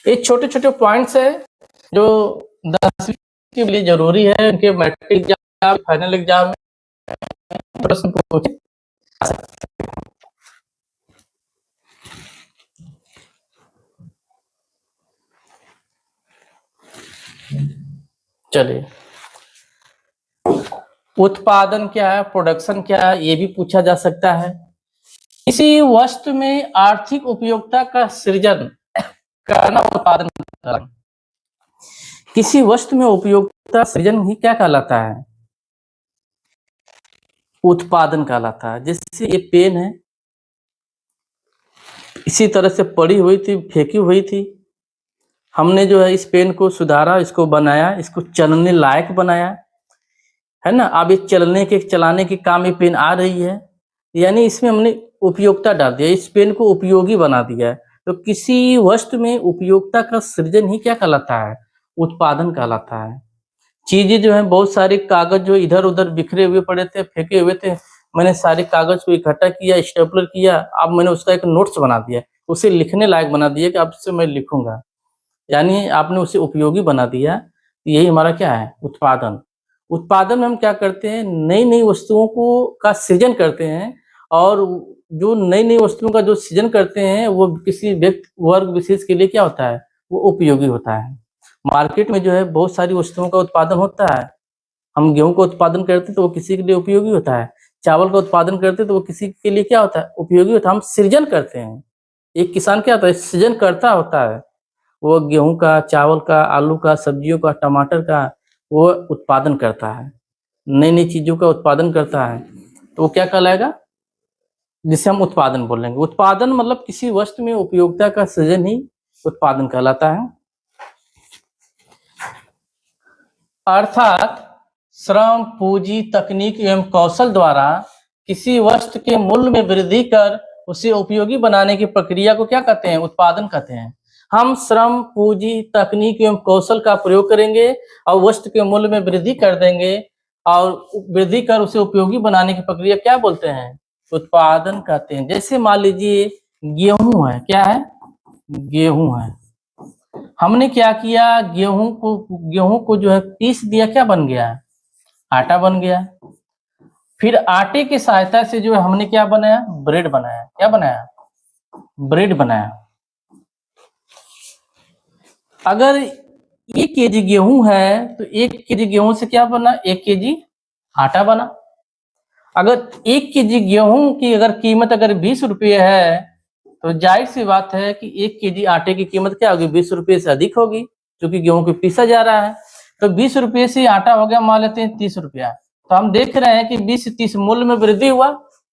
ये छोटे छोटे पॉइंट्स है जो 10वीं के लिए जरूरी है। उनके मैट्रिक एग्जाम, फाइनल एग्जाम में प्रश्न पूछे। चलिए, उत्पादन क्या है, प्रोडक्शन क्या है, ये भी पूछा जा सकता है। किसी वस्तु में आर्थिक उपयोगिता का सृजन करना उत्पादन कहलाता है। किसी वस्तु में उपयोगिता सृजन ही क्या कहलाता है? उत्पादन कहलाता है। जैसे ये पेन है, इसी तरह से पड़ी हुई थी, फेंकी हुई थी, हमने जो है इस पेन को सुधारा, इसको बनाया, इसको चलने लायक बनाया, है ना। अब ये चलाने के काम ये पेन आ रही है। यानी इसमें हमने उपयोगिता डाल दिया, इस पेन को उपयोगी बना दिया है। तो किसी वस्तु में उपयोगिता का सृजन ही क्या कहलाता है? उत्पादन कहलाता है। चीजें जो है, बहुत सारे कागज जो इधर उधर बिखरे हुए पड़े थे, फेंके हुए थे, मैंने सारे कागज को इकट्ठा किया, स्टेपलर किया, अब मैंने उसका एक नोट्स बना दिया, उसे लिखने लायक बना दिया कि अब से मैं लिखूंगा, यानी आपने उसे उपयोगी बना दिया। यही हमारा क्या है? उत्पादन। उत्पादन में हम क्या करते हैं? नई नई वस्तुओं को का सृजन करते हैं, और जो नई नई वस्तुओं का जो सृजन करते हैं वो किसी व्यक्ति वर्ग विशेष के लिए क्या होता है? वो उपयोगी होता है। मार्केट में जो है बहुत सारी वस्तुओं का उत्पादन होता है। हम गेहूं का उत्पादन करते हैं तो वो किसी के लिए उपयोगी होता है, चावल का उत्पादन करते हैं तो वो किसी के लिए क्या होता है? उपयोगी होता है। हम सृजन करते हैं। एक किसान क्या होता है? सृजन करता होता है। वो गेहूं का, चावल का, आलू का, सब्जियों का, टमाटर का वो उत्पादन करता है, नई नई चीजों का उत्पादन करता है, तो वो क्या कहलाएगा? जिसे हम उत्पादन बोलेंगे। उत्पादन मतलब किसी वस्तु में उपयोगिता का सृजन ही उत्पादन कहलाता है। अर्थात श्रम, पूंजी, तकनीक एवं कौशल द्वारा किसी वस्तु के मूल्य में वृद्धि कर उसे उपयोगी बनाने की प्रक्रिया को क्या कहते हैं? उत्पादन कहते हैं। हम श्रम, पूंजी, तकनीक एवं कौशल का प्रयोग करेंगे और वस्तु के मूल्य में वृद्धि कर देंगे, और वृद्धि कर उसे उपयोगी बनाने की प्रक्रिया क्या बोलते हैं? उत्पादन कहते हैं। जैसे मान लीजिए गेहूं है, क्या है? गेहूं है। हमने क्या किया? गेहूं को जो है पीस दिया, क्या बन गया? आटा बन गया। फिर आटे की सहायता से जो है हमने क्या बनाया? ब्रेड बनाया। क्या बनाया? ब्रेड बनाया। अगर 1 केजी गेहूं है तो 1 केजी गेहूं से क्या बना? 1 केजी आटा बना। अगर 1 केजी गेहूं की अगर कीमत अगर 20 रुपये है तो जाहिर सी बात है कि 1 केजी आटे की कीमत क्या होगी? 20 रुपये से अधिक होगी, क्योंकि गेहूं को पीसा जा रहा है। तो 20 रुपये से आटा हो गया, मान लेते हैं 30 रुपया। तो हम देख रहे हैं कि 20 से 30 मूल्य में वृद्धि हुआ।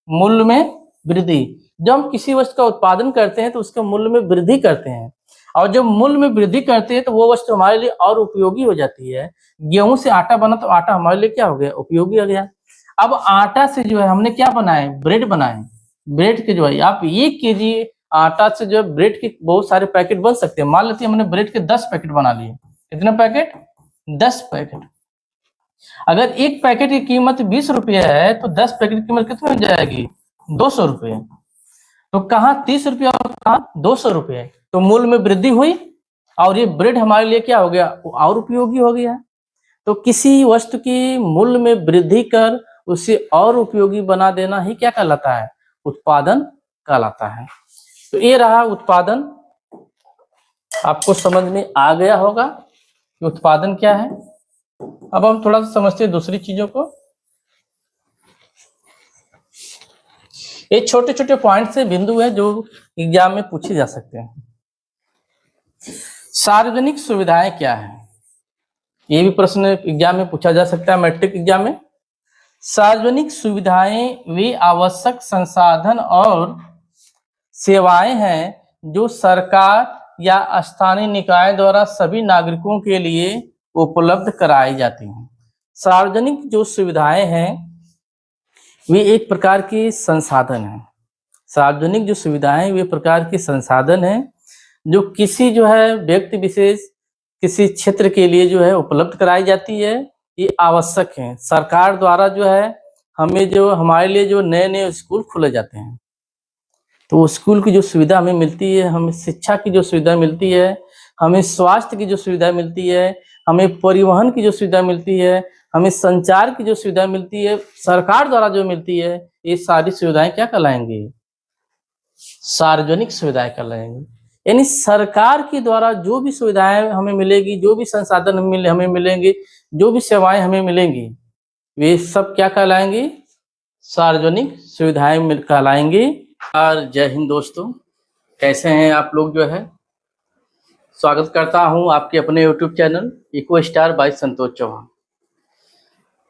मूल्य में वृद्धि, जब हम किसी वस्तु का उत्पादन करते हैं तो उसके मूल्य में वृद्धि करते हैं, और जब मूल्य में वृद्धि करते हैं तो वो वस्तु हमारे लिए और उपयोगी हो जाती है। गेहूं से आटा बना तो आटा हमारे लिए क्या हो गया? उपयोगी हो गया। अब आटा से जो है हमने क्या बनाए? ब्रेड बनाए। ब्रेड के जो है आप 1 केजी आटा से जो है ब्रेड के बहुत सारे पैकेट बन सकते हैं। मान लेते हैं हमने ब्रेड के 10 पैकेट बना लिए। कितने पैकेट? 10 पैकेट। अगर एक पैकेट की कीमत 20 रुपये है तो 10 पैकेट की कीमत कितनी हो जाएगी? 200 रुपये। तो कहाँ 30 रुपये और कहाँ 200 रुपये। तो मूल्य में वृद्धि हुई, और ये ब्रेड हमारे लिए क्या हो गया? और उपयोगी हो गया। तो किसी वस्तु की मूल्य में वृद्धि कर उसे और उपयोगी बना देना ही क्या कहलाता है? उत्पादन कहलाता है। तो ये रहा उत्पादन। आपको समझ में आ गया होगा कि उत्पादन क्या है। अब हम थोड़ा सा समझते हैं दूसरी चीजों को। ये छोटे छोटे पॉइंट से बिंदु है जो एग्जाम में पूछे जा सकते हैं। सार्वजनिक सुविधाएं क्या है? ये भी प्रश्न एग्जाम में पूछा जा सकता है, मैट्रिक एग्जाम में। सार्वजनिक सुविधाएं वे आवश्यक संसाधन और सेवाएं हैं जो सरकार या स्थानीय निकाय द्वारा सभी नागरिकों के लिए उपलब्ध कराई जाती हैं। सार्वजनिक जो सुविधाएं हैं वे एक प्रकार के संसाधन हैं। सार्वजनिक जो सुविधाएं वे प्रकार के संसाधन हैं जो किसी जो है व्यक्ति विशेष, किसी क्षेत्र के लिए जो है उपलब्ध कराई जाती है। ये आवश्यक है। सरकार द्वारा जो है हमें जो हमारे लिए जो नए नए स्कूल खोले जाते हैं, तो स्कूल की जो सुविधा हमें मिलती है, हमें शिक्षा की जो सुविधा मिलती है, हमें स्वास्थ्य की जो सुविधा मिलती है, हमें परिवहन की जो सुविधा मिलती है, हमें संचार की जो सुविधा मिलती है, सरकार द्वारा जो मिलती है, ये सारी सुविधाएं क्या कहलाएंगी? सार्वजनिक सुविधाएं कहलाएंगी। यानी सरकार के द्वारा जो भी सुविधाएं हमें मिलेगी, जो भी संसाधन हमें मिलेंगे, जो भी सेवाएं हमें मिलेंगी, वे सब क्या कहलाएंगी? सार्वजनिक सुविधाएं कहलाएंगी। और जय हिंद दोस्तों, कैसे हैं आप लोग? जो है स्वागत करता हूं आपके अपने YouTube channel eco star by Santosh Chauhan.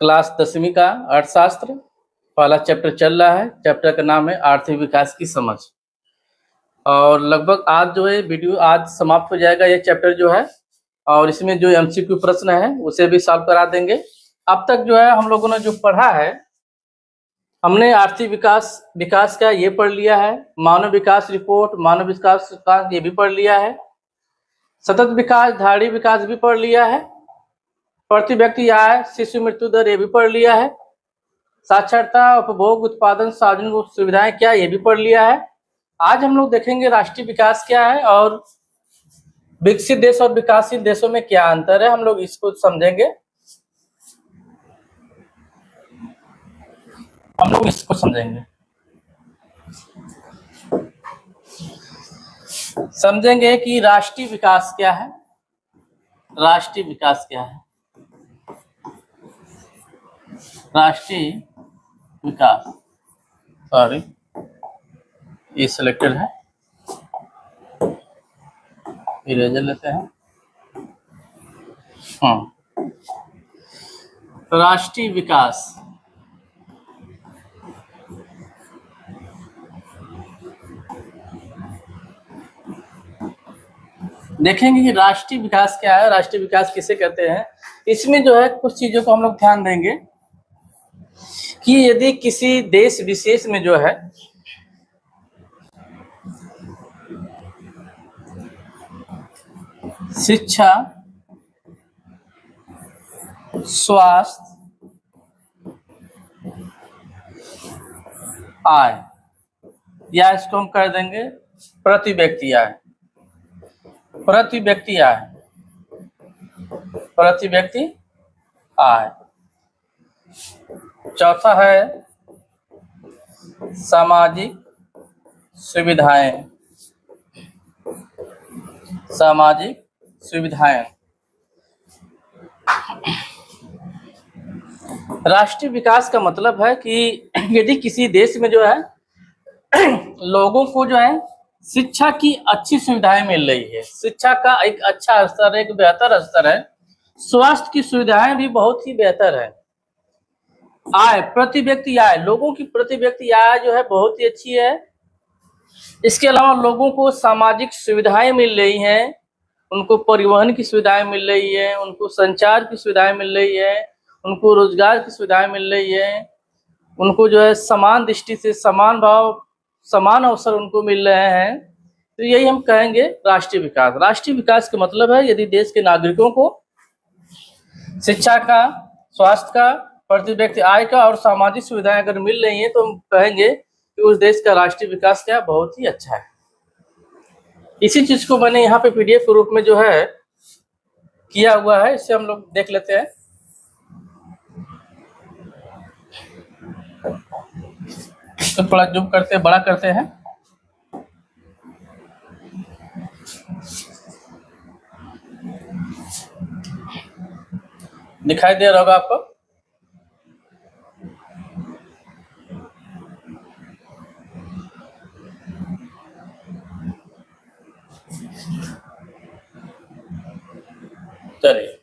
Class 10वीं का अर्थशास्त्र पहला चैप्टर चल रहा है। चैप्टर का नाम है आर्थिक विकास की समझ, और लगभग आज जो है वीडियो आज समाप्त हो जाएगा ये चैप्टर जो है, और इसमें जो MCQ प्रश्न है उसे भी सॉल्व करा देंगे। अब तक जो है हम लोगों ने जो पढ़ा है हमने आर्थिक विकास विकास का ये पढ़ लिया है, मानव विकास रिपोर्ट, मानव विकास का ये भी पढ़ लिया है, सतत विकास, धाड़ी विकास भी पढ़ लिया है, प्रति व्यक्ति आय, शिशु मृत्यु दर ये भी पढ़ लिया है, साक्षरता, उपभोग, उत्पादन, सार्वजनिक सुविधाएं क्या ये भी पढ़ लिया है। आज हम लोग देखेंगे राष्ट्रीय विकास क्या है और विकसित देश और विकासशील देशों में क्या अंतर है, हम लोग इसको समझेंगे। हम लोग इसको समझेंगे समझेंगे कि राष्ट्रीय विकास क्या है। राष्ट्रीय विकास क्या है? राष्ट्रीय विकास, सॉरी ये सिलेक्टेड है, इरेजर लेते हैं। राष्ट्रीय विकास देखेंगे कि राष्ट्रीय विकास क्या है, राष्ट्रीय विकास किसे कहते हैं। इसमें जो है कुछ चीजों को हम लोग ध्यान देंगे कि यदि किसी देश विशेष में जो है शिक्षा, स्वास्थ्य, आय, या इसको हम कर देंगे प्रति व्यक्ति आय, प्रति व्यक्ति आय, प्रति व्यक्ति आय। चौथा है सामाजिक सुविधाएं, सामाजिक सुविधाएं। राष्ट्रीय विकास का मतलब है कि यदि किसी देश में जो है लोगों को जो है शिक्षा की अच्छी सुविधाएं मिल रही है, शिक्षा का एक अच्छा स्तर है, एक बेहतर स्तर है, स्वास्थ्य की सुविधाएं भी बहुत ही बेहतर है, आय, प्रति व्यक्ति आय, लोगों की प्रति व्यक्ति आय जो है बहुत ही अच्छी है। इसके अलावा लोगों को सामाजिक सुविधाएं मिल रही हैं, उनको परिवहन की सुविधाएं मिल रही है, उनको संचार की सुविधाएं मिल रही है, उनको रोजगार की सुविधाएं मिल रही है, उनको जो है समान दृष्टि से समान भाव, समान अवसर उनको मिल रहे हैं। तो यही हम कहेंगे राष्ट्रीय विकास। राष्ट्रीय विकास का मतलब है यदि देश के नागरिकों को शिक्षा का, स्वास्थ्य का, प्रति व्यक्ति आय का और सामाजिक सुविधाएं अगर मिल रही हैं तो हम कहेंगे कि उस देश का राष्ट्रीय विकास क्या बहुत ही अच्छा है। इसी चीज को मैंने यहाँ पे पीडीएफ के रूप में जो है किया हुआ है, इससे हम लोग देख लेते हैं। तो थोड़ा जूम करते हैं, बड़ा करते हैं। दिखाई दे रहा होगा आपको। चलिए,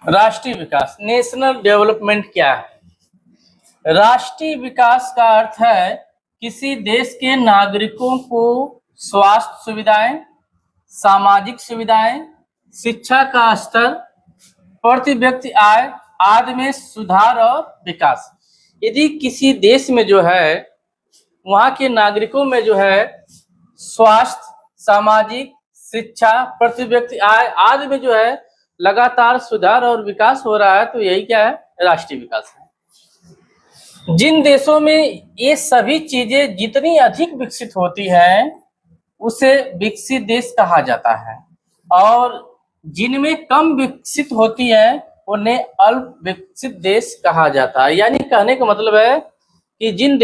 राष्ट्रीय विकास, नेशनल डेवलपमेंट क्या है? राष्ट्रीय विकास का अर्थ है किसी देश के नागरिकों को स्वास्थ्य सुविधाएं, सामाजिक सुविधाएं, शिक्षा का स्तर, प्रति व्यक्ति आय आदि में सुधार और विकास। यदि किसी देश में जो है वहां के नागरिकों में जो है स्वास्थ्य, सामाजिक, शिक्षा, प्रति व्यक्ति आय आदि में जो है लगातार सुधार और विकास हो रहा है, तो यही क्या है? राष्ट्रीय विकास है। जिन देशों में ये सभी चीजें जितनी अधिक विकसित होती हैं उसे विकसित देश कहा जाता है, और जिनमें कम विकसित होती है उन्हें अल्प विकसित देश कहा जाता है। यानी कहने का मतलब है कि जिन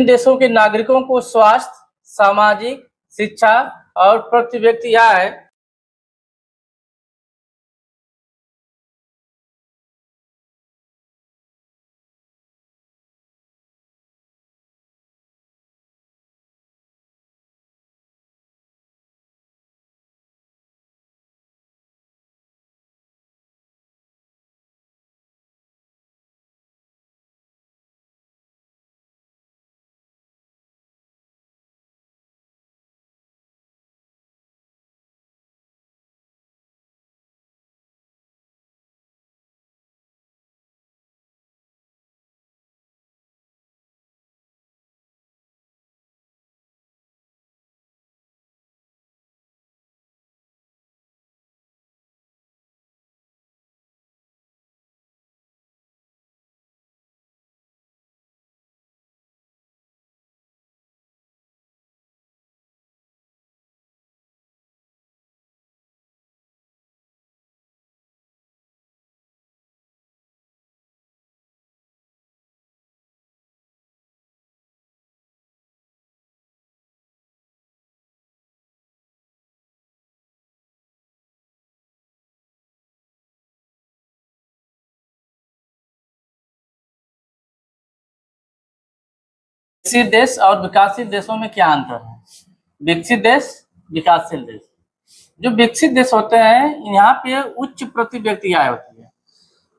देशों के नागरिकों को स्वास्थ्य, सामाजिक, शिक्षा और प्रति व्यक्ति आय विकसित देश और विकासशील देशों में क्या अंतर है? विकसित देश, विकासशील देश। जो विकसित देश होते हैं यहाँ पे उच्च प्रति व्यक्ति आय होती है।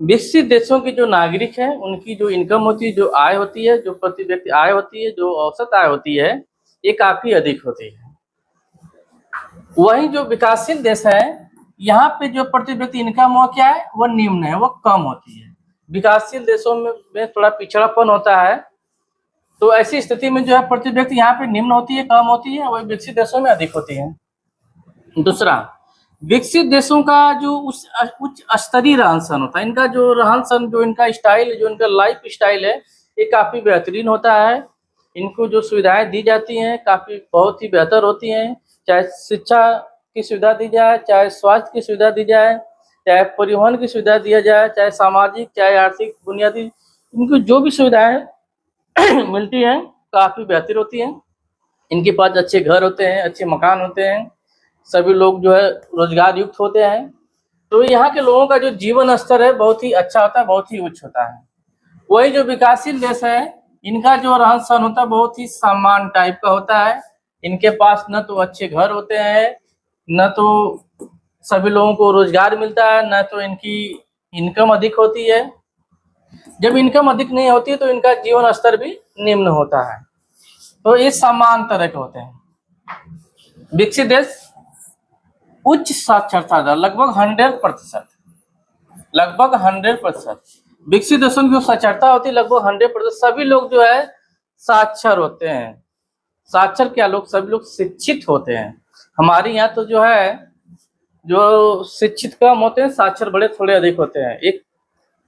विकसित देशों के जो नागरिक हैं उनकी जो इनकम होती है, जो आय होती है, जो प्रति व्यक्ति आय होती है, जो औसत आय होती है, ये काफी अधिक होती है। वहीं जो विकासशील देश है यहाँ पे जो प्रति व्यक्ति इनकम वो क्या है, वो निम्न है, वो कम होती है। विकासशील देशों में थोड़ा पिछड़ापन होता है, तो ऐसी स्थिति में जो है प्रति व्यक्ति यहाँ पे निम्न होती है, कम होती है, वही विकसित देशों में अधिक होती है। दूसरा, विकसित देशों का जो उच्च स्तरीय रहन सहन होता है, इनका जो रहन सहन, जो इनका स्टाइल, जो इनका लाइफ स्टाइल है, ये काफी बेहतरीन होता है। इनको जो सुविधाएं दी जाती हैं काफी बहुत ही बेहतर होती हैं, चाहे शिक्षा की सुविधा दी जाए, चाहे स्वास्थ्य की सुविधा दी जाए, चाहे परिवहन की सुविधा दिया जाए, चाहे सामाजिक, चाहे आर्थिक बुनियादी, इनको जो भी सुविधाएं मिलती हैं काफी बेहतर होती हैं। इनके पास अच्छे घर होते हैं, अच्छे मकान होते हैं, सभी लोग जो है रोजगार युक्त होते हैं, तो यहाँ के लोगों का जो जीवन स्तर है बहुत ही अच्छा होता है, बहुत ही उच्च होता है। वही जो विकासशील देश है इनका जो रहन सहन होता है बहुत ही सामान्य टाइप का होता है। इनके पास न तो अच्छे घर होते हैं, न तो सभी लोगों को रोजगार मिलता है, न तो इनकी इनकम अधिक होती है। जब इनकम अधिक नहीं होती है तो इनका जीवन स्तर भी निम्न होता है। तो ये समान तरह के होते हैं। विकसित देश उच्च साक्षरता दर लगभग 100%, लगभग 100%। विकसित देशों की जो साक्षरता होती है लगभग 100%। सभी लोग जो है साक्षर होते हैं। साक्षर क्या लोग, सभी लोग शिक्षित होते हैं। हमारे यहाँ तो जो है जो शिक्षित कम होते हैं, साक्षर बड़े थोड़े अधिक होते हैं। एक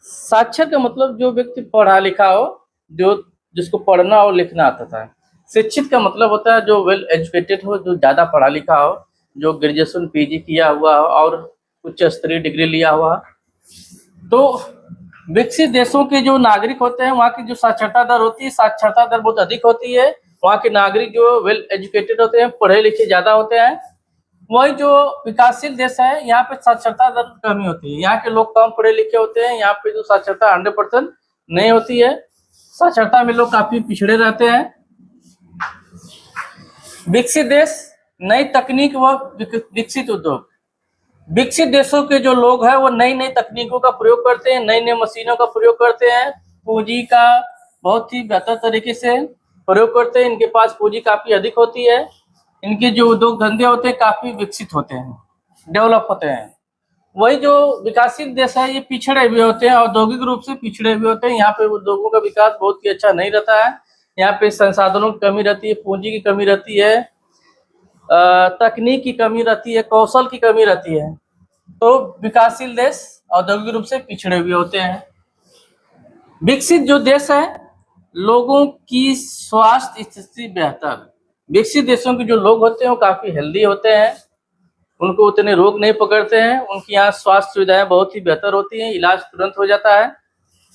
साक्षर का मतलब जो व्यक्ति पढ़ा लिखा हो, जो जिसको पढ़ना और लिखना आता था। शिक्षित का मतलब होता है जो वेल एजुकेटेड हो, जो ज्यादा पढ़ा लिखा हो, जो ग्रेजुएशन पीजी किया हुआ हो और उच्च स्तरीय डिग्री लिया हुआ। तो विकसित देशों के जो नागरिक होते हैं वहाँ की जो साक्षरता दर होती है, साक्षरता दर बहुत अधिक होती है। वहाँ के नागरिक जो वेल एजुकेटेड होते हैं, पढ़े लिखे ज्यादा होते हैं। वही जो विकासशील देश है यहाँ पे साक्षरता दर कमी होती है। यहाँ के लोग कम पढ़े लिखे होते हैं, यहाँ पे जो साक्षरता 100% नहीं होती है। साक्षरता में लोग काफी पिछड़े रहते हैं। विकसित देश नई तकनीक व विकसित उद्योग। विकसित देशों के जो लोग हैं वो नई नई तकनीकों का प्रयोग करते हैं, नई नई मशीनों का प्रयोग करते हैं, पूंजी का बहुत ही बेहतर तरीके से प्रयोग करते हैं। इनके पास पूंजी काफी अधिक होती है। इनके जो उद्योग धंधे होते हैं काफी विकसित होते हैं, डेवलप होते हैं। वही जो विकासशील देश है ये पिछड़े हुए होते हैं, औद्योगिक रूप से पिछड़े हुए होते हैं। यहाँ पे उद्योगों का विकास बहुत ही अच्छा नहीं रहता है। यहाँ पे संसाधनों की कमी रहती है, पूंजी की कमी रहती है, तकनीक की कमी रहती है, कौशल की कमी रहती है। तो विकासशील देश औद्योगिक रूप से पिछड़े हुए होते हैं। विकसित जो देश है लोगों की स्वास्थ्य स्थिति बेहतर। विकसित देशों के जो लोग होते हैं वो काफी हेल्दी होते हैं, उनको उतने रोग नहीं पकड़ते हैं, उनकी यहाँ स्वास्थ्य सुविधाएं बहुत ही बेहतर होती हैं, इलाज तुरंत हो जाता है।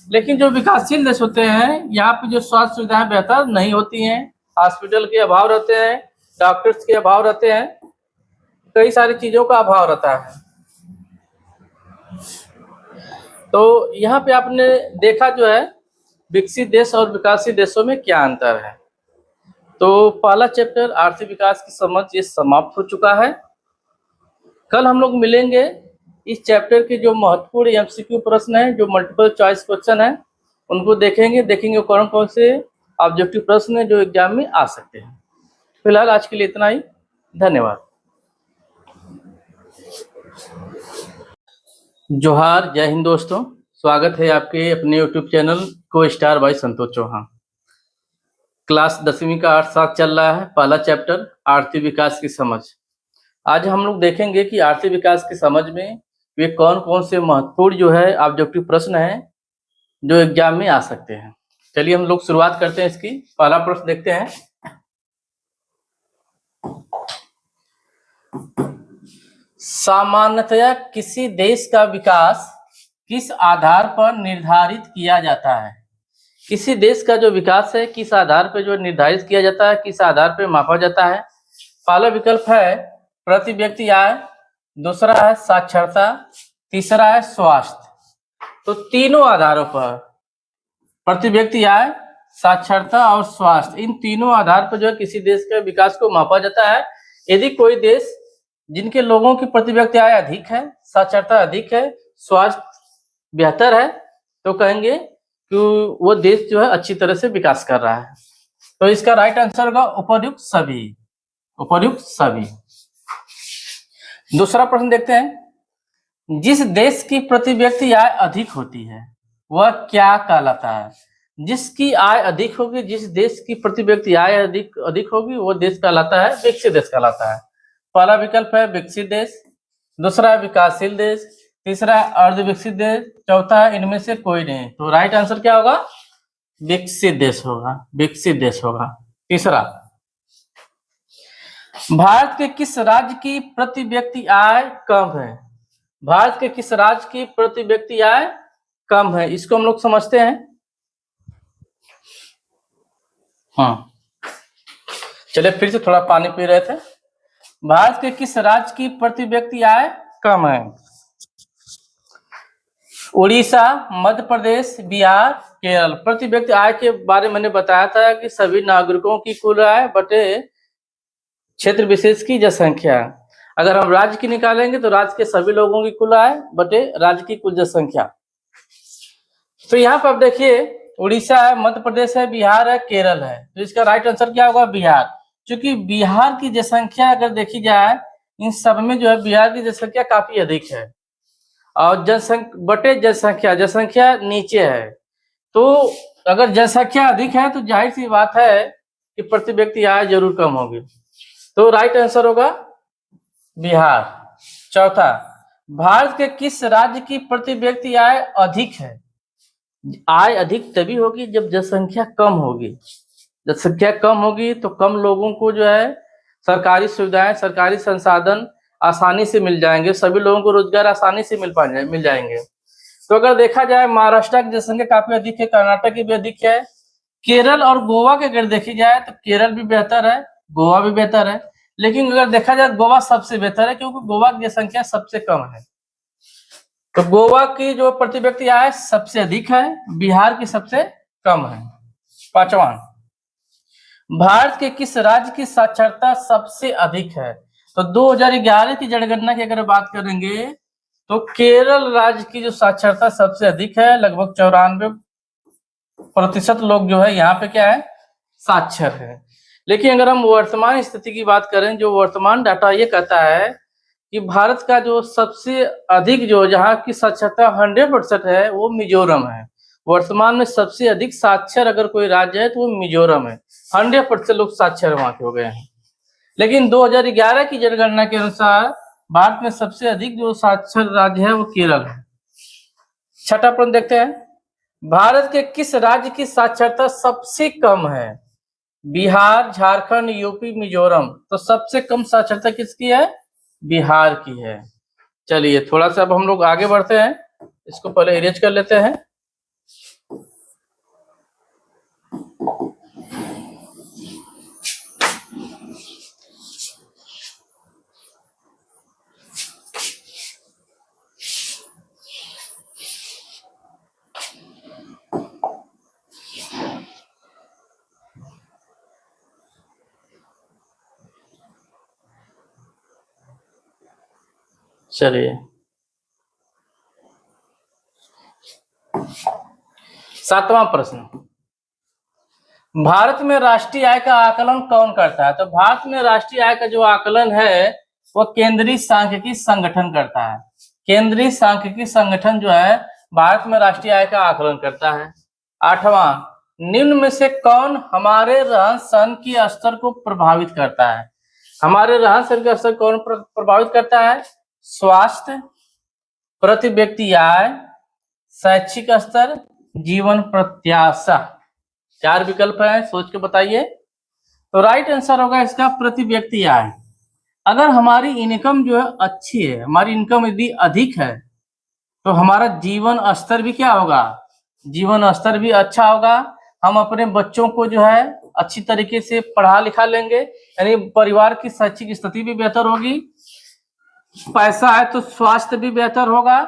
लेकिन जो विकासशील देश होते हैं यहाँ पे जो स्वास्थ्य सुविधाएं बेहतर नहीं होती हैं, हॉस्पिटल के अभाव रहते हैं, डॉक्टर्स के अभाव रहते हैं, कई सारी चीजों का अभाव रहता है। तो यहाँ पे आपने देखा जो है विकसित देश और विकासशील देशों में क्या अंतर है। तो पहला चैप्टर आर्थिक विकास की समझ ये समाप्त हो चुका है। कल हम लोग मिलेंगे इस चैप्टर के जो महत्वपूर्ण एमसीक्यू प्रश्न है, जो मल्टीपल चॉइस क्वेश्चन है, उनको देखेंगे कौन कौन से ऑब्जेक्टिव प्रश्न है जो एग्जाम में आ सकते हैं। फिलहाल आज के लिए इतना ही, धन्यवाद। जोहार, जय हिंद दोस्तों, स्वागत है आपके अपने यूट्यूब चैनल को star by Santosh Chauhan. Class 10वीं का अर्थशास्त्र चल रहा है, पहला चैप्टर आर्थिक विकास की समझ। आज हम लोग देखेंगे कि आर्थिक विकास की समझ में वे कौन कौन से महत्वपूर्ण जो है ऑब्जेक्टिव प्रश्न है जो एग्जाम में आ सकते हैं। चलिए हम लोग शुरुआत करते हैं इसकी। पहला प्रश्न देखते हैं। सामान्यतया किसी देश का विकास किस आधार पर निर्धारित किया जाता है। किसी देश का जो विकास है किस आधार पर जो निर्धारित किया जाता है, किस आधार पर मापा जाता है। पहला विकल्प है प्रति व्यक्ति आय, दूसरा है साक्षरता, तीसरा है स्वास्थ्य। तो तीनों आधारों पर प्रति व्यक्ति आय, साक्षरता और स्वास्थ्य, इन तीनों आधार पर जो है किसी देश के विकास को मापा जाता है। यदि कोई देश जिनके लोगों की प्रति व्यक्ति आय अधिक है, साक्षरता अधिक है, स्वास्थ्य बेहतर है, तो कहेंगे कि वो देश जो है अच्छी तरह से विकास कर रहा है। तो इसका राइट आंसर होगा उपर्युक्त सभी, उपर्युक्त सभी। दूसरा प्रश्न देखते हैं, जिस देश की प्रति व्यक्ति आय अधिक होती है वह क्या कहलाता है? जिसकी आय अधिक होगी, जिस देश की प्रति व्यक्ति आय अधिक होगी, वो देश कहलाता है विकसित देश कहलाता है। पहला विकल्प है विकसित देश, दूसरा है विकासशील देश, तीसरा है अर्ध विकसित देश, चौथा है इनमें से कोई नहीं। तो राइट आंसर क्या होगा? विकसित देश होगा, विकसित देश होगा। तीसरा, भारत के किस राज्य की प्रति व्यक्ति आय कम है? भारत के किस राज्य की प्रति व्यक्ति आय कम है? इसको हम लोग समझते हैं। हाँ, चलिए फिर से थोड़ा पानी पी रहे थे। भारत के किस राज्य की प्रति व्यक्ति आय कम है? उड़ीसा, मध्य प्रदेश, बिहार, केरल। प्रति व्यक्ति आय के बारे में मैंने बताया था कि सभी नागरिकों की कुल आय बटे क्षेत्र विशेष की जनसंख्या। अगर हम राज्य की निकालेंगे तो राज्य के सभी लोगों की कुल आय बटे राज्य की कुल जनसंख्या। तो यहाँ पर आप देखिए, उड़ीसा है, मध्य प्रदेश है, बिहार है, केरल है। तो इसका राइट आंसर क्या होगा? बिहार। क्योंकि बिहार की जनसंख्या अगर देखी जाए, इन सब में जो है बिहार की जनसंख्या काफी अधिक है और जनसंख्या नीचे है। तो अगर जनसंख्या अधिक है तो जाहिर सी बात है कि प्रति व्यक्ति आय जरूर कम होगी। तो राइट आंसर होगा बिहार। चौथा, भारत के किस राज्य की प्रति व्यक्ति आय अधिक है? आय अधिक तभी होगी जब जनसंख्या कम होगी। जनसंख्या कम होगी तो कम लोगों को जो है सरकारी सुविधाएं, सरकारी संसाधन आसानी से मिल जाएंगे, सभी लोगों को रोजगार आसानी से मिल जाएंगे। तो अगर देखा जाए, महाराष्ट्र की जनसंख्या काफी अधिक है, कर्नाटक की भी अधिक है, केरल और गोवा की अगर देखी जाए तो केरल भी बेहतर है, गोवा भी बेहतर है। लेकिन अगर देखा जाए गोवा सबसे बेहतर है क्योंकि गोवा की जनसंख्या सबसे कम है। तो गोवा की जो प्रति व्यक्ति आय सबसे अधिक है, बिहार की सबसे कम है। पांचवा, भारत के किस राज्य की साक्षरता सबसे अधिक है? तो 2011 की जनगणना की अगर बात करेंगे तो केरल राज्य की जो साक्षरता सबसे अधिक है, लगभग 94% लोग जो है यहाँ पे क्या है, साक्षर है। लेकिन अगर हम वर्तमान स्थिति की बात करें, जो वर्तमान डाटा ये कहता है कि भारत का जो सबसे अधिक जो जहाँ की साक्षरता 100% है वो मिजोरम है। वर्तमान में सबसे अधिक साक्षर अगर कोई राज्य है तो वो मिजोरम है, 100% लोग साक्षर वहां के हो गए हैं। लेकिन 2011 की जनगणना के अनुसार भारत में सबसे अधिक जो साक्षर राज्य है वो केरल है। छठा प्रश्न देखते हैं, भारत के किस राज्य की साक्षरता सबसे कम है? बिहार, झारखंड, यूपी, मिजोरम। तो सबसे कम साक्षरता किसकी है? बिहार की है। चलिए थोड़ा सा अब हम लोग आगे बढ़ते हैं, इसको पहले इरेज कर लेते हैं। चलिए, सातवां प्रश्न, भारत में राष्ट्रीय आय का आकलन कौन करता है? तो भारत में राष्ट्रीय आय का जो आकलन है वो केंद्रीय सांख्यिकी संगठन करता है। केंद्रीय सांख्यिकी संगठन जो है भारत में राष्ट्रीय आय का आकलन करता है। आठवां, निम्न में से कौन हमारे रहन सहन की स्तर को प्रभावित करता है? हमारे रहन सहन का स्तर कौन प्रभावित करता है? स्वास्थ्य, प्रति व्यक्ति आय, शैक्षिक स्तर, जीवन प्रत्याशा। चार विकल्प है, सोच के बताइए। तो राइट आंसर होगा इसका प्रति व्यक्ति आय। अगर हमारी इनकम जो है अच्छी है, हमारी इनकम यदि अधिक है तो हमारा जीवन स्तर भी क्या होगा? जीवन स्तर भी अच्छा होगा। हम अपने बच्चों को जो है अच्छी तरीके से पढ़ा लिखा लेंगे, यानी परिवार की शैक्षिक स्थिति भी बेहतर होगी। पैसा है तो स्वास्थ्य भी बेहतर होगा,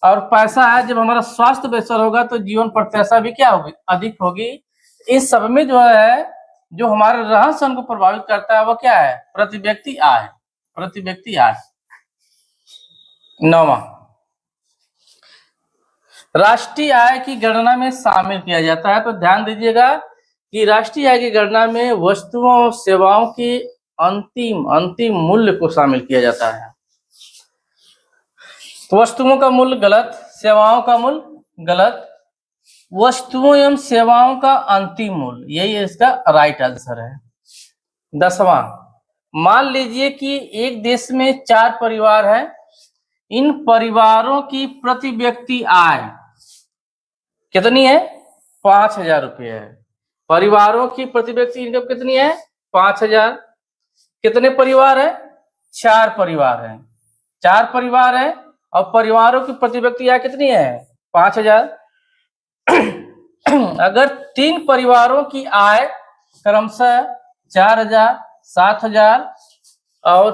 और पैसा है, जब हमारा स्वास्थ्य बेहतर होगा तो जीवन प्रत्याशा भी क्या होगी? अधिक होगी। इस सब में जो है, जो हमारे रहन सहन को प्रभावित करता है वो क्या है? प्रति व्यक्ति आय। प्रति व्यक्ति आय। 9वां, राष्ट्रीय आय की गणना में शामिल किया जाता है। तो ध्यान दीजिएगा कि राष्ट्रीय आय की गणना में वस्तुओं और सेवाओं के अंतिम मूल्य को शामिल किया जाता है। तो वस्तुओं का मूल्य गलत, सेवाओं का मूल्य गलत, वस्तुओं एवं सेवाओं का अंतिम मूल्य, यही इसका राइट आंसर है। 10वां, मान लीजिए कि एक देश में 4 परिवार है। इन परिवारों की प्रति व्यक्ति आय कितनी है? 5,000 रुपये है। परिवारों की प्रति व्यक्ति इनकम कितनी है? 5,000। कितने परिवार है? 4 परिवार है। 4 परिवार है और परिवारों की प्रति व्यक्ति आय कितनी है? 5,000। अगर 3 परिवारों की आय क्रमशः 4,000, 7,000 और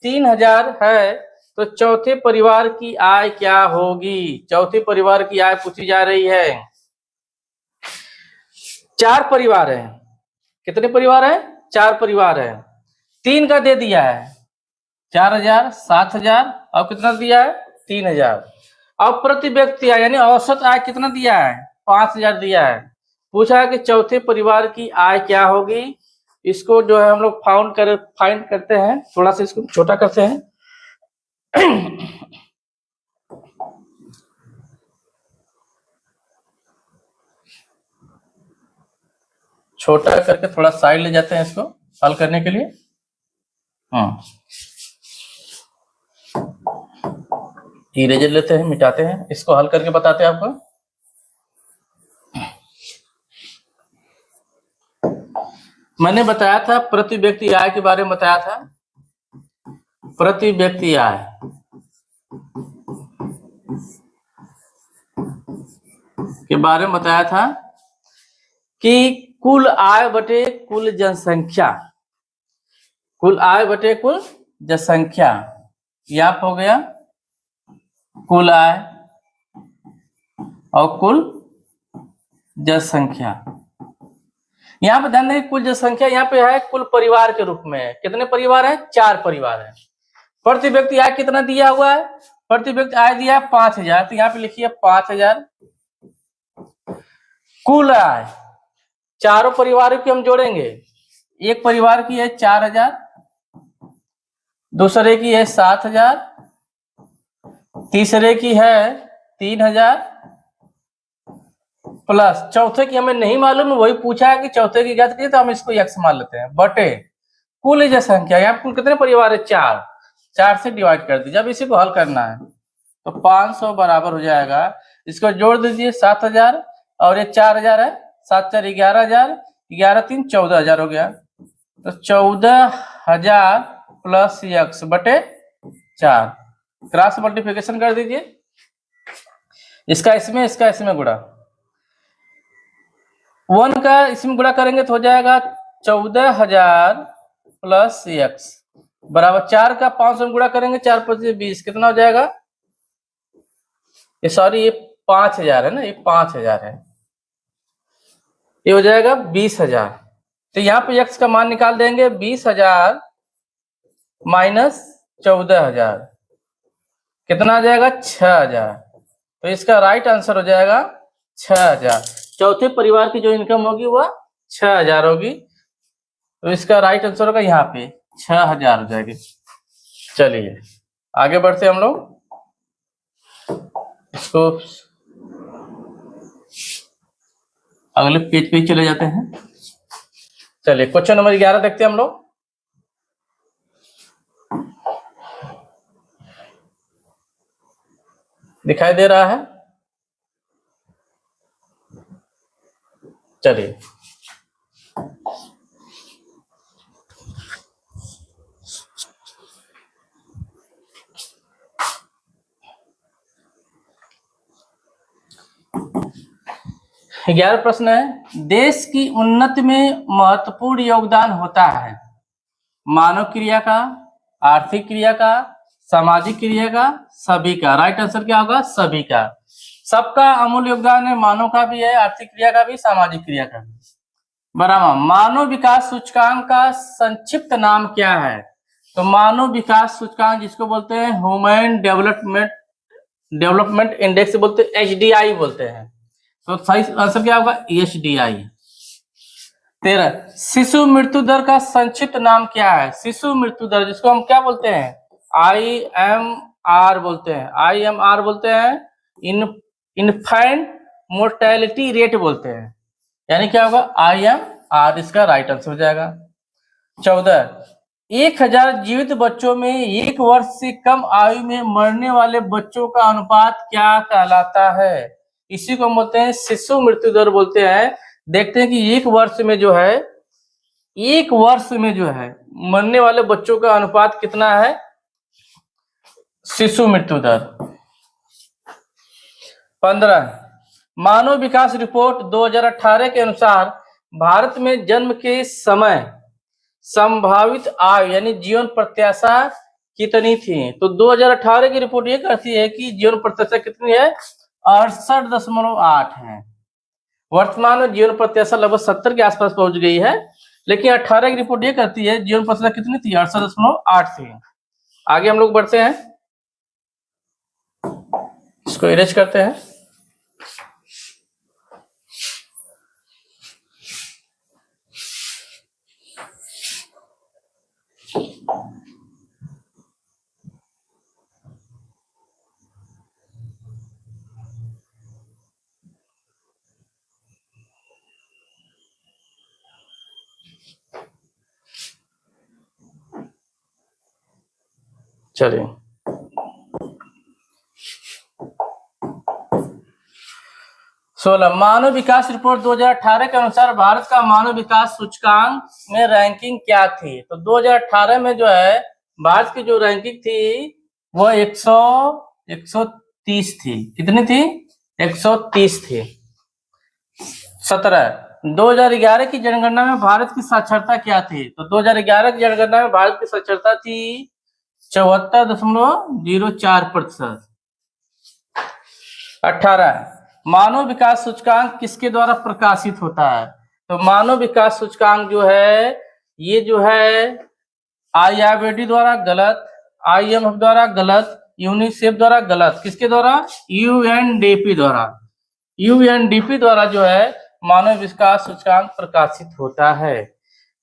3,000 है, तो चौथे परिवार की आय क्या होगी? चौथे परिवार की आय पूछी जा रही है। 4 परिवार है। कितने परिवार है? 4 परिवार है। 3 का दे दिया है 4,000, 7,000 और कितना दिया है? 3,000। अब प्रति व्यक्ति आय यानी औसत आय कितना दिया है? 5,000 दिया है। पूछा है कि चौथे परिवार की आय क्या होगी। इसको जो है हम लोग फाइंड करते हैं। थोड़ा सा इसको छोटा करते हैं। छोटा करके थोड़ा साइड ले जाते हैं इसको हल करने के लिए। इरेजर लेते हैं, मिटाते हैं, इसको हल करके बताते हैं आपको। मैंने बताया था प्रति व्यक्ति आय के बारे में बताया था। प्रति व्यक्ति आय के बारे में बताया था कि कुल आय बटे कुल जनसंख्या, कुल आय बटे कुल जनसंख्या, यह हो गया कुल आय और कुल जनसंख्या। यहाँ पे ध्यान दें, कुल जनसंख्या यहाँ पे है कुल परिवार के रूप में। कितने परिवार है? 4 परिवार है। प्रति व्यक्ति आय कितना दिया हुआ है? प्रति व्यक्ति आय दिया है 5,000, तो यहाँ पे लिखिए 5,000। कुल आय चारों परिवारों की हम जोड़ेंगे। एक परिवार की है 4,000, दूसरे की है 7,000, तीसरे की है 3,000 प्लस चौथे की हमें नहीं मालूम, वही पूछा है कि चौथे की ज्ञात कीजिए, तो हम इसको x मान लेते हैं बटे कुल जनसंख्या। यहाँ कुल कितने परिवार है? 4। 4 से डिवाइड कर दीजिए। अब इसी को हल करना है तो 500 बराबर हो जाएगा। इसको जोड़ दीजिए 7,000 और ये 4,000 है। 7 4 11,000, 11 3 14,000 हो गया। तो 14,000 प्लस x बटे 4। क्रॉस मल्टीप्लिकेशन कर दीजिए। इसका इसमें गुणा, 1 का इसमें गुणा करेंगे तो हो जाएगा 14,000 प्लस x बराबर 4 का 500 में गुणा करेंगे, 4 5 20, कितना हो जाएगा? ये सॉरी ये 5,000 है ना, ये 5,000 है, ये हो जाएगा 20,000। तो यहाँ पे x का मान निकाल देंगे। 20,000 माइनस 14,000 कितना आ जाएगा? 6,000। तो इसका राइट आंसर हो जाएगा 6,000। चौथे परिवार की जो इनकम होगी वह 6,000 होगी। तो इसका राइट आंसर होगा यहाँ पे 6,000 हो जाएगी। चलिए आगे बढ़ते हम लोग, इसको अगले पेज पे चले जाते हैं। चलिए क्वेश्चन नंबर 11 देखते हैं हम लोग। दिखाई दे रहा है? चलिए ग्यारह प्रश्न है। देश की उन्नति में महत्वपूर्ण योगदान होता है मानव क्रिया का, आर्थिक क्रिया का, सामाजिक क्रिया का, सभी का। राइट आंसर क्या होगा? सभी का। सबका अमूल्य योगदान है, मानव का भी है, आर्थिक क्रिया का भी, सामाजिक क्रिया का भी। बराबर। मानव विकास सूचकांक का संक्षिप्त नाम क्या है? तो मानव विकास सूचकांक जिसको बोलते हैं ह्यूमन डेवलपमेंट इंडेक्स बोलते हैं, HDI बोलते हैं। तो सही आंसर क्या होगा? HDI। 13 शिशु मृत्यु दर का संक्षिप्त नाम क्या है? शिशु मृत्यु दर जिसको हम क्या बोलते हैं? IMR बोलते हैं। IMR बोलते हैं, इन्फेंट मोर्टेलिटी रेट बोलते हैं। यानी क्या होगा? IMR इसका राइट आंसर हो जाएगा। 14 1000 जीवित बच्चों में 1 वर्ष से कम आयु में मरने वाले बच्चों का अनुपात क्या कहलाता है? इसी को हम बोलते हैं शिशु मृत्यु दर बोलते हैं। देखते हैं कि 1 वर्ष में जो है, 1 वर्ष में जो है मरने वाले बच्चों का अनुपात कितना है? शिशु मृत्यु दर। 15 मानव विकास रिपोर्ट 2018 के अनुसार भारत में जन्म के समय संभावित आयु यानी जीवन प्रत्याशा कितनी थी? तो 2018 की रिपोर्ट ये कहती है कि जीवन प्रत्याशा कितनी है? 68.8 है। वर्तमान में जीवन प्रत्याशा लगभग 70 के आसपास पहुंच गई है, लेकिन 18 की रिपोर्ट ये कहती है जीवन प्रत्याशा कितनी थी? 68.8 थी। आगे हम लोग बढ़ते हैं, इसको इरेज करते हैं। चलिए, मानव विकास रिपोर्ट 2018 के अनुसार भारत का मानव विकास सूचकांक में रैंकिंग क्या थी? तो 2018 में जो है भारत की जो रैंकिंग थी वो 130 थी। कितनी थी? 130 थी। 17 2011 की जनगणना में भारत की साक्षरता क्या थी? तो 2011 की जनगणना में भारत की साक्षरता थी 74.04%। 18 मानव विकास सूचकांक किसके द्वारा प्रकाशित होता है? तो मानव विकास सूचकांक जो है ये जो है IIBD द्वारा गलत, IMF द्वारा गलत, यूनिसेफ द्वारा गलत, किसके द्वारा? UNDP द्वारा। UNDP द्वारा जो है मानव विकास सूचकांक प्रकाशित होता है।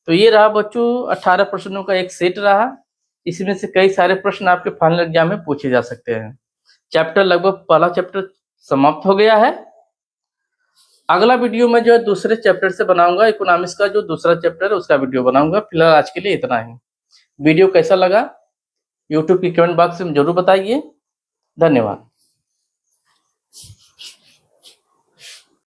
तो ये रहा बच्चों 18 प्रश्नों का एक सेट रहा। इसमें से कई सारे प्रश्न आपके फाइनल एग्जाम में पूछे जा सकते हैं। चैप्टर लगभग पहला चैप्टर समाप्त हो गया है। अगला वीडियो में जो है दूसरे चैप्टर से बनाऊंगा, इकोनॉमिक्स का जो दूसरा चैप्टर है उसका वीडियो बनाऊंगा। फिलहाल आज के लिए इतना ही। वीडियो कैसा लगा यूट्यूब की कमेंट बॉक्स में जरूर बताइए। धन्यवाद।